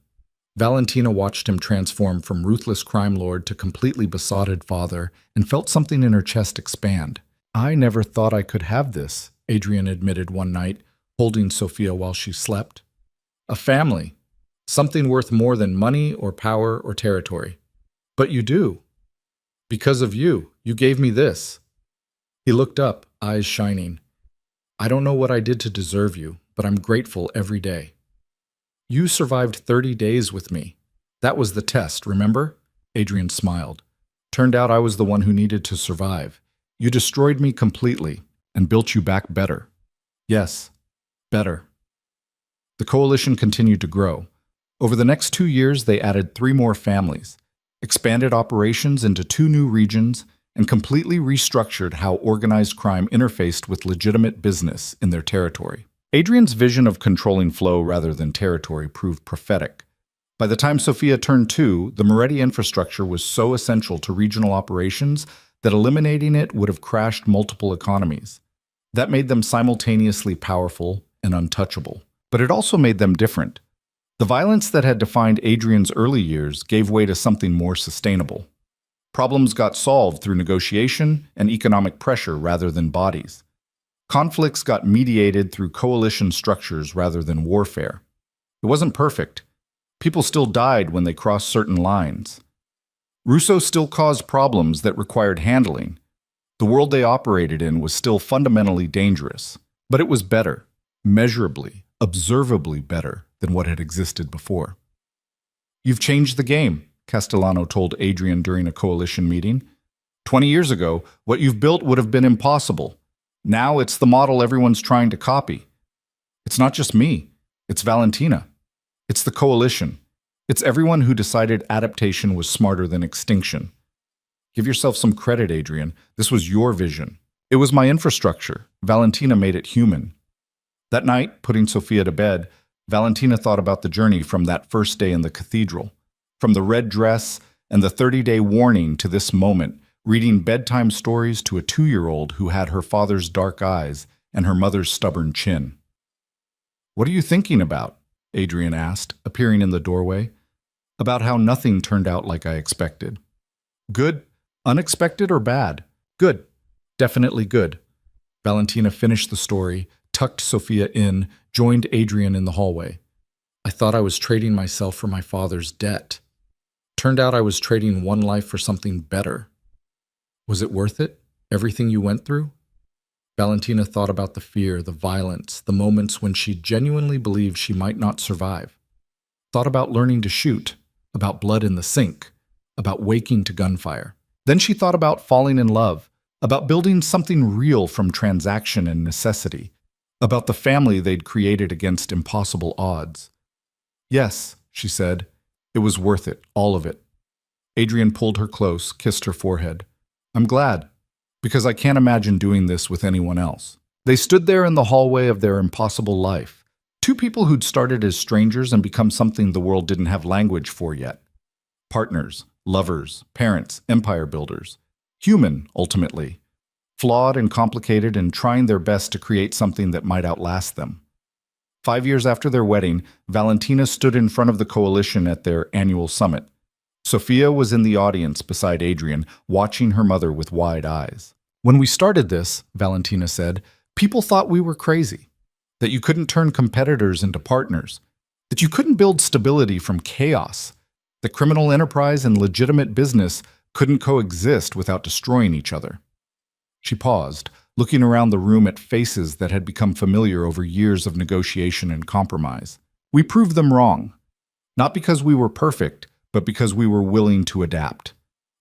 Speaker 1: Valentina watched him transform from ruthless crime lord to completely besotted father and felt something in her chest expand. "I never thought I could have this," Adrian admitted one night, holding Sophia while she slept. "A family. Something worth more than money or power or territory. But you do. Because of you, you gave me this." He looked up, eyes shining. "I don't know what I did to deserve you, but I'm grateful every day. You survived 30 days with me. That was the test, remember?" Adrian smiled. "Turned out I was the one who needed to survive. You destroyed me completely and built you back better." "Yes, better." The coalition continued to grow. Over the next 2 years, they added 3 more families, expanded operations into 2 new regions, and completely restructured how organized crime interfaced with legitimate business in their territory. Adrian's vision of controlling flow rather than territory proved prophetic. By the time Sophia turned 2, the Moretti infrastructure was so essential to regional operations that eliminating it would have crashed multiple economies. That made them simultaneously powerful and untouchable. But it also made them different. The violence that had defined Adrian's early years gave way to something more sustainable. Problems got solved through negotiation and economic pressure rather than bodies. Conflicts got mediated through coalition structures rather than warfare. It wasn't perfect. People still died when they crossed certain lines. Russo still caused problems that required handling. The world they operated in was still fundamentally dangerous. But it was better, measurably, observably better than what had existed before. "You've changed the game," Castellano told Adrian during a coalition meeting. 20 years ago, what you've built would have been impossible. Now it's the model everyone's trying to copy. It's not just me. It's Valentina. It's the coalition. It's everyone who decided adaptation was smarter than extinction. Give yourself some credit, Adrian. This was your vision. It was my infrastructure. Valentina made it human. That night, putting Sophia to bed, Valentina thought about the journey from that first day in the cathedral. From the red dress and the 30-day warning to this moment, reading bedtime stories to a 2-year-old who had her father's dark eyes and her mother's stubborn chin. "What are you thinking about?" Adrian asked, appearing in the doorway. "About how nothing turned out like I expected." "Good? Unexpected or bad?" "Good. Definitely good." Valentina finished the story, tucked Sophia in, joined Adrian in the hallway. "I thought I was trading myself for my father's debt. Turned out I was trading one life for something better. Was it worth it? Everything you went through?" Valentina thought about the fear, the violence, the moments when she genuinely believed she might not survive. Thought about learning to shoot, about blood in the sink, about waking to gunfire. Then she thought about falling in love, about building something real from transaction and necessity, about the family they'd created against impossible odds. "Yes," she said, "it was worth it, all of it." Adrian pulled her close, kissed her forehead. "I'm glad, because I can't imagine doing this with anyone else." They stood there in the hallway of their impossible life, 2 people who'd started as strangers and become something the world didn't have language for yet. Partners, lovers, parents, empire builders. Human, ultimately. Flawed and complicated and trying their best to create something that might outlast them. 5 years after their wedding, Valentina stood in front of the coalition at their annual summit. Sophia was in the audience beside Adrian, watching her mother with wide eyes. "When we started this," Valentina said, "people thought we were crazy. That you couldn't turn competitors into partners. That you couldn't build stability from chaos. That criminal enterprise and legitimate business couldn't coexist without destroying each other." She paused, looking around the room at faces that had become familiar over years of negotiation and compromise. We proved them wrong, not because we were perfect, but because we were willing to adapt,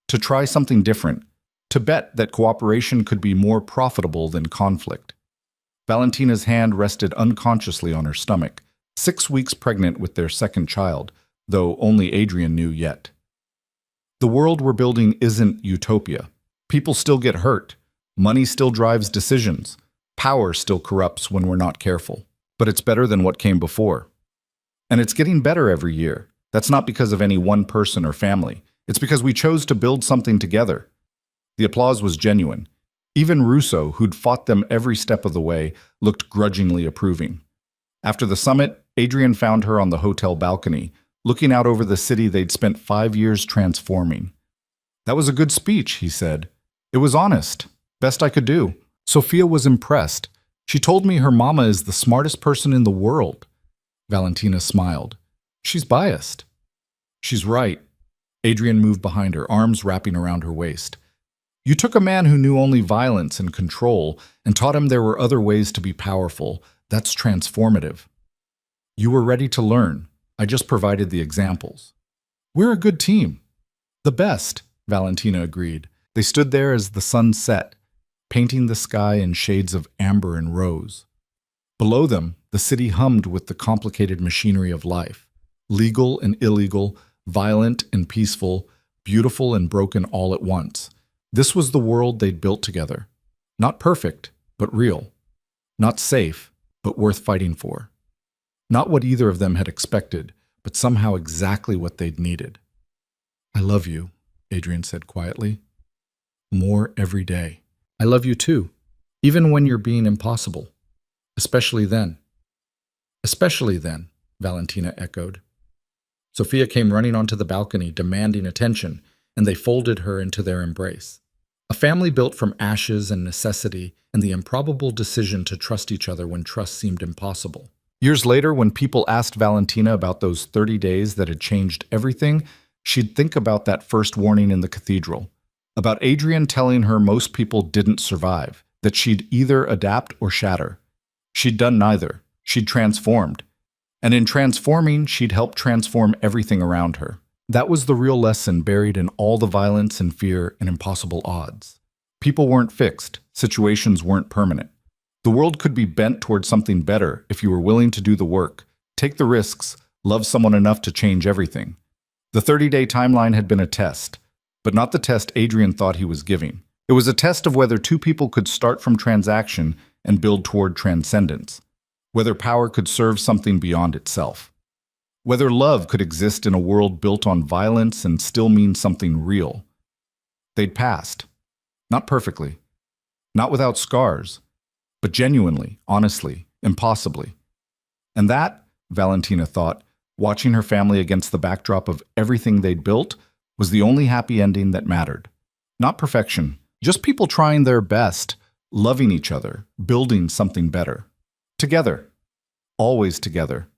Speaker 1: to try something different, to bet that cooperation could be more profitable than conflict. Valentina's hand rested unconsciously on her stomach, 6 weeks pregnant with their second child, though only Adrian knew yet. The world we're building isn't utopia. People still get hurt. Money still drives decisions. Power still corrupts when we're not careful. But it's better than what came before. And it's getting better every year. That's not because of any one person or family. It's because we chose to build something together. The applause was genuine. Even Russo, who'd fought them every step of the way, looked grudgingly approving. After the summit, Adrian found her on the hotel balcony, looking out over the city they'd spent 5 years transforming. "That was a good speech," he said. "It was honest. Best I could do." Sophia was impressed. "She told me her mama is the smartest person in the world." Valentina smiled. "She's biased." "She's right." Adrian moved behind her, arms wrapping around her waist. "You took a man who knew only violence and control and taught him there were other ways to be powerful. That's transformative. You were ready to learn. I just provided the examples." "We're a good team." "The best," Valentina agreed. They stood there as the sun set, painting the sky in shades of amber and rose. Below them, the city hummed with the complicated machinery of life, legal and illegal, violent and peaceful, beautiful and broken all at once. This was the world they'd built together. Not perfect, but real. Not safe, but worth fighting for. Not what either of them had expected, but somehow exactly what they'd needed. "I love you," Adrian said quietly. "More every day." "I love you too, even when you're being impossible. Especially then." "Especially then," Valentina echoed. Sophia came running onto the balcony, demanding attention, and they folded her into their embrace. A family built from ashes and necessity and the improbable decision to trust each other when trust seemed impossible. Years later, when people asked Valentina about those 30 days that had changed everything, she'd think about that first warning in the cathedral, about Adrian telling her most people didn't survive, that she'd either adapt or shatter. She'd done neither. She'd transformed. And in transforming, she'd helped transform everything around her. That was the real lesson buried in all the violence and fear and impossible odds. People weren't fixed. Situations weren't permanent. The world could be bent towards something better if you were willing to do the work, take the risks, love someone enough to change everything. The 30-day timeline had been a test, but not the test Adrian thought he was giving. It was a test of whether two people could start from transaction and build toward transcendence, whether power could serve something beyond itself, whether love could exist in a world built on violence and still mean something real. They'd passed. Not perfectly, not without scars, but genuinely, honestly, impossibly. And that, Valentina thought, watching her family against the backdrop of everything they'd built, was the only happy ending that mattered. Not perfection, just people trying their best, loving each other, building something better. Together. Always together.